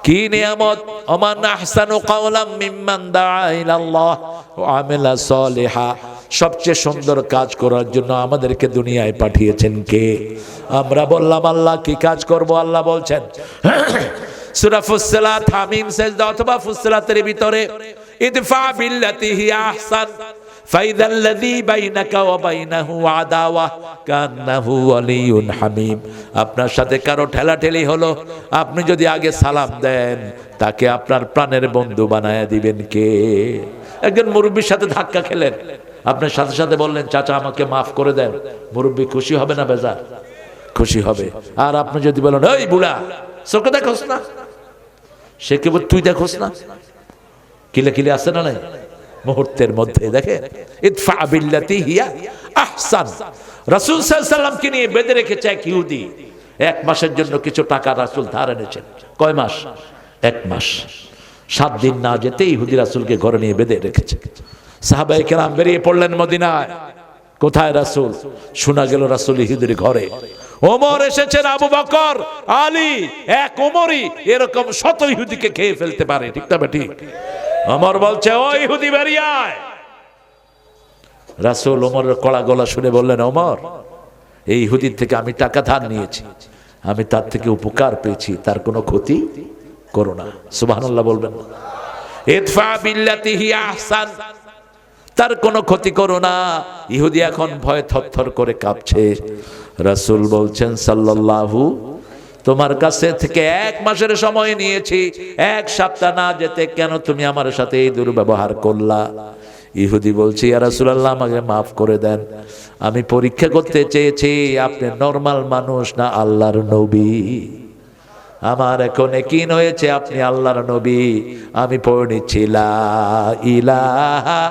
কি নিয়ামত! ওমান আহসানু কাওলাম মিম্মান দাআ ইলাল্লাহ ওয়া আমিলা সলিহা। সবচেয়ে সুন্দর কাজ করার জন্য আমাদেরকে দুনিয়ায় পাঠিয়েছেন কে? আমরা বললাম আল্লাহ, কি কাজ করব? আল্লাহ বলছেন সূরা ফুসসিলাত, হামিম, সাজদা অথবা ফুসসিলাতের ভিতরে, ইদফা বিল্লাতি হিয়া আহসান ফাইদাল্লাযী বাইনাকা ওয়া বাইনাহু আদাওয়া কান্নাহু ওয়ালিয়ুন হামিম। আপনার সাথে কারো ঠেলাঠেলি হলো, আপনি যদি আগে সালাম দেন, তাকে আপনার প্রাণের বন্ধু বানায়া দিবেন কে? একজন মুরব্বির সাথে ধাক্কা খেলেন, আপনার সাথে সাথে বললেন, চাচা আমাকে মাফ করে দেন, মুরব্বি খুশি হবে না বেজার? খুশি হবে। আর আপনি যদি বলেন, ওই বুড়া চোখে দেখোস না, সে কেবল তুই দেখোস না, কিলে কিলে আসে না নাই মুহূর্তের মধ্যে। দেখে, ইদফা বিল্লাতি হিয়া আহসান। রাসূল সাল্লাল্লাহু আলাইহি ওয়াসাল্লামকে নিয়ে বেঁধে রেখেছে এক ইহুদি। 1 মাসের জন্য কিছু টাকা রাসূল ধার এনেছেন। কয় মাস? 1 মাস। 7 দিন না যেতে ইহুদি রাসূলকে ঘরে নিয়ে বেঁধে রেখেছে। সাহাবায়ে কেরাম বেরিয়ে পড়লেন মদিনায়। কোথায় রাসূল? শোনা গেল রাসূল ইহুদির ঘরে। ওমর এসেছেন, আবু বকর, আলী, এক ওমরই এরকম শত ইহুদিকে খেয়ে ফেলতে পারে, ঠিক না ঠিক? ওমর বলছে, ও ইহুদি বেরিয়ে আয়। রাসূল ওমরের কড়া গলা শুনে বললেন, ওমর, এই ইহুদির থেকে আমি টাকা ধার নিয়েছি, আমি তার থেকে উপকার পেয়েছি, তার কোনো ক্ষতি করো না। সুবহানাল্লাহ বলবেন না? ইদফা বিল্লাতি হিয়া আহসান, তার কোনো ক্ষতি করো না। ইহুদি এখন ভয়ে থরথর করে কাঁপছে। রাসূল বলছেন, সাল্লাল্লাহু, তোমার কাছে থেকে 1 মাসের সময় নিয়েছি, 1 সপ্তাহ না যেতে কেন তুমি আমার সাথে এই দুর্ব্যবহার করলা? ইহুদি বলছে, ইয়া রাসূলুল্লাহ আমাকে মাফ করে দেন, আমি পরীক্ষা করতে চেয়েছি আপনি নরমাল মানুষ না আল্লাহর নবী। আমার এখন ইয়াকিন হয়েছে আপনি আল্লাহর নবী। আমি পড়ে নিচ্ছি, লা ইলাহা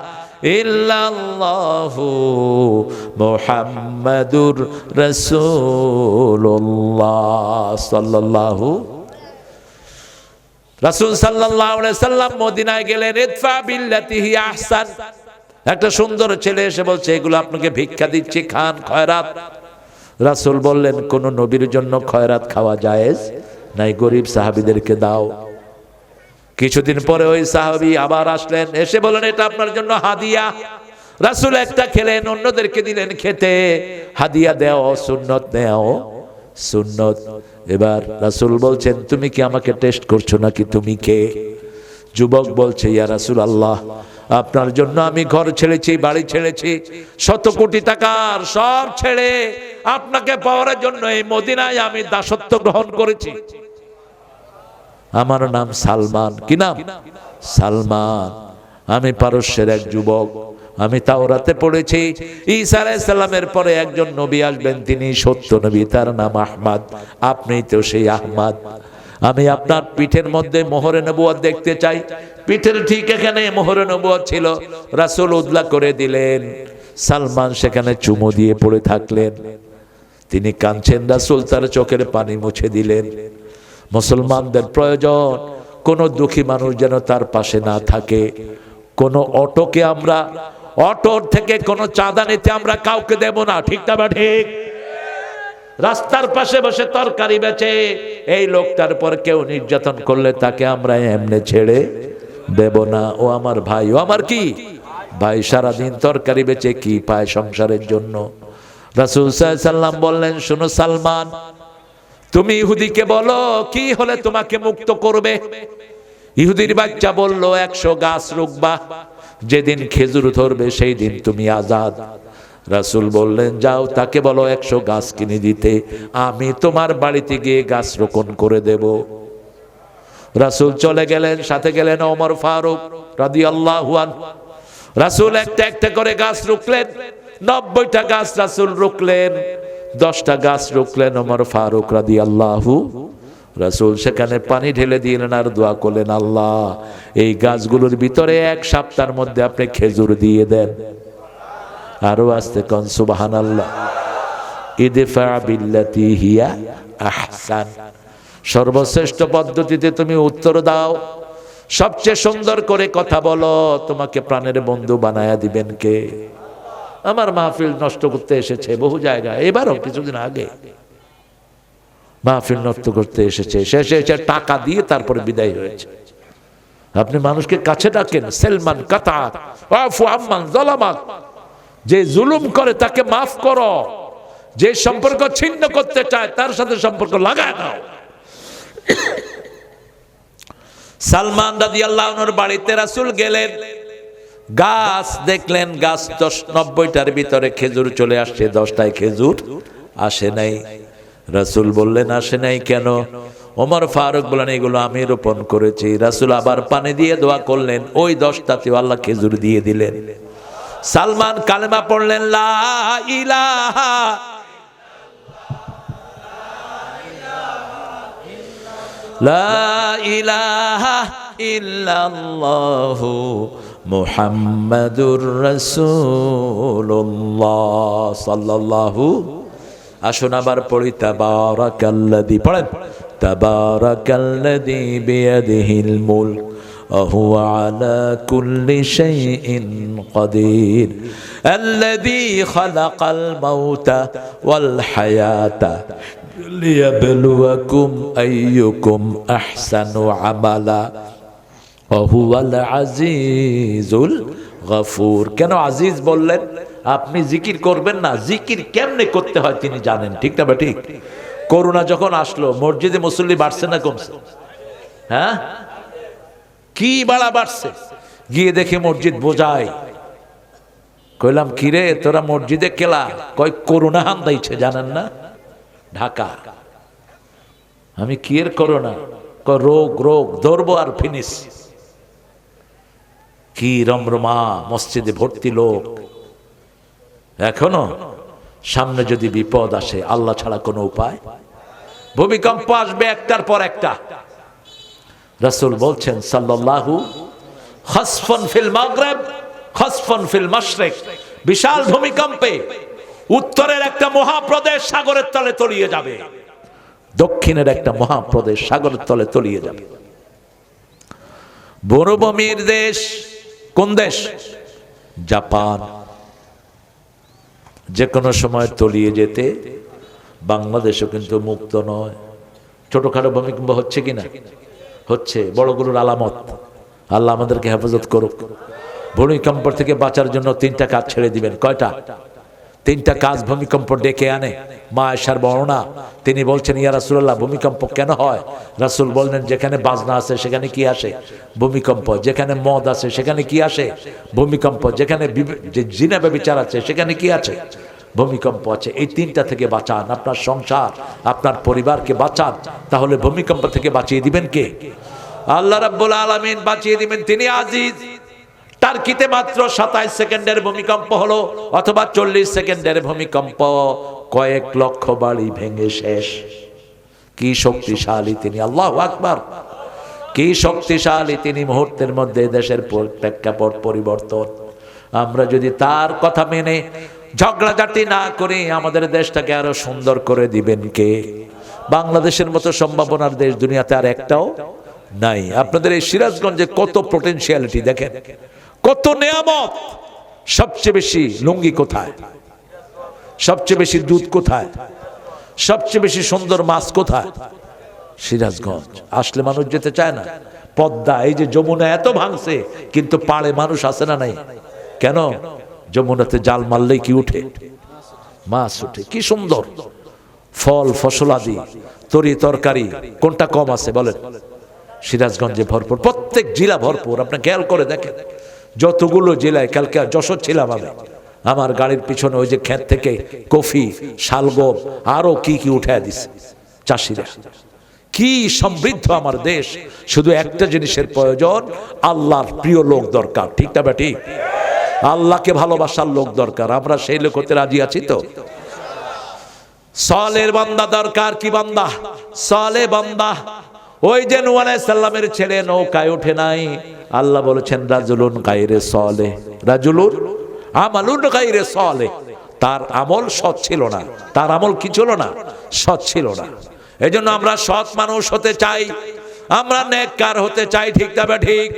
ইল্লাল্লাহু মুহাম্মাদুর রাসূলুল্লাহ সাল্লাল্লাহু। রাসূল সাল্লাল্লাহু আলাইহি সাল্লাম মদিনায় গেলেন, ইদফা বিল্লাতি হি আহসান। একটা সুন্দর ছেলে এসে বলছে, এগুলো আপনাকে ভিক্ষা দিচ্ছি, খান, খয়রাত। রাসূল বললেন, কোন নবীর জন্য খয়রাত খাওয়া জায়েজ নাই, গরিব সাহাবীদেরকে দাও। কিছুদিন পরে ওই সাহাবী আবার আসলেন, এসে বললেন, এটা আপনার জন্য হাদিয়া। রাসূল একটা খেলেন, অন্যদেরকে দিলেন খেতে। হাদিয়া দেও সুন্নত, নেও সুন্নত। এবার রাসূল বলছেন, তুমি কি আমাকে টেস্ট করছো নাকি, তুমি কে? যুবক বলছে, ইয়া রাসূলুল্লাহ আপনার জন্য আমি ঘর ছেড়েছি, বাড়ি ছেড়েছি, 100 কোটি টাকার সব ছেড়ে আপনাকে পাওয়ার জন্য এই মদিনায় আমি দাসত্ব গ্রহণ করেছি। আমার নাম সালমান। কি নাম? সালমান। আমি পারস্যের এক যুবক। আমি তাওরাতে পড়েছি ঈসা আলাইহিস সালামের পরে একজন নবী আসবেন, তিনি সত্য নবী, তার নাম আহমদ। আপনি তো সেই আহমদ। আমি আপনার পিঠের মধ্যে মোহরে নবুয়ত দেখতে চাই। পিঠের ঠিক এখানে মোহরে নবুয়ত ছিল। রাসূল উদলা করে দিলেন, সালমান সেখানে চুমু দিয়ে পড়ে থাকলেন। তিনি কাঁদছেন, রাসূল তার চোখের পানি মুছে দিলেন। মুসলমানদের প্রয়োজন কোন দুঃখী মানুষ যেন তার পাশে না থাকে। কোন অটোকে আমরা, অটোর থেকে কোন চাঁদা নিতে আমরা কাউকে দেব না, ঠিক না বা ঠিক? রাস্তার পাশে বসে তরকারি বেচে এই লোকটার পর কেউ নির্যাতন করলে তাকে আমরা এমনি ছেড়ে দেব না। ও আমার ভাই, ও আমার কি ভাই, সারাদিন তরকারি বেচে কি পায় সংসারের জন্য। রাসূল সাল্লাল্লাহু আলাইহি সাল্লাম বললেন, শোনো সালমান, তুমি ইহুদিকে বলো কি হলে তোমাকে মুক্ত করবে। ইহুদির বাচ্চা বলল, 100 গাছ রুকবা, যেদিন খেজুর ধরবে সেই দিন তুমি আজাদ। রাসূল বললেন, যাও তাকে বলো 100 গাছ কিনে দিতে, আমি তোমার বাড়িতে গিয়ে গাছ রোপণ করে দেব। রাসূল চলে গেলেন, সাথে গেলেন ওমর ফারুক রাদিয়াল্লাহু আনহু। রাসূল একটা একটা করে গাছ রুকলেন। 90টা গাছ রাসূল রুকলেন, 10টা গাছ রুকলেন ওমর ফারুক রাদিয়াল্লাহু। রাসূল সেখানে পানি ঢেলে দিলেন আর দোয়া করলেন, আল্লাহ এই গাছগুলোর ভিতরে 1 সপ্তাহের মধ্যে আপনি খেজুর দিয়ে দেন। আরো আস্তে কোন সুবহানাল্লাহ। ইদফা বিল্লাতি হিয়া আহসান। সর্বশ্রেষ্ঠ পদ্ধতিতে তুমি উত্তর দাও, সবচেয়ে সুন্দর করে কথা বলো, তোমাকে প্রাণের বন্ধু বানায়া দিবেন কে? আমার মাহফিল নষ্ট করতে এসেছে বহু জায়গায়, এবারও কিছুদিন আগে মাহফিল নষ্ট করতে এসেছে, শেষে এসে টাকা দিয়ে তারপরে বিদায় হয়েছে। আপনি মানুষকে কাছে ডাকেন, সেলমান কাতা ওয়াফু আম্মান যালামাক, যে জুলুম করে তাকে মাফ করো, যে সম্পর্ক ছিন্ন করতে চায় তার সাথে সম্পর্ক লাগায় দাও। সালমান রাদিয়াল্লাহু আনহুর বাড়িতে রাসূল গেলেন, গাছ দেখলেন, গাছ 90টার ভিতরে খেজুর চলে আসছে, 10টায় খেজুর আসে নাই। রাসূল বললেন, আসে নাই কেন? ওমর ফারুক বলেন, এগুলো আমি রোপণ করেছি। রাসূল আবার পানি দিয়ে দোয়া করলেন, ওই 10টাতে আল্লাহ খেজুর দিয়ে দিলেন। সালমান কালেমা পড়লেন, লা ইলাহা লা ইলাহা ইল্লাল্লাহু মুহাম্মাদুর রাসূলুল্লাহ সাল্লাল্লাহু। আসুন আবার পড়ি, তাবারাকাল্লাযী, পড়েন, তাবারাকাল্লাযী বিয়াদিহিল মুলক ওয়া হুয়া আলা কুল্লি শাইইন কাদির, আল্লাযী খালাকাল মাউতা ওয়াল হায়াতা লিয়াবলুয়াকুম আইয়ুকুম আহসানু আমালা ওয়া হুয়াল আজিজুল গফুর। কেন আজিজ বললেন? আপনি জিকির করবেন না, জিকির কেমনে করতে হয় তিনি জানেন, ঠিক না? ঠিক। করোনা যখন আসলো মসজিদে মুসল্লি বাড়ছে না কমছে? হ্যাঁ, কি বাড়া বাড়ছে। গিয়ে দেখে মসজিদ বোঝায়। কইলাম, কিরে তোরা মসজিদে কেলা? কয় করোনা হামদাইছে, জানেন না? ঢাকা। আমি কি এর করোনা? কয় রোগ, রোগ ধরবো আর ফিনিশ। কি রমরমা, মসজিদে ভর্তি লোক। এখনো সামনে যদি বিপদ আসে, আল্লাহ ছাড়া কোনো উপায়। ভূমিকম্প আসবে একটার পর একটা। রাসূল বলছেন সাল্লাল্লাহু, খাসফুন ফিল মাগরিব খাসফুন ফিল মাশরিক, বিশাল ভূমিকম্পে উত্তরের একটা মহাপ্রদেশ সাগরের তলে তলিয়ে যাবে, দক্ষিণের একটা মহাপ্রদেশ সাগরের তলে তলিয়ে যাবে। মরুভূমির দেশ কোন দেশ? জাপান। যে কোনো সময় তলিয়ে যেতে বাংলাদেশও কিন্তু মুক্ত নয়। ছোটখাটো ভূমিকম্প হচ্ছে কিনা? হচ্ছে, বড়গুলোর আলামত। আল্লাহ আমাদেরকে হেফাজত করুক। ভূমিকম্প থেকে বাঁচার জন্য 3টা কাজ ছেড়ে দিবেন। কয়টা? 3টা কাজ ভূমিকম্প ডেকে আনে। মা আয়েশার বর্ণনা, তিনি বলছেন, ইয়া রাসূলুল্লাহ, ভূমিকম্প কেন হয়? রাসূল বললেন, যেখানে বাজনা আছে সেখানে কি আসে? ভূমিকম্প। যেখানে মদ আছে সেখানে কি আসে? ভূমিকম্প। যেখানে জিনা ব্যভিচার আছে সেখানে কি আছে? ভূমিকম্প আছে। এই 3টা থেকে বাঁচান, আপনার সংসার, আপনার পরিবারকে বাঁচান। তাহলে ভূমিকম্প থেকে বাঁচিয়ে দিবেন কে? আল্লাহ রাব্বুল আলামিন বাঁচিয়ে দিবেন, তিনি আজিজ। টার্কিতে মাত্র 27 সেকেন্ডের ভূমিকম্প হলো, অথবা 40 সেকেন্ডের ভূমিকম্প, কয়েক লক্ষ বাড়ি ভেঙে শেষ। কি শক্তিশালী তিনি, আল্লাহু আকবার। কি শক্তিশালী তিনি, মুহূর্তের মধ্যে দেশের প্রেক্ষাপট পরিবর্তন। আমরা যদি তার কথা মেনে ঝগড়াঝাটি না করে আমাদের দেশটাকে আরো সুন্দর করে দিবেন কে? বাংলাদেশের মতো সম্ভাবনার দেশ দুনিয়াতে আর একটাও নাই। আপনাদের এই সিরাজগঞ্জে কত পটেনশিয়ালিটি দেখেন, কত নেয়ামত। সবচেয়ে বেশি লুঙ্গি কোথায়? সবচেয়ে বেশি দুধ কোথায়? সবচেয়ে বেশি সুন্দর মাছ কোথায়? সিরাজগঞ্জ। আসলে মানুষ যেতে চায় না। পদ্মা, এই যে যমুনা এত ভাঙছে, কিন্তু পাড়ে মানুষ আসে না নাই কেন? যমুনাতে জাল মারলেই কি উঠে? মাছ উঠে। কি সুন্দর ফল ফসলাদি, তরি তরকারি, কোনটা কম আছে বলেন? সিরাজগঞ্জে ভরপুর, প্রত্যেক জেলা ভরপুর। আপনি খেয়াল করে দেখেন, যতগুলো জেলায়, কালকে যশোর ছিলাম আমি, আমার গাড়ির পিছনে ওই যে ক্ষেত থেকে কফি, শালগম, আরো কি কি উঠায় দিছে চাষিরা। কি সমৃদ্ধ আমার দেশ। শুধু একটা জিনিসের প্রয়োজন, আল্লাহর প্রিয় লোক দরকার। ঠিক না বেটি? আল্লাহকে ভালোবাসার লোক দরকার। আমরা সেই লোক হতে রাজি আছি তো? সালের বান্দা দরকার। কি বান্দা? সালে বান্দা। ওই যে নূহ আলাইহিস সালামের ছেলে নৌকায় ওঠে নাই, আল্লাহ বলেছেন রাজুলুন গায়রে সালেহ, রাজুলুন আমালুন গায়রে সালেহ। তার আমল সৎ ছিল না। তার আমল কি ছিল না? সৎ ছিল না। এজন্য আমরা সৎ মানুষ হতে চাই, আমরা নেককার হতে চাই। ঠিক তবে ঠিক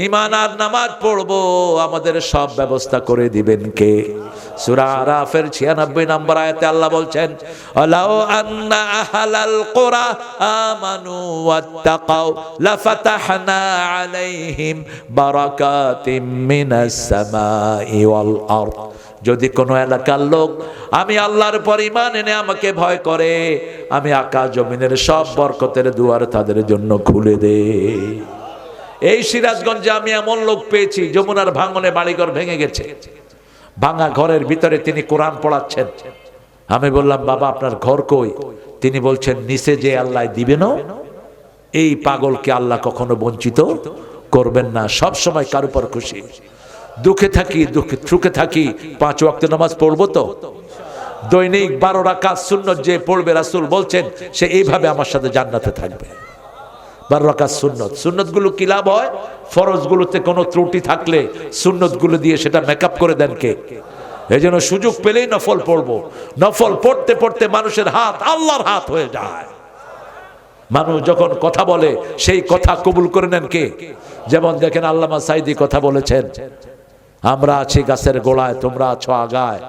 ঈমান আর নামাজ পড়বো, আমাদের সব ব্যবস্থা করে দিবেন কে? সূরা আরাফের 96 নম্বর আয়াতে আল্লাহ বলছেন, আলাউ আন্না আহলাল কুরা আমানু ওয়াত্তাকাউ লাফাতাহনা আলাইহিম বারাকাতিম মিনাস সামাই ওয়াল আরদ। যদি কোনো এলাকার লোক আমি আল্লাহর উপর ঈমান এনে আমাকে ভয় করে, আমি আকাশ জমিনের সব বরকতের দুয়ার তাদের জন্য খুলে দেই। এই সিরাজগঞ্জে আমি এমন লোক পেয়েছি, যমুনার ভাঙনে বাড়িঘর ভেঙে গেছে, ভাঙা ঘরের ভিতরে তিনি কোরআন পড়াচ্ছেন। আমি বললাম, বাবা আপনার ঘর কই? তিনি বলছেন, নিচে যে আল্লাহ দিবেন, এই পাগলকে আল্লাহ কখনো বঞ্চিত করবেন না, সব সময় কার উপর খুশি। দুঃখে থাকি, সুখে থাকি, 5 ওয়াক্ত নামাজ পড়বো তো। দৈনিক 12 রাকাত সুন্নত যে পড়বে, রাসূল বলছেন সে এইভাবে আমার সাথে জান্নাতে থাকবে। 12 রাকাত সুন্নত। সুন্নতগুলো কি লাভ হয়? ফরজগুলোতে কোনো ত্রুটি থাকলে সুন্নতগুলো দিয়ে সেটা মেকআপ করে দেন কে? এই জন্য সুযোগ পেলেই নফল পড়বো। নফল পড়তে পড়তে মানুষের হাত আল্লাহর হাত হয়ে যায়। মানুষ যখন কথা বলে সেই কথা কবুল করে নেন কে? যেমন দেখেন আল্লামা সাঈদী কথা বলেছেন, আমরা আছি গাছের গোড়ায়, তোমরা আছো আগায়,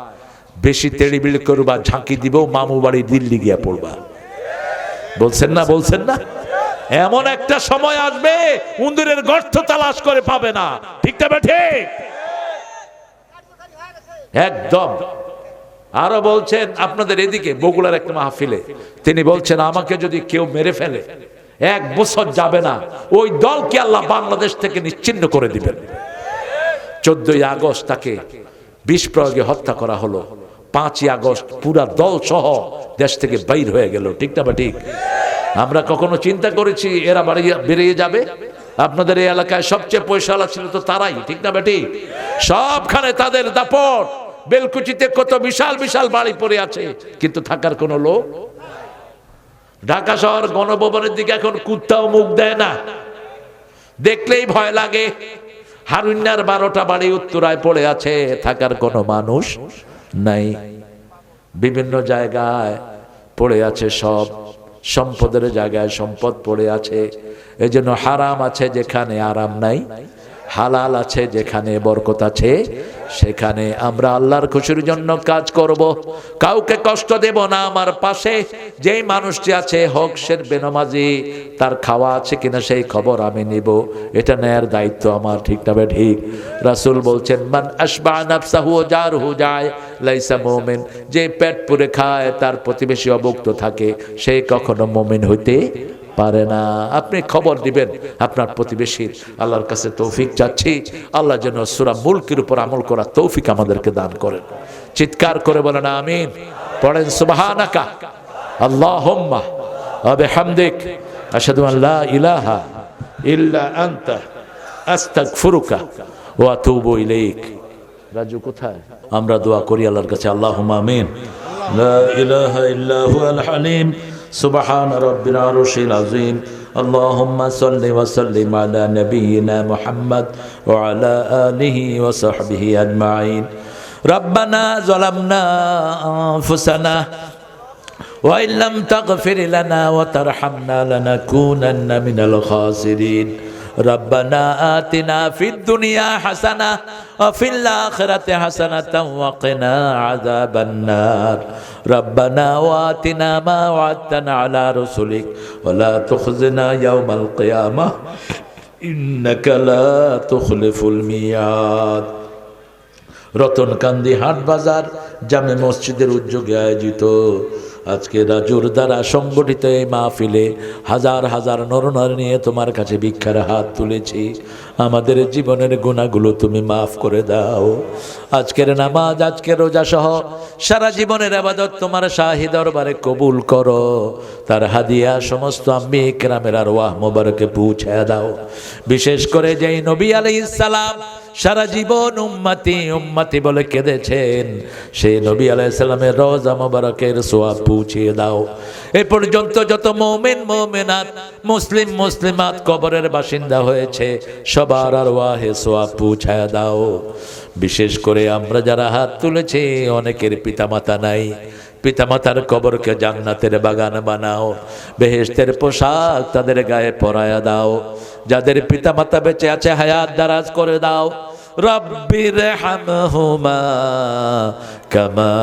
বেশি তেড়িবিড়ি করবা, ঝাঁকি দিব, মামু বাড়ি দিল্লি গিয়া পড়বা। বলছেন না? বলছেন না? এমন একটা সময় আসবে উন্দুরের গর্ত তালাশ করে পাবে না। ঠিক তবে ঠিক একদম। আরো বলছেন আপনাদের এদিকে বগুড়ার একটা মাহফিলে তিনি বলছেন, আমাকে যদি কেউ মেরে ফেলে 1 বছর যাবে না, ওই দলকে আল্লাহ বাংলাদেশ থেকে নিশ্চিহ্ন করে দিবেন। 14ই আগস্ট তাকে বিষ প্রয়োগে হত্যা করা হলো। 5ই আগস্ট পুরা দল সহ দেশ থেকে বাইর হয়ে গেল। ঠিক না বা ঠিক? আমরা কখনো চিন্তা করেছি এরা বেরিয়ে যাবে? আপনাদের এই এলাকায় সবচেয়ে পয়সাওয়ালা ছিল তো তারাই, ঠিক না বেটি? সবখানে তাদের দাপট। বেলকুচিতে কত বিশাল বিশাল বাড়ি পড়ে আছে, কিন্তু থাকার কোনো লোক। ঢাকা শহর গণভবনের দিকে এখন কুত্তাও মুখ দেয় না, দেখলেই ভয় লাগে। হারুন্যার 12টা বাড়ি উত্তরায় পড়ে আছে, থাকার কোনো মানুষ নাই। বিভিন্ন জায়গায় পড়ে আছে, সব সম্পদের জায়গায় সম্পদ পড়ে আছে। এজন্য হারাম আছে যেখানে আরাম নাই, হালাল আছে যেখানে বরকত আছে, সেখানে আমরা আল্লাহর খুশির জন্য কাজ করব। কাউকে কষ্ট দেব না। আমার পাশে যেই মানুষটি আছে হক সের বেনামাজি, তার খাওয়া আছে কিনা সেই খবর আমি নিব, এটা নেয়ার দায়িত্ব আমার, ঠিক না ঠিক? রাসূল বলছেন, মান আশবা নাফসাহু জারহু যায় লাইসা মুমিন। যে পেট পুরে খায় তার প্রতিবেশী অভুক্ত থাকে, সে কখনো মুমিন হইতে পারে না। আপনি খবর দিবেন আপনার প্রতিবেশীর। আল্লাহর কাছে তৌফিক চাচ্ছি, আল্লাহ যেন সূরা মুলকের উপর আমল করার তৌফিক আমাদেরকে দান করেন। চিৎকার করে বলেন আমিন। পড়েন সুবহানাকা আল্লাহুম্মা ওয়া বিহামদিক আশহাদু আন লা ইলাহা ইল্লা আনতা আস্তাগফিরুকা ওয়া আতুবু ইলাইক। রাজু কোথায়? আমরা দোয়া করি আল্লাহর কাছে, আল্লাহুম্মা আমিন। লা ইলাহা ইল্লা হুয়াল হালিম سبحان رب العرش العظيم اللهم صل وسلم على نبينا محمد وعلى آله وصحبه أجمعين ربنا ظلمنا أنفسنا وإن لم تغفر لنا وترحمنا لنكونن من الخاسرين ربنا آتنا في الدنيا حسنة وفي الآخرة حسنة وقنا عذاب النار ربنا وآتنا ما وعدتنا على رسلك ولا تخزنا يوم القيامة إنك لا تخلف الميعاد রতন কান্দি হাট বাজার জামে মসজিদের উদ্যোগে আয়োজিত আজকে রাজুর দ্বারা সংগঠিত এই মাহফিলে হাজার হাজার নরনারী নিয়ে তোমার কাছে ভিক্ষার হাত তুলেছি। আমাদের জীবনের গুনাহগুলো তুমি মাফ করে দাও। আজকের নামাজ, আজকের রোজা সহ সারা জীবনের ইবাদত তোমার শাহী দরবারে কবুল করো। তার হাদিয়া সমস্ত আম্মি কেরামের আরওয়াহ মোবারকে পৌঁছায় দাও। বিশেষ করে যেই নবী আলাইহিস সালাম সারা জীবন উম্মতি উম্মতি বলে কেঁদেছেন, সেই নবী আলাইহিস সালামের রওজা মোবারকের সওয়াব পৌঁছিয়ে দাও। এ পর্যন্ত যত মুমিন মুমিনাত মুসলিম মুসলিমাত কবরের বাসিন্দা হয়েছে সবার আরওয়াহে সওয়াব পৌঁছায় দাও। বিশেষ করে আমরা যারা হাত তুলেছি অনেকের পিতামাতা নাই, পিতামাতার কবরকে জান্নাতের বাগান বানাও, বেহেশতের পোশাক তাদের গায়ে পরায়া দাও। যাদের পিতামাতা বেঁচে আছে হায়াত দারাজ করে দাও। রব্বির হামহুমা কামা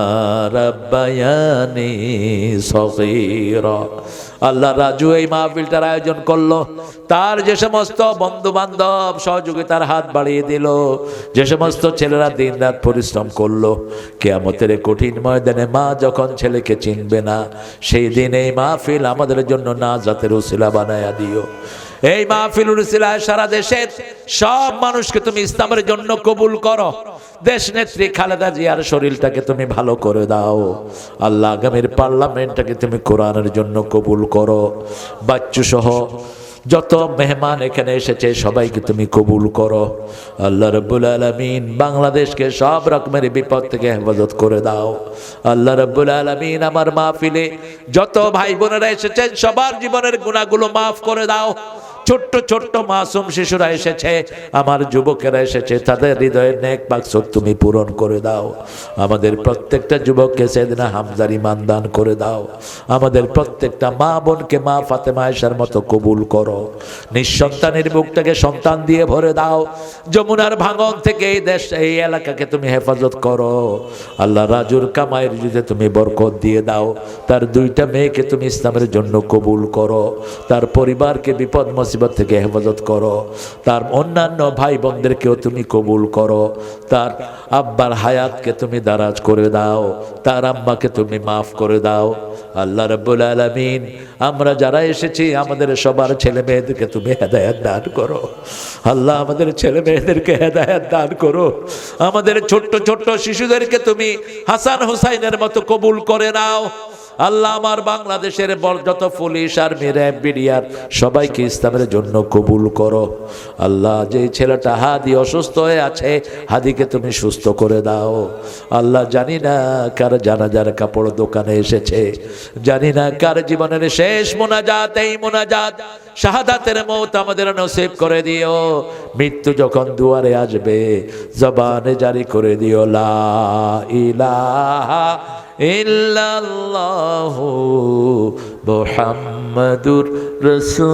রাব্বায়ানি সগীরা। আল্লাহ রাজু এই মাহফিলটার আয়োজন করলো, তার যে সমস্ত বন্ধু বান্ধব সহযোগিতার হাত বাড়িয়ে দিল, যে সমস্ত ছেলেরা দিন রাত পরিশ্রম করলো, কিয়ামতের কঠিন ময়দানে মা যখন ছেলেকে চিনবে না, সেই দিন এই মাহফিল আমাদের জন্য নাজাতের উসিলা বানায়া দিও। এই মাহফিলুল উসিলায় সারা দেশের সব মানুষকে তুমি ইসলামের জন্য কবুল করো। দেশ নেত্রী খালেদা জিয়ার শরীরটাকে তুমি ভালো করে দাও। আল্লাহ আগামীর পার্লামেন্টটাকে তুমি কোরআনের জন্য কবুল করো। বাচ্চু সহ যত মেহমান এখানে এসেছে সবাইকে তুমি কবুল করো। আল্লাহ রাব্বুল আলামিন বাংলাদেশকে সব রকমের বিপদ থেকে হেফাজত করে দাও। আল্লাহ রাব্বুল আলামিন আমার মাহফিলে যত ভাই বোনেরা এসেছেন সবার জীবনের গুনাহগুলো মাফ করে দাও। ছোট্ট ছোট্ট মাসুম শিশুরা এসেছে, আমার যুবকেরা এসেছে, তাদের হৃদয়ের নেক মাকসুদ তুমি পূরণ করে দাও। আমাদের প্রত্যেকটা যুবককে সেদিনা হামজার ঈমান দান করে দাও। আমাদের প্রত্যেকটা মা বোনকে মা ফাতেমা আয়েশার মতো কবুল করো। নিঃসন্তানের বুকটাকে সন্তান দিয়ে ভরে দাও। যমুনার ভাঙন থেকে এই দেশ এই এলাকাকে তুমি হেফাজত করো। আল্লাহ রাজুর কামাইয়ের যদি তুমি বরকত দিয়ে দাও। তার দুইটা মেয়েকে তুমি ইসলামের জন্য কবুল করো। তার পরিবারকে বিপদ মুসিবত থেকে হেফাজত করো। তার অন্যান্য ভাই বোনদেরকেও তুমি কবুল করো। তার আব্বার হায়াতকে তুমি দারাজ করে দাও। তার আম্মাকে তুমি মাফ করে দাও। আল্লাহ রাব্বুল আলামিন আমরা যারা এসেছি আমাদের সবার ছেলে মেয়েদেরকে তুমি হেদায়েত দান করো। আল্লাহ আমাদের ছেলে মেয়েদেরকে হেদায়েত দান করো। আমাদের ছোট্ট ছোট্ট শিশুদেরকে তুমি হাসান হুসাইনের মতো কবুল করে নাও। আল্লাহ আমার বাংলাদেশের যত পুলিশ আর্মি র্যাব বিডিআর সবাইকে ইসলামের জন্য কবুল করো। আল্লাহ যে ছেলেটা হাদি অসুস্থ হয়ে আছে, হাদিকে তুমি সুস্থ করে দাও। আল্লাহ জানি না কার জানাজার কাপড় দোকানে এসেছে, জানি না কার জীবনের শেষ মোনাজাত, এই মোনাজাত শাহাদাতের মওত আমাদের নসিব করে দিও। মৃত্যু যখন দুয়ারে আসবে জবানে জারি করে দিও লা ইলাহা ইল্লাল্লাহু মুহাম্মাদুর রাসূলুল্লাহ।